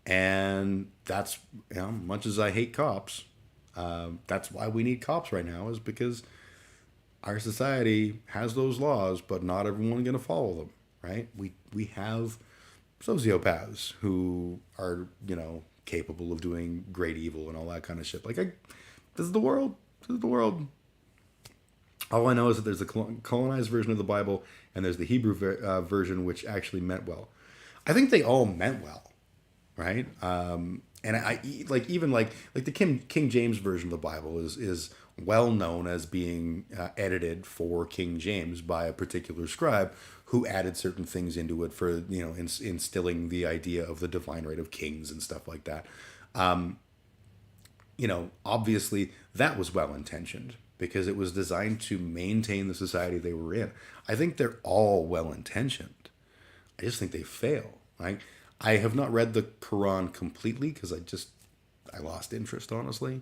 And that's, much as I hate cops, that's why we need cops right now, is because our society has those laws, but not everyone's going to follow them, right? We have sociopaths who are, capable of doing great evil and all that kind of shit. Like, This is the world. This is the world. All I know is that there's a colonized version of the Bible and there's the Hebrew version, which actually meant well. I think they all meant well, right? And I like even like the King James version of the Bible is well known as being edited for King James by a particular scribe who added certain things into it for instilling the idea of the divine right of kings and stuff like that. Obviously that was well intentioned because it was designed to maintain the society they were in. I think they're all well intentioned. I just think they fail. Right? I have not read the Quran completely because I lost interest, honestly.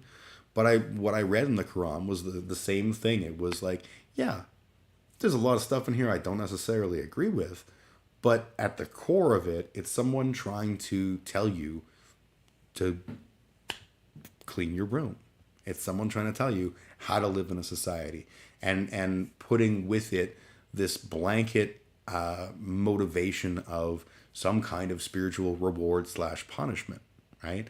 But what I read in the Quran was the same thing. It was like, yeah, there's a lot of stuff in here I don't necessarily agree with, but at the core of it, it's someone trying to tell you to clean your room. It's someone trying to tell you how to live in a society and putting with it this blanket motivation of some kind of spiritual reward / punishment, right?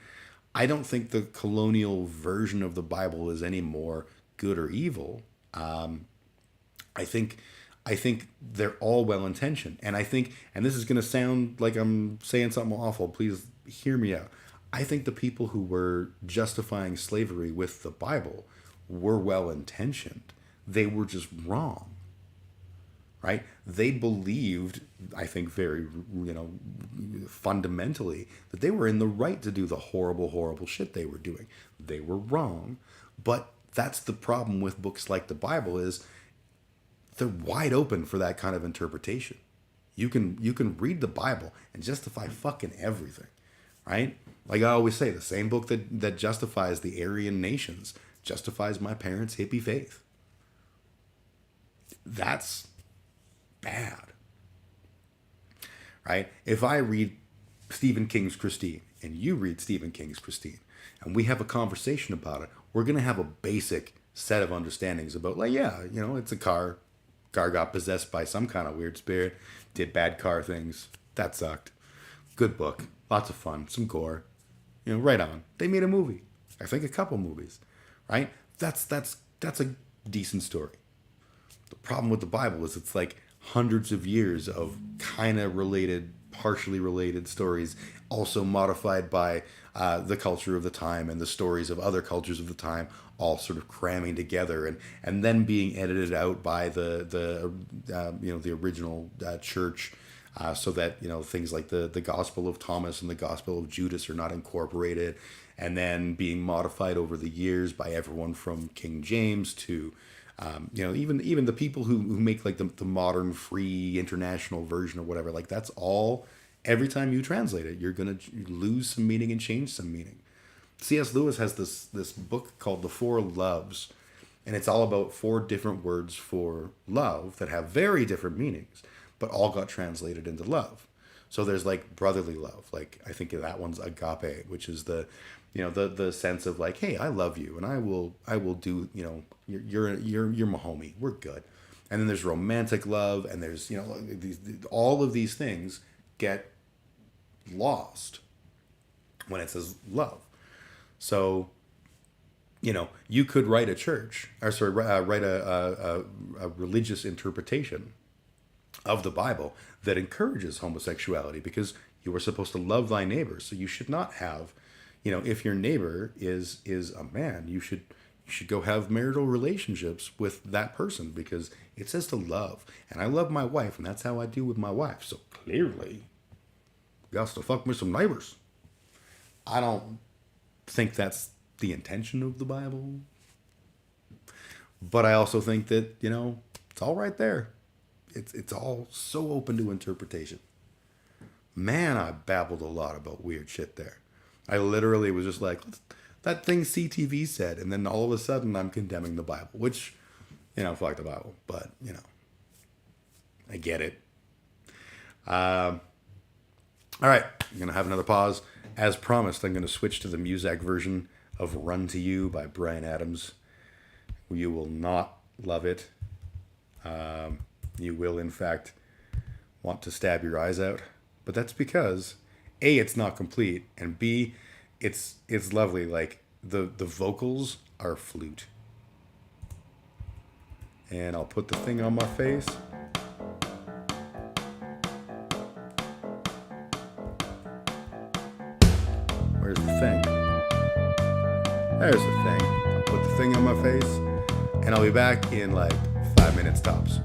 I don't think the colonial version of the Bible is any more good or evil. I think they're all well intentioned, and and this is going to sound like I'm saying something awful. Please hear me out. I think the people who were justifying slavery with the Bible were well intentioned. They were just wrong. Right? They believed, I think very, fundamentally, that they were in the right to do the horrible, horrible shit they were doing. They were wrong. But that's the problem with books like the Bible is they're wide open for that kind of interpretation. You can read the Bible and justify fucking everything. Right? Like I always say, the same book that justifies the Aryan nations justifies my parents' hippie faith. That's bad. Right? If I read Stephen King's Christine and you read Stephen King's Christine and we have a conversation about it, we're going to have a basic set of understandings about, like, yeah, it's a car got possessed by some kind of weird spirit, did bad car things. That sucked. Good book. Lots of fun. Some gore. Right on. They made a movie. I think a couple movies. Right? That's a decent story. The problem with the Bible is it's like hundreds of years of kind of related, partially related stories, also modified by the culture of the time and the stories of other cultures of the time, all sort of cramming together and then being edited out by the original church, so that things like the Gospel of Thomas and the Gospel of Judas are not incorporated, and then being modified over the years by everyone from King James to even the people who make like the modern free international version or whatever, like that's all, every time you translate it, you're going to lose some meaning and change some meaning. C.S. Lewis has this book called The Four Loves, and it's all about 4 different words for love that have very different meanings, but all got translated into love. So there's like brotherly love, like I think that one's agape, which is the sense of like, hey, I love you and I will do, you're my homie, we're good. And then there's romantic love, and there's all of these things get lost when it says love. So you could write write a religious interpretation of the Bible that encourages homosexuality, because you are supposed to love thy neighbor. So you should not have, if your neighbor is a man, you should go have marital relationships with that person, because it says to love. And I love my wife, and that's how I do with my wife. So clearly, got to fuck with some neighbors. I don't think that's the intention of the Bible. But I also think that, it's all right there. It's all so open to interpretation. Man, I babbled a lot about weird shit there. I literally was just like, that thing CTV said, and then all of a sudden I'm condemning the Bible, which, fuck the Bible, but, I get it. All right, I'm going to have another pause. As promised, I'm going to switch to the Muzak version of Run to You by Bryan Adams. You will not love it. You will, in fact, want to stab your eyes out. But that's because, A, it's not complete, and B, it's lovely. Like, the vocals are flute. And I'll put the thing on my face. Where's the thing? There's the thing. I'll put the thing on my face, and I'll be back in like 5 minutes tops.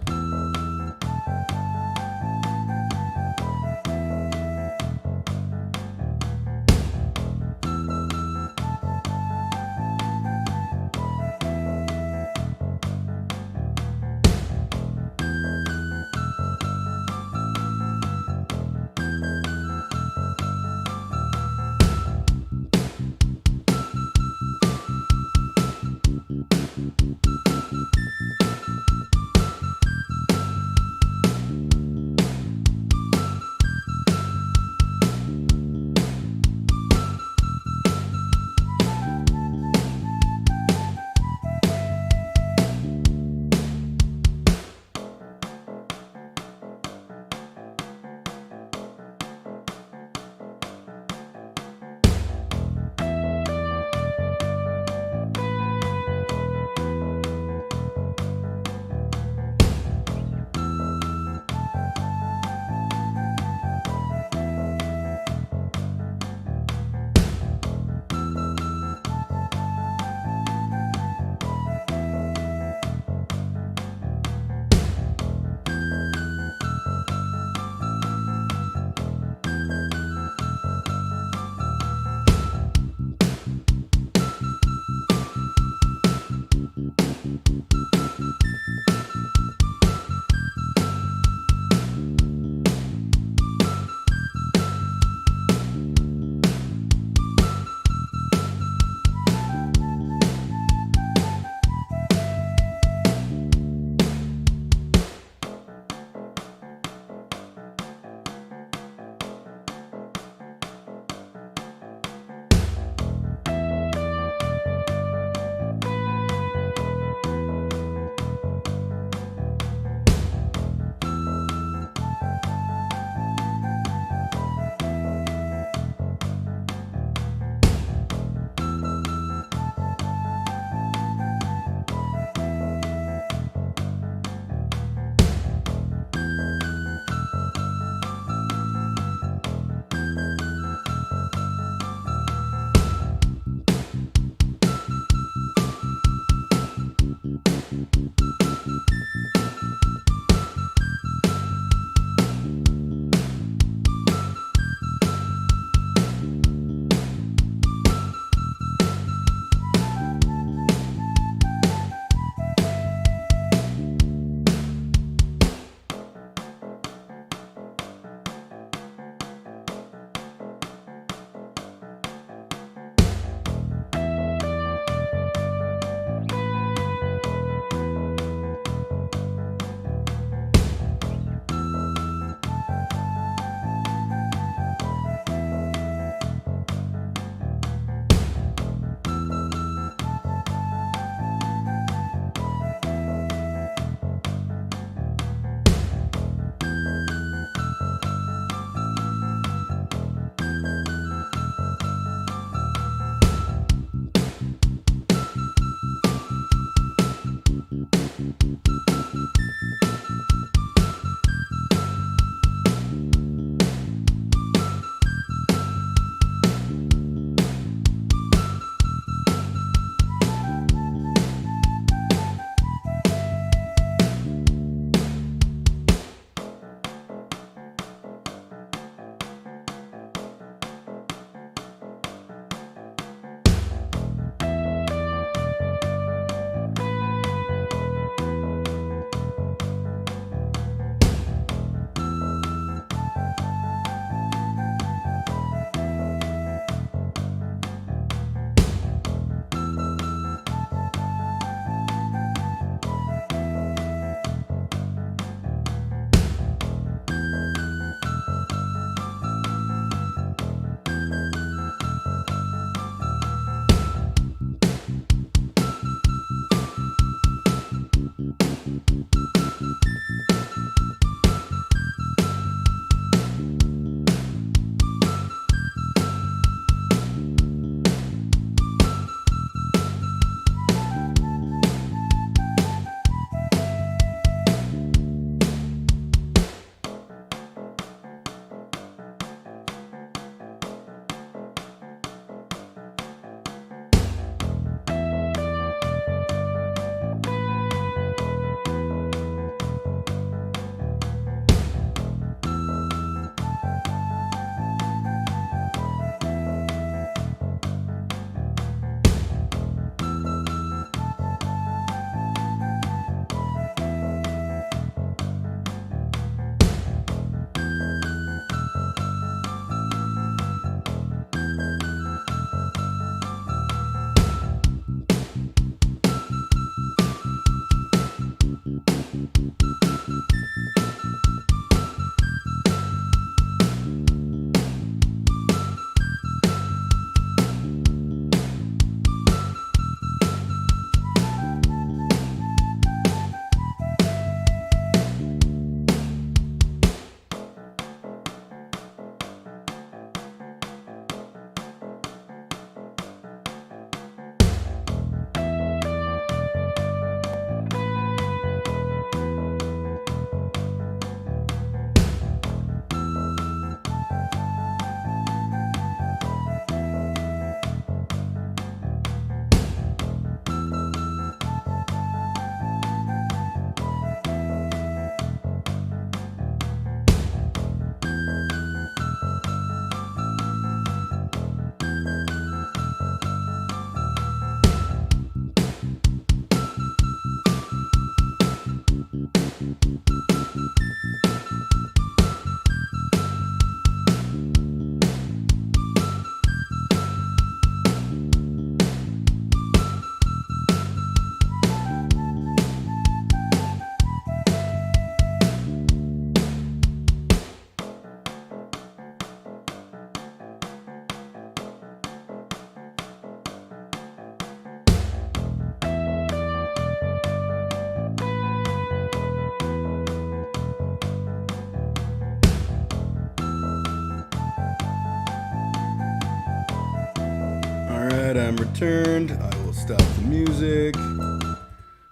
returned. I will stop the music.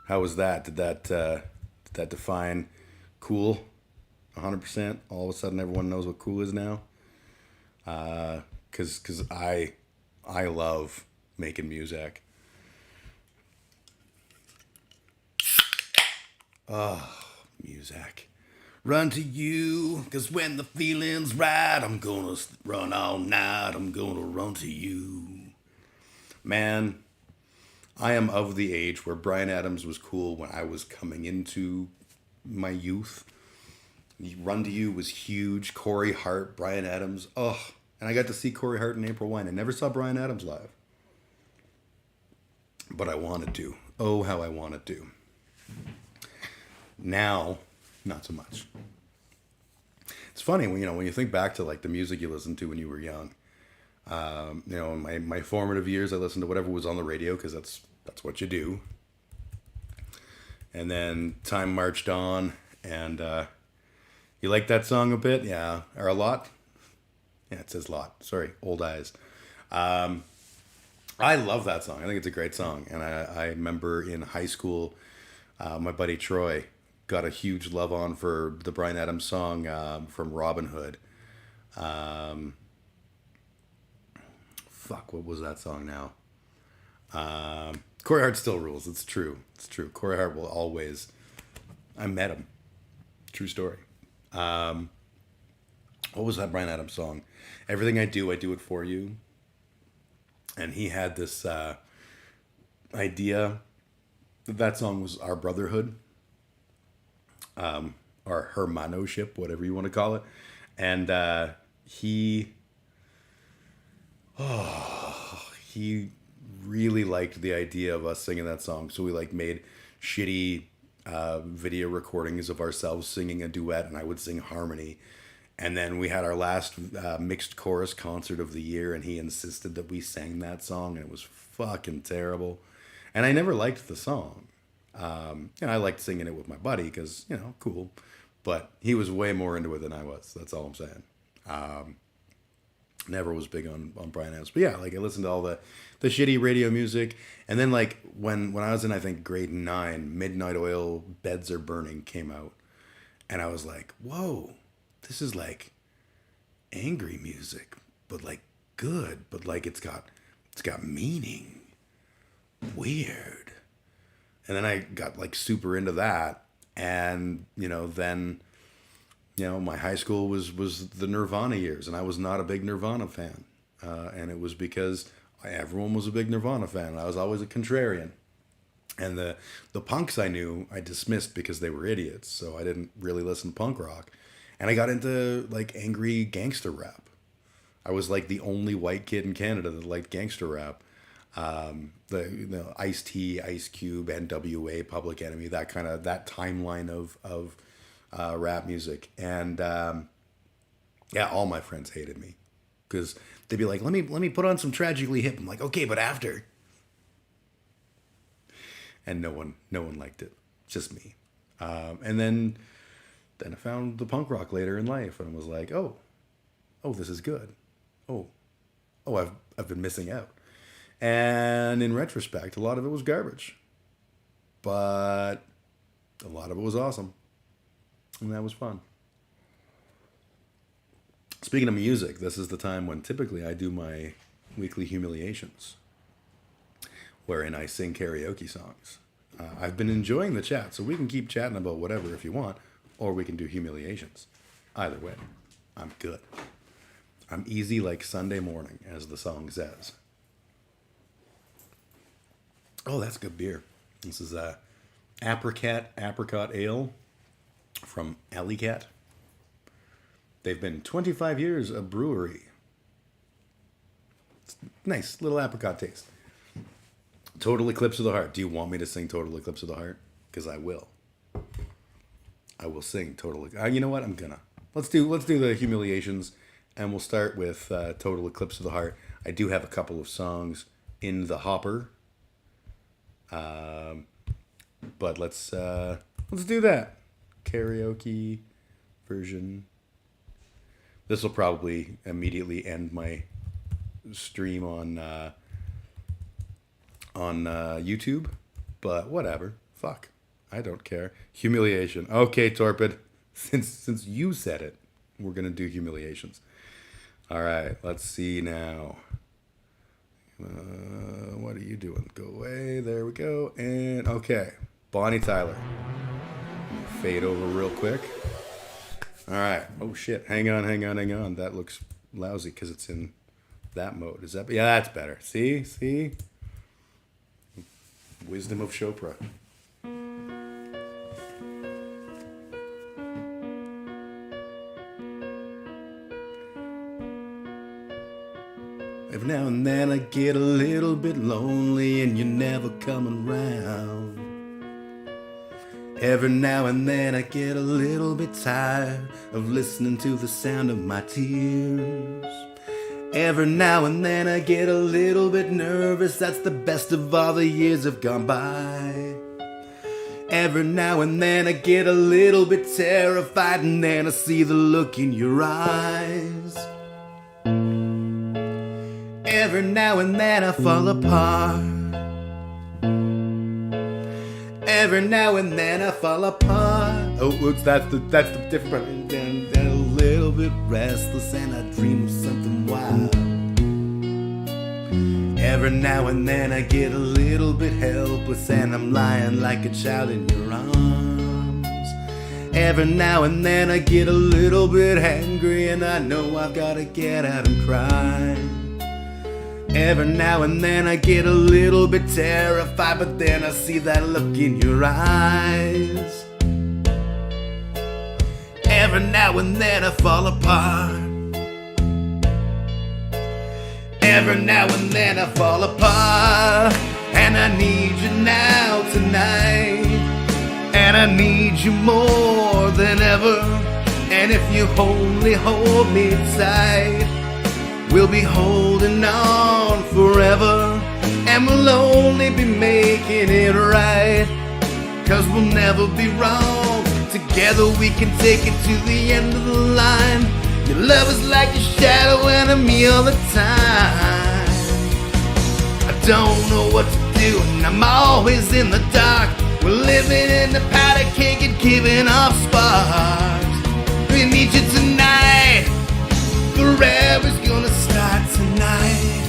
How was that? Did that define cool? 100%. All of a sudden, everyone knows what cool is now. Cause I love making music. Oh, music. Run to you, cause when the feeling's right, I'm gonna run all night. I'm gonna run to you. Man, I am of the age where Bryan Adams was cool when I was coming into my youth. Run to You was huge. Corey Hart, Bryan Adams. Oh, and I got to see Corey Hart and April Wine. I never saw Bryan Adams live. But I wanted to. Oh, how I wanted to. Now, not so much. It's funny when you think back to like the music you listened to when you were young. In my formative years, I listened to whatever was on the radio because that's what you do. And then time marched on, and you like that song a bit, yeah, or a lot. Yeah, it says lot. Sorry, Old Eyes. I love that song. I think it's a great song, and I remember in high school, my buddy Troy got a huge love on for the Bryan Adams song from Robin Hood. What was that song now? Corey Hart still rules. It's true. Corey Hart will always. I met him. True story. What was that Bryan Adams song? Everything I do it for you. And he had this idea that song was our brotherhood, our hermanoship, whatever you want to call it. And he really liked the idea of us singing that song. So we made shitty video recordings of ourselves singing a duet, and I would sing harmony. And then we had our last mixed chorus concert of the year, and he insisted that we sang that song, and it was fucking terrible. And I never liked the song. I liked singing it with my buddy because, cool. But he was way more into it than I was. That's all I'm saying. Never was big on Bryan Adams. But yeah, I listened to all the shitty radio music. And then when I was in, I think, grade 9, Midnight Oil, Beds Are Burning came out. And I was like, whoa, this is angry music, but good, but it's got meaning. Weird. And then I got super into that. And, then my high school was the Nirvana years, and I was not a big Nirvana fan. And it was because everyone was a big Nirvana fan. I was always a contrarian. And the punks I knew, I dismissed because they were idiots. So I didn't really listen to punk rock. And I got into angry gangster rap. I was the only white kid in Canada that liked gangster rap. The Ice-T, Ice Cube, NWA, Public Enemy, that timeline of rap music. And all my friends hated me because they'd be like, let me put on some Tragically Hip. I'm like, okay, but after. And no one liked it, just me. And then I found the punk rock later in life, and was like, oh, this is good. Oh, I've been missing out. And in retrospect, a lot of it was garbage, but a lot of it was awesome. And that was fun. Speaking of music, this is the time when typically I do my weekly humiliations, wherein I sing karaoke songs. I've been enjoying the chat, so we can keep chatting about whatever if you want, or we can do humiliations. Either way, I'm good. I'm easy like Sunday morning, as the song says. Oh, that's good beer. This is Apricot Ale from Alley Cat. They've been 25 years a brewery. It's nice little apricot taste. Total Eclipse of the Heart. Do you want me to sing Total Eclipse of the Heart? Because I will. I will sing Total. You know what? I'm gonna. Let's do the humiliations, and we'll start with Total Eclipse of the Heart. I do have a couple of songs in the hopper. But let's do that karaoke version. This will probably immediately end my stream on on YouTube, but whatever. Fuck. I don't care. Humiliation. Okay, Torpid. Since you said it, we're going to do humiliations. All right, let's see now. What are you doing? Go away. There we go. And okay, Bonnie Tyler. Fade over real quick. All right. Oh shit. Hang on. That looks lousy because it's in that mode. Is that? Yeah, that's better. See. Wisdom of Chopra. Every now and then I get a little bit lonely and you're never coming round. Every now and then I get a little bit tired of listening to the sound of my tears. Every now and then I get a little bit nervous, that's the best of all the years have gone by. Every now and then I get a little bit terrified and then I see the look in your eyes. Every now and then I fall apart. Every now and then I fall apart. Oh, that's the different part. And then a little bit restless and I dream of something wild. Every now and then I get a little bit helpless and I'm lying like a child in your arms. Every now and then I get a little bit angry and I know I've gotta get out and cry. Every now and then I get a little bit terrified, but then I see that look in your eyes. Every now and then I fall apart. Every now and then I fall apart. And I need you now tonight. And I need you more than ever. And if you only hold me tight, we'll be holding on forever, and we'll only be making it right, 'cause we'll never be wrong. Together we can take it to the end of the line. Your love is like a shadow and me all the time. I don't know what to do and I'm always in the dark. We're living in the powder keg and giving off sparks. We need you tonight. Forever's gonna start tonight.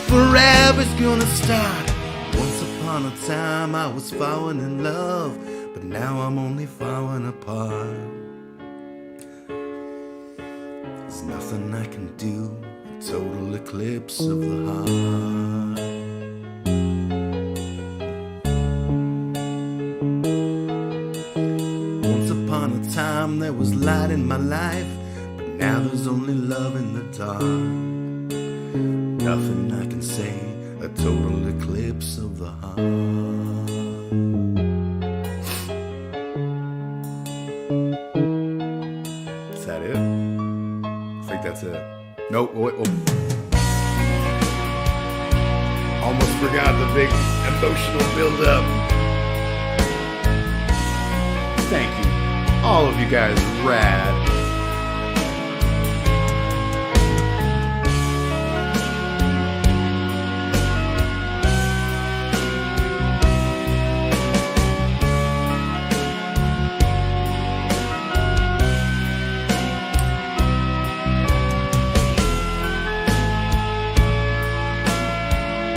Forever's gonna start. Once upon a time I was falling in love, but now I'm only falling apart. There's nothing I can do. A total eclipse of the heart. Once upon a time there was light in my life, now there's only love in the dark. Nothing I can say, a total eclipse of the heart. Is that it? I think that's it. Nope. Oh. Almost forgot the big emotional build-up. Thank you. All of you guys are rad.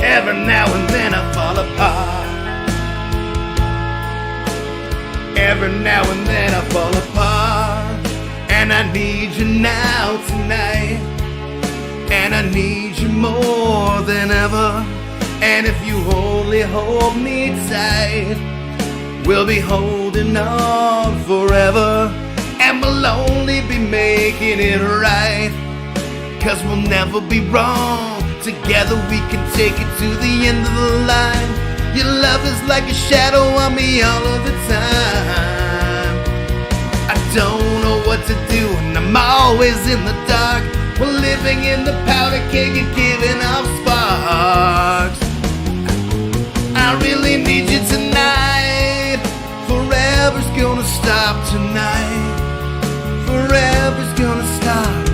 Every now and then I fall apart. Every now and then I fall apart. And I need you now tonight. And I need you more than ever. And if you only hold me tight, we'll be holding on forever. And we'll only be making it right, 'cause we'll never be wrong. Together we can take it to the end of the line. Your love is like a shadow on me all of the time. I don't know what to do and I'm always in the dark. We're living in the powder keg and giving off sparks. I really need you tonight. Forever's gonna stop tonight. Forever's gonna stop.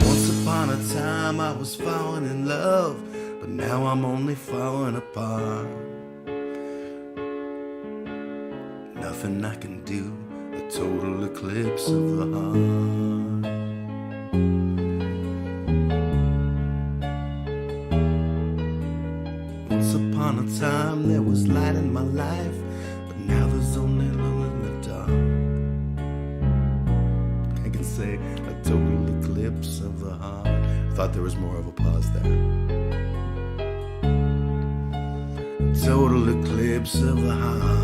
Once upon a time I was falling in love, but now I'm only falling apart. Nothing I can do, a total eclipse of the heart. Once upon a time there was light in my life, but now there's only love in the dark. I can say a total eclipse of the heart. I thought there was more of a pause there. Total eclipse of the heart.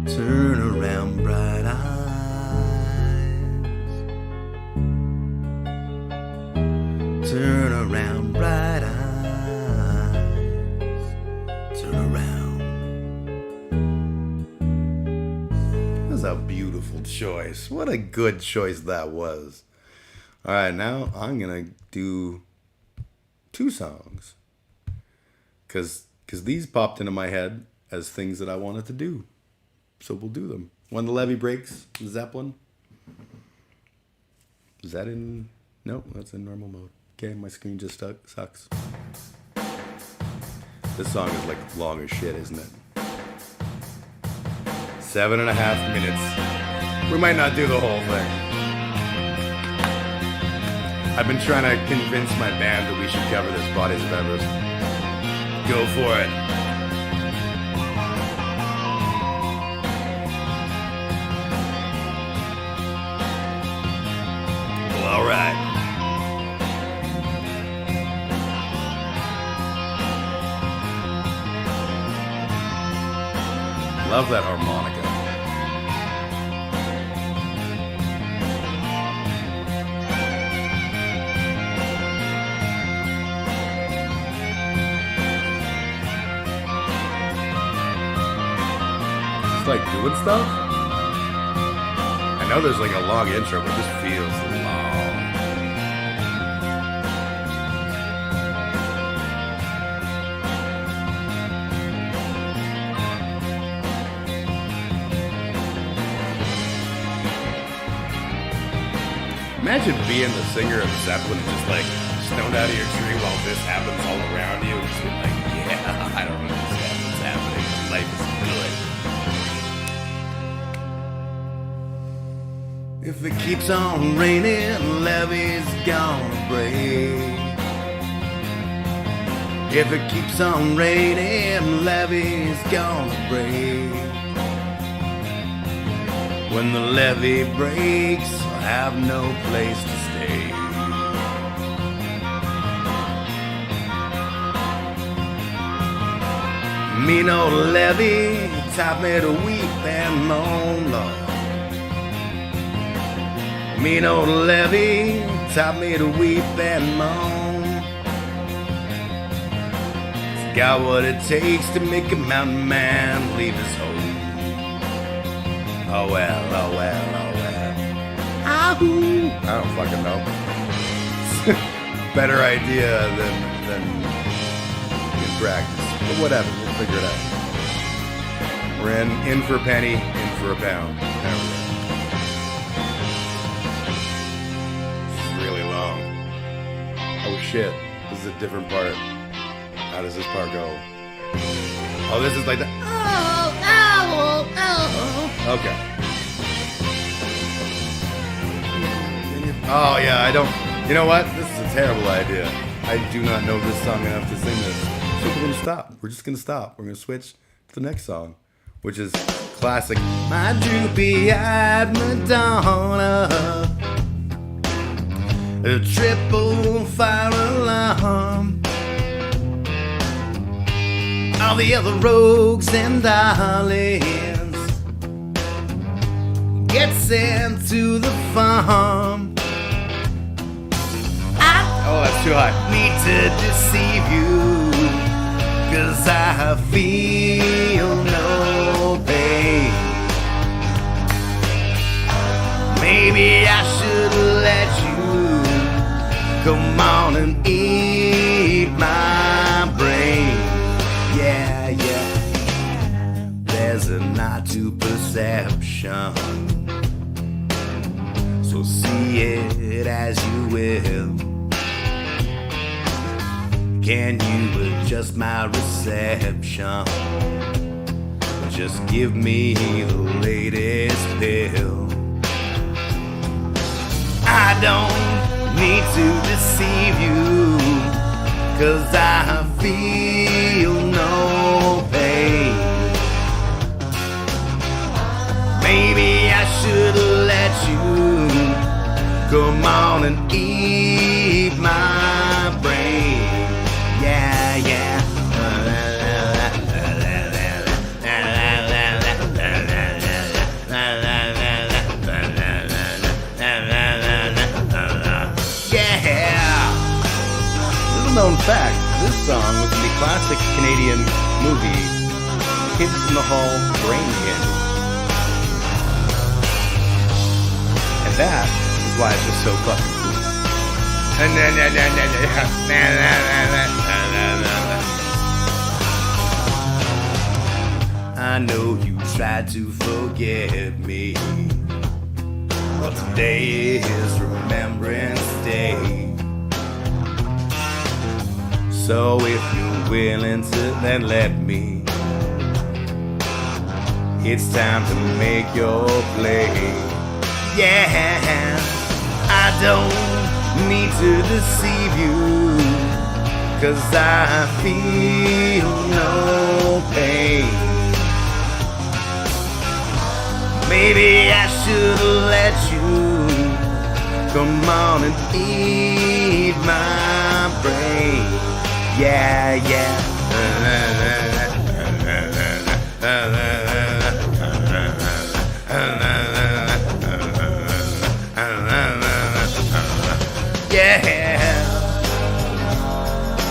Turn around, bright eyes. Turn around, bright eyes. Turn around. That's a beautiful choice. What a good choice that was. All right, now I'm gonna do 2 songs, cause these popped into my head as things that I wanted to do, so we'll do them. When the Levee Breaks, Zeppelin. Is that in? No, that's in normal mode. Okay, my screen just sucks. This song is like long as shit, isn't it? 7.5 minutes. We might not do the whole thing. I've been trying to convince my band that we should cover this Bodies of Everest. Go for it. Well, all right. Love that harmonica. Like doing stuff. I know there's like a long intro, but it just feels long. Imagine being the singer of Zeppelin and just like stoned out of your tree while this happens all around you and just being like, yeah, I don't understand what's happening. Life is good. If it keeps on raining, levee's gonna break. If it keeps on raining, levee's gonna break. When the levee breaks, I'll have no place to stay. Mean old levee taught me to weep and moan, Lord. Mean old levee taught me to weep and moan. It's got what it takes to make a mountain man leave his home. Oh well, oh well, oh well. Ahoo. I don't fucking know. Better idea than in practice. But whatever, we'll figure it out. We're in for a penny, in for a pound. There we go. Oh shit, this is a different part. How does this part go? Oh, this is like the okay. Oh yeah, I don't, you know what? This is a terrible idea. I do not know this song enough to sing this. So we're gonna stop. We're just gonna stop. We're gonna switch to the next song, which is classic. My droopy-eyed Madonna. A triple fire alarm. All the other rogues and darlings get sent to the farm. Oh, that's too high. Need to deceive you, 'cause I feel no pain. Maybe I should let you come on and eat my brain. Yeah, yeah. There's a knot to perception, so see it it as you will. Can you adjust my reception? Just give me the latest pill. I don't need to deceive you, 'cause I feel no pain. Maybe I should let you come on and eat my brain. Yeah, yeah. Little known fact, this song was in the classic Canadian movie Kids in the Hall Brain Candy. And that is why it's just so fucking cool. I know you tried to forget me, but today is Remembrance Day. So if you're willing to, then let me. It's time to make your play. Yeah, I don't need to deceive you, 'cause I feel no pain. Maybe I should let you come on and eat my brain. Yeah, yeah. Yeah.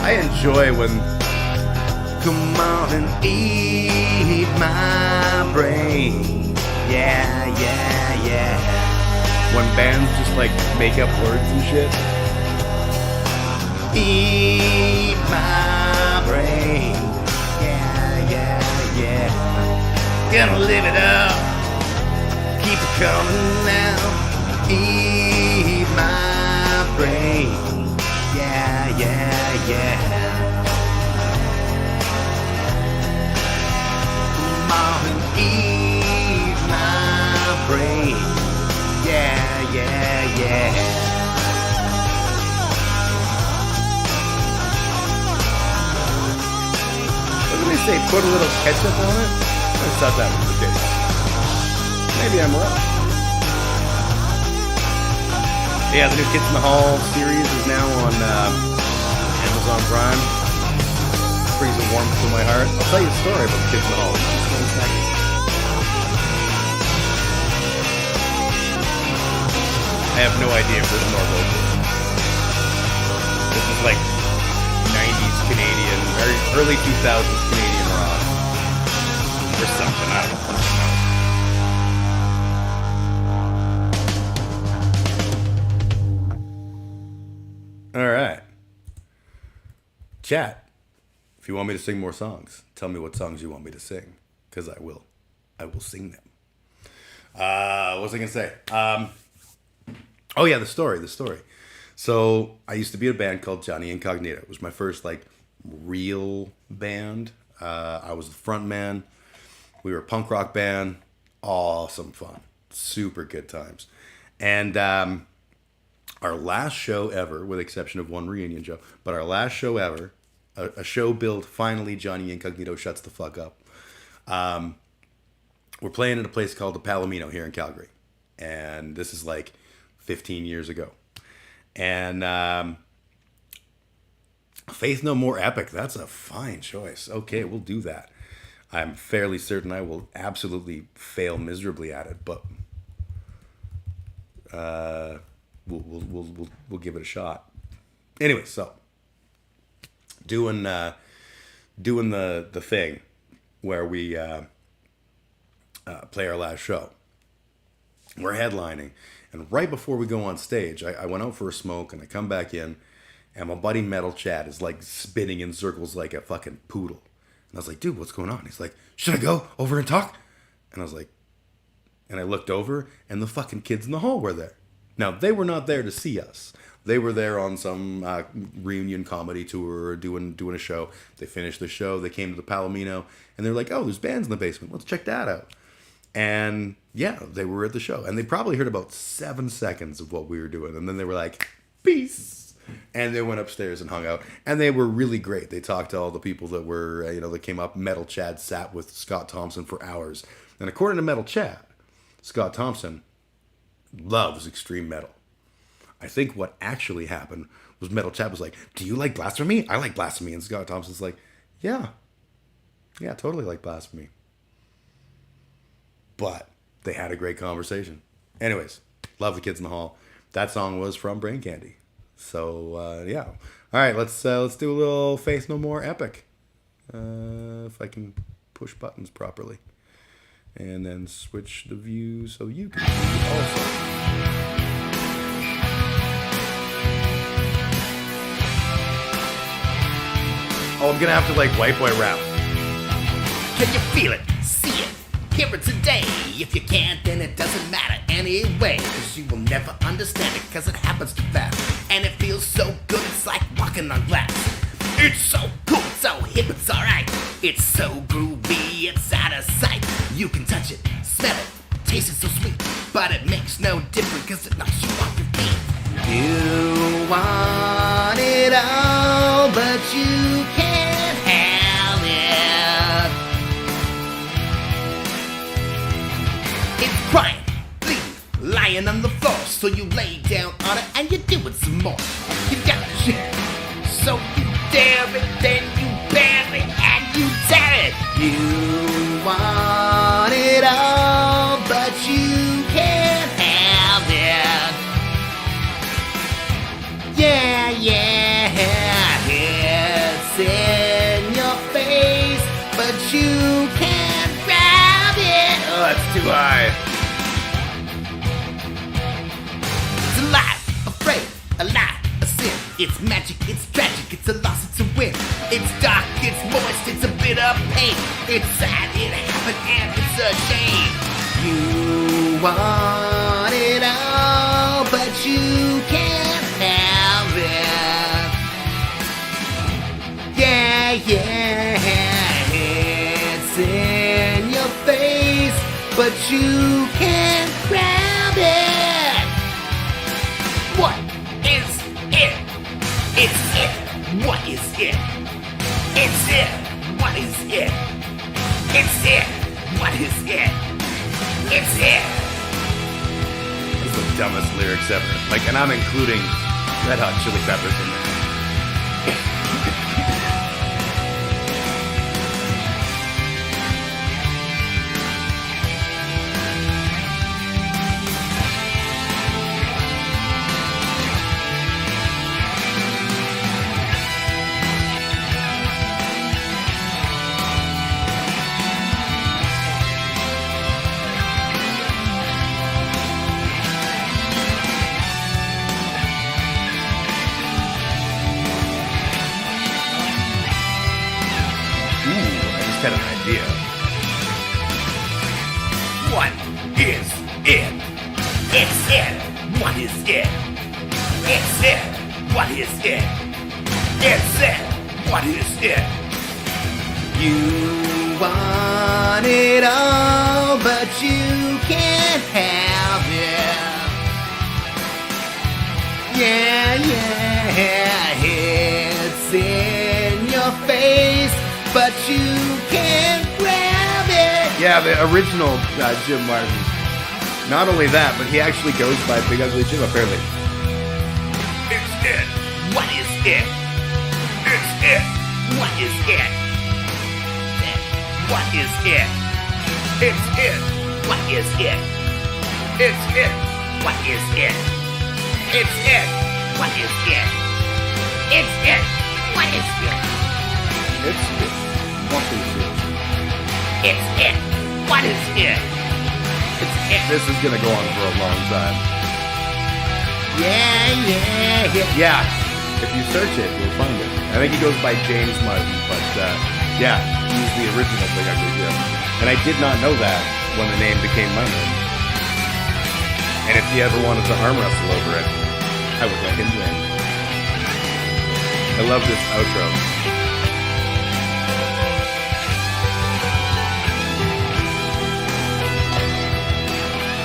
I enjoy when come on and eat my brain. Yeah, yeah, yeah. When bands just like make up words and shit. Eat my brain. Yeah, yeah, yeah. Gonna live it up. Keep it coming now. Eat my brain. Yeah, yeah, yeah. Come on and eat my brain. Yeah, yeah, yeah. What did they say? Put a little ketchup on it? I thought that was the case. Maybe I'm wrong. Yeah, the new Kids in the Hall series is now on Amazon Prime. Brings a warmth to my heart. I'll tell you a story about the Kids in the Hall. Just one second. I have no idea if this is more local. This is like 90s Canadian, or early 2000s Canadian rock. Or something, I don't know. All right. Chat. If you want me to sing more songs, tell me what songs you want me to sing, because I will. I will sing them. What was I going to say? Oh, yeah, the story. So I used to be in a band called Johnny Incognito. It was my first, like, real band. I was the front man. We were a punk rock band. Awesome fun. Super good times. And our last show ever, with the exception of one reunion show, but our last show ever, a show billed, finally Johnny Incognito shuts the fuck up. We're playing at a place called the Palomino here in Calgary. And this is like 15 years ago. And Faith No More Epic, that's a fine choice. Okay, we'll do that. I'm fairly certain I will absolutely fail miserably at it, but we'll give it a shot. Anyway, so doing the thing where we play our last show. We're headlining, and right before we go on stage, I went out for a smoke, and I come back in, and my buddy Metal Chad is like spinning in circles like a fucking poodle. And I was like, dude, what's going on? He's like, should I go over and talk? And I was like, and I looked over, and the fucking Kids in the Hall were there. Now, they were not there to see us. They were there on some reunion comedy tour or doing a show. They finished the show. They came to the Palomino, and they're like, oh, there's bands in the basement. Let's check that out. And yeah, they were at the show. And they probably heard about 7 seconds of what we were doing. And then they were like, peace. And they went upstairs and hung out. And they were really great. They talked to all the people that were, that came up. Metal Chad sat with Scott Thompson for hours. And according to Metal Chad, Scott Thompson loves extreme metal. I think what actually happened was Metal Chad was like, do you like Blasphemy? I like Blasphemy. And Scott Thompson's like, yeah, totally like Blasphemy. But they had a great conversation. Anyways, love the Kids in the Hall. That song was from Brain Candy. So, yeah. All right, let's do a little Faith No More epic. If I can push buttons properly. And then switch the view so you can see it also. Oh, I'm gonna have to like white boy rap. Can you feel it? See it? Hear it today. If you can't, then it doesn't matter anyway. Cause you will never understand it, cause it happens too fast. And it feels so good, it's like walking on glass. It's so cool, it's so hip, it's alright. It's so groovy, it's out of sight. You can touch it, smell it, taste it so sweet. But it makes no difference, cause it knocks you off your feet. You want it all, but you can't have it. It's crying, bleeding, lying on the floor. So you lay down on it and you do it some more. You got the shit, so you dare it, then you bear it and you tear it. You want it all, but you can't have it. Yeah, it's in your face, but you can't grab it. Oh, that's too high. It's alive, afraid, a lie, a sin. It's magic, it's tragic, it's a loss, it's a win. It's dark, it's moist, it's a bit of pain. It's sad, it happened, and it's a shame. You want it all, but you can't have it. Yeah, it's in your face, but you can't grab it. What is it? It's it. What is it? It's it. What is it? It's it. What is it? It's it. That's the dumbest lyrics ever. Like, and I'm including Red Hot Chili Peppers in there. Had an idea. What is it? It's it. What is it? It's it. What is it? It's it. What is it? You want it all, but you can't have it. Yeah, it's in your face, but you can't grab it. Yeah, the original Jim Martin. Not only that, but he actually goes by Big Ugly Jim, apparently. It's it. What is it? It's it. What is it? What is it? It's it. What is it? It's it. What is it? It's it. What is it? It's it. What is it? It's it. What is it? It's it. What is it? It's it. This is gonna go on for a long time. Yeah. Yeah, if you search it, you'll find it. I think he goes by James Martin, but yeah, he's the original Big Ugly Jim. And I did not know that when the name became my name. And if he ever wanted to arm wrestle over it, I would let him win. I love this outro.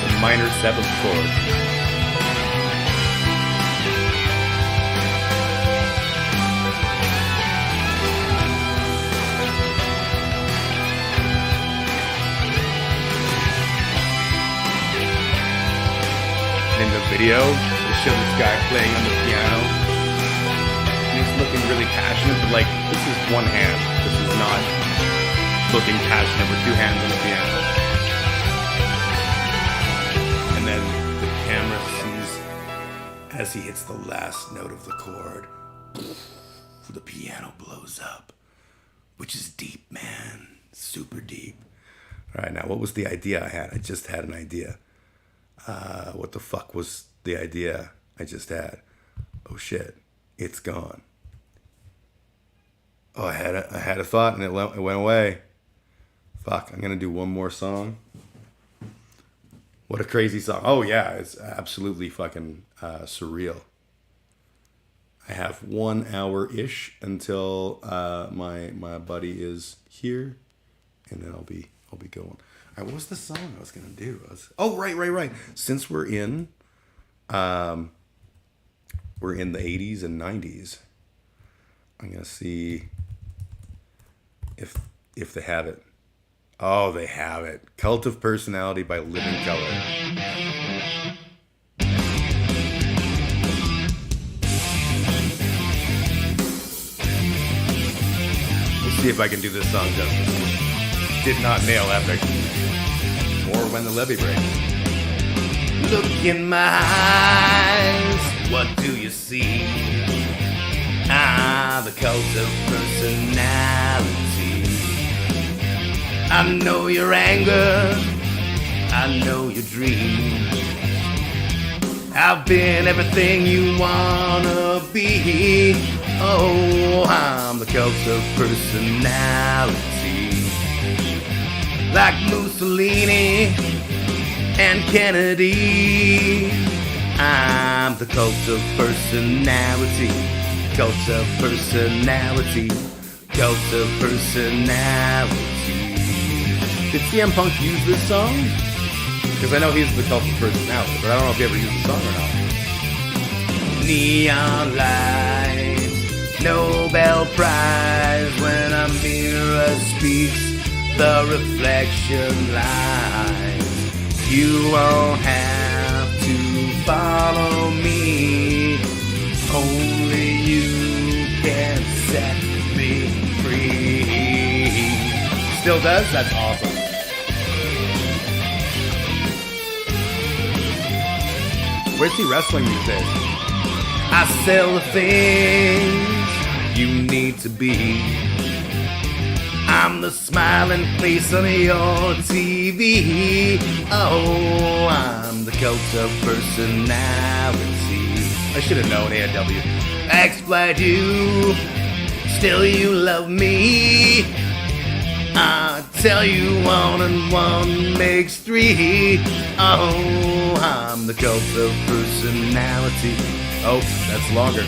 The minor 7th chord. In the video, they show this guy playing on the piano. And he's looking really passionate, but like, this is one hand. This is not looking passionate with 2 hands on the piano. And then the camera sees as he hits the last note of the chord, the piano blows up, which is deep, man. Super deep. All right, now what was the idea I had? I just had an idea. What the fuck was the idea I just had? Oh shit, it's gone. Oh, I had a thought and it went away. Fuck, I'm gonna do one more song. What a crazy song. Oh yeah, it's absolutely fucking surreal. I have 1 hour-ish until my buddy is here, and then I'll be going. All right, what was the song I was gonna do? Right. Since we're in the 80s and 90s, I'm gonna see if they have it. Oh, they have it. Cult of Personality by Living Colour. Let's see if I can do this song justice. Did not nail Epic. Or When the Levee Breaks. Look in my eyes, what do you see? The cult of personality. I know your anger, I know your dreams. I've been everything you wanna be. Oh, I'm the cult of personality. Like Mussolini and Kennedy, I'm the cult of personality. Cult of personality. Cult of personality. Did CM Punk use this song? Because I know he's the cult of personality, but I don't know if he ever used the song or not. Neon lights, Nobel Prize. When a mirror speaks, the reflection lies. You won't have to follow me. Only you can set me free. Still does? That's awesome. Where's he wrestling these days? I sell the things you need to be. I'm the smiling face on your TV. Oh, I'm the cult of personality. I should have known, A&W. I exploit you, still you love me. I tell you 1 and 1 makes 3. Oh, I'm the cult of personality. Oh, that's longer.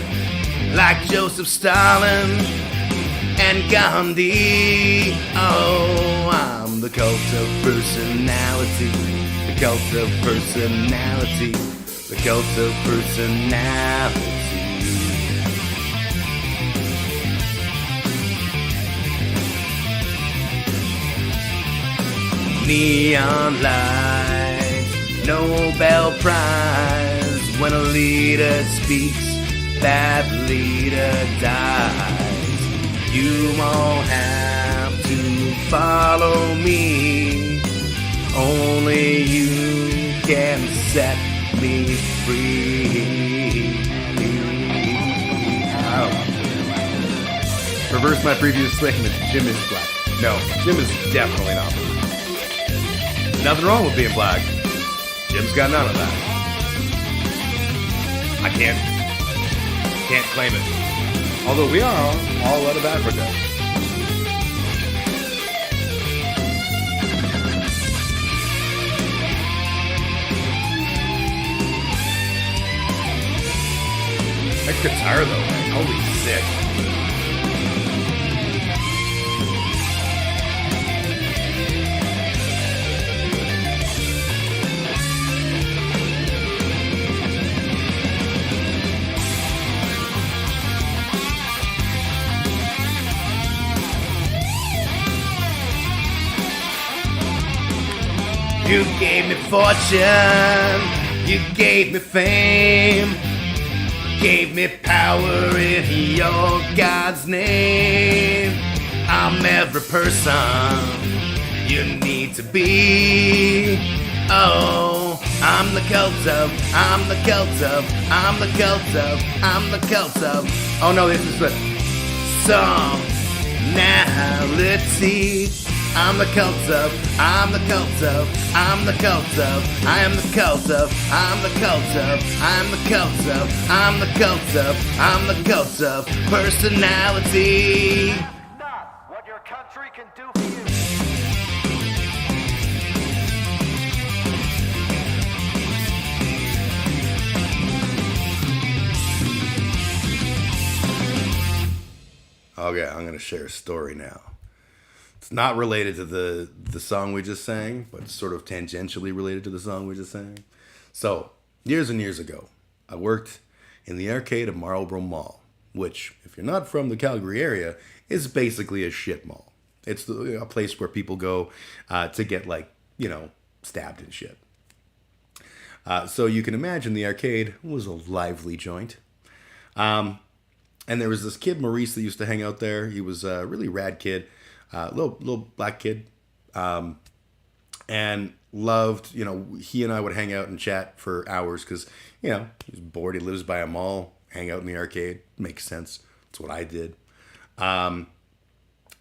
Like Joseph Stalin and Gandhi. Oh, I'm the cult of personality. The cult of personality. The cult of personality. Neon lights, Nobel Prize. When a leader speaks, that leader dies. You won't have to follow me. Only you can set me free. Wow. Reverse my previous statement. Jim is black. No, Jim is definitely not black. Nothing wrong with being black. Jim's got none of that. I can't claim it. Although we are all out of Africa. guitar though, like, holy sick. You gave me fortune, you gave me fame, gave me power in your God's name. I'm every person you need to be. Oh, I'm the cult of, I'm the cult of, I'm the cult of, I'm the cult of. Oh no, this is the sonality. I'm the cult of, I'm the cult of, I'm the cult of, I am the cult of, I'm the cult of, I'm the cult of, I'm the cult of, I'm the cult of personality. Not what your country can do for you. Okay, I'm gonna share a story now. It's not related to the song we just sang, but sort of tangentially related to the song we just sang. So, years and years ago, I worked in the arcade of Marlborough Mall, which, if you're not from the Calgary area, is basically a shit mall. It's a place where people go to get, like, you know, stabbed and shit. So you can imagine the arcade was a lively joint. And there was this kid, Maurice, that used to hang out there. He was a really rad kid. Little black kid, and loved, you know, he and I would hang out and chat for hours because, you know, he's bored. He lives by a mall, hang out in the arcade. Makes sense. That's what I did. And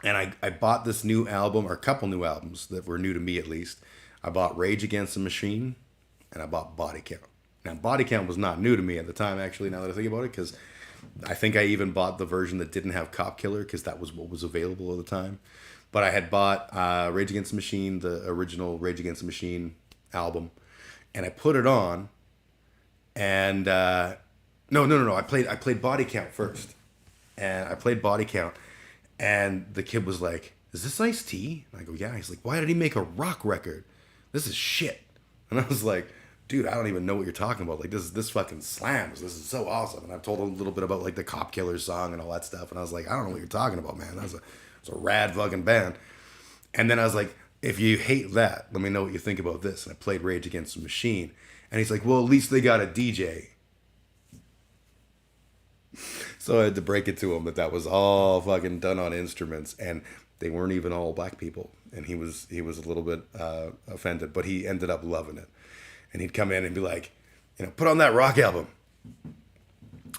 I bought this new album, or a couple new albums that were new to me at least. I bought Rage Against the Machine, and I bought Body Count. Now, Body Count was not new to me at the time, actually, now that I think about it, because I think I even bought the version that didn't have Cop Killer because that was what was available at the time. But I had bought Rage Against the Machine, the original Rage Against the Machine album, and I put it on. And no. I played Body Count first, and I played Body Count, and the kid was like, "Is this Ice-T?" And I go, "Yeah." He's like, "Why did he make a rock record? This is shit." And I was like, dude, I don't even know what you're talking about. Like, this fucking slams. This is so awesome. And I've told a little bit about, like, the Cop Killer song and all that stuff. And I was like, I don't know what you're talking about, man. It's a rad fucking band. And then I was like, if you hate that, let me know what you think about this. And I played Rage Against the Machine. And he's like, well, at least they got a DJ. So I had to break it to him that was all fucking done on instruments. And they weren't even all black people. And he was a little bit offended. But he ended up loving it. And he'd come in and be like, you know, put on that rock album.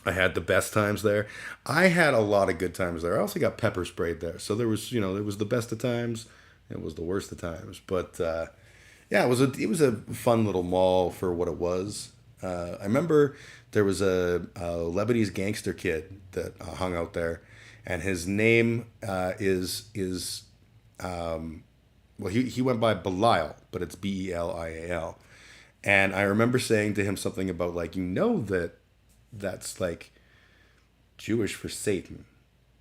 I had the best times there. I had a lot of good times there. I also got pepper sprayed there. So there was, you know, there was the best of times. It was the worst of times. But, yeah, it was a fun little mall for what it was. I remember there was a Lebanese gangster kid that hung out there. And his name is well, he went by Belial, but it's Belial. And I remember saying to him something about, like, you know that's like Jewish for Satan.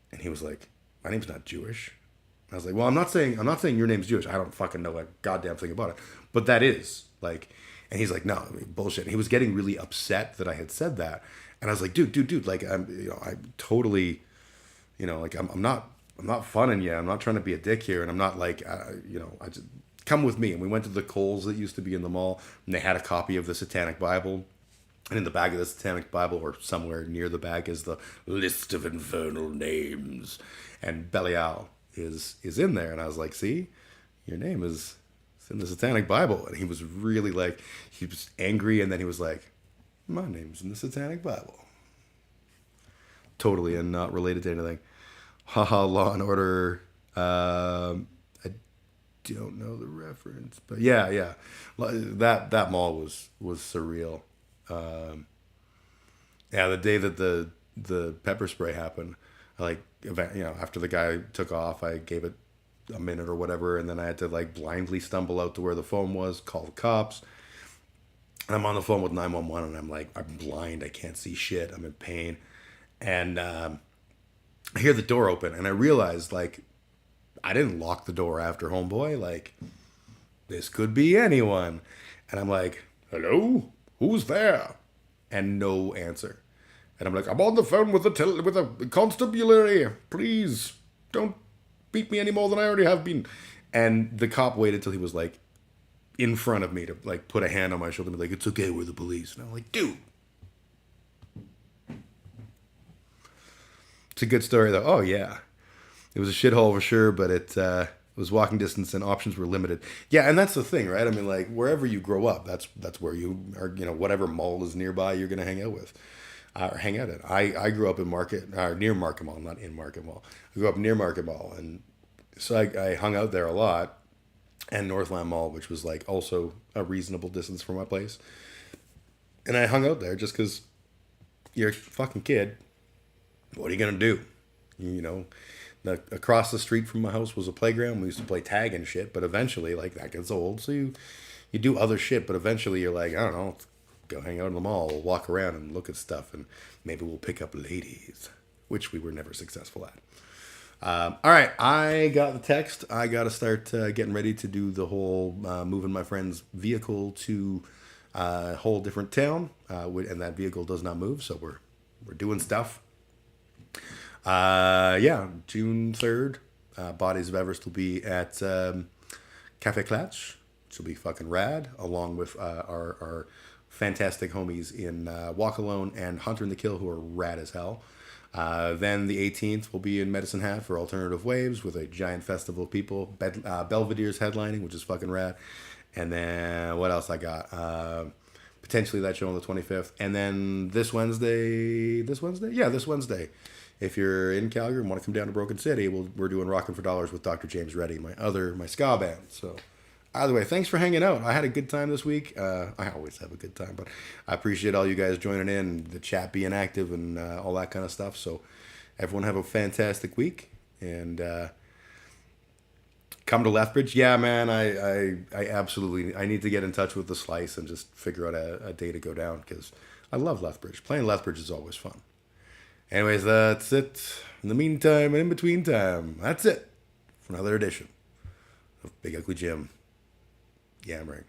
And he was like, my name's not Jewish. I was like, well, I'm not saying your name's Jewish. I don't fucking know a goddamn thing about it. But that is, like, and he's like, no, I mean, bullshit. And he was getting really upset that I had said that. And I was like, dude, like, I'm totally, you know, like, I'm not funning you. I'm not trying to be a dick here. And I'm not like, you know, I just, come with me. And we went to the Kohl's that used to be in the mall, and they had a copy of the Satanic Bible. And in the bag of the Satanic Bible, or somewhere near the bag, is the list of infernal names. And Belial is in there. And I was like, see, your name is in the Satanic Bible. And he was really like, he was angry. And then he was like, my name's in the Satanic Bible. Totally, and not related to anything. Haha, Law and Order. Don't know the reference, but yeah, that mall was surreal. Yeah, the day that the pepper spray happened, after the guy took off, I gave it a minute or whatever, and then I had to, like, blindly stumble out to where the phone was, call the cops. And I'm on the phone with 911, and I'm like, I'm blind, I can't see shit, I'm in pain. And I hear the door open, and I realized, like, I didn't lock the door after homeboy. Like, this could be anyone. And I'm like, hello? Who's there? And no answer. And I'm like, I'm on the phone with a constabulary. Please, don't beat me any more than I already have been. And the cop waited till he was, like, in front of me to, like, put a hand on my shoulder and be like, it's okay, we're the police. And I'm like, dude. It's a good story, though. Oh, yeah. It was a shithole for sure, but it was walking distance and options were limited. Yeah, and that's the thing, right? I mean, like, wherever you grow up, that's where you are, you know, whatever mall is nearby, you're going to hang out with. Or hang out at. I grew up in near Market Mall, not in Market Mall. I grew up near Market Mall, and so I hung out there a lot. And Northland Mall, which was, like, also a reasonable distance from my place. And I hung out there just because you're a fucking kid. What are you going to do? You know, across the street from my house was a playground. We used to play tag and shit, but eventually, like, that gets old. So you do other shit, but eventually you're like, I don't know, let's go hang out in the mall. We'll walk around and look at stuff, and maybe we'll pick up ladies, which we were never successful at. All right, I got the text. I got to start getting ready to do the whole moving my friend's vehicle to a whole different town, and that vehicle does not move, so we're doing stuff. Yeah, June 3rd, Bodies of Everest will be at Cafe Klatch, which will be fucking rad, along with our fantastic homies in Walk Alone and Hunter and the Kill, who are rad as hell. Then the 18th will be in Medicine Hat for Alternative Waves with a giant festival of people. Belvedere's headlining, which is fucking rad. And then what else I got? Potentially that show on the 25th. And then this Wednesday. Yeah, this Wednesday. If you're in Calgary and want to come down to Broken City, we're doing Rockin' for Dollars with Dr. James Reddy, my ska band. So either way, thanks for hanging out. I had a good time this week. I always have a good time, but I appreciate all you guys joining in, the chat being active, and all that kind of stuff. So everyone have a fantastic week, and come to Lethbridge. Yeah, man, I absolutely, I need to get in touch with the Slice and just figure out a day to go down, because I love Lethbridge. Playing Lethbridge is always fun. Anyways, that's it. In the meantime and in between time, that's it for another edition of Big Ugly Jim Yammering.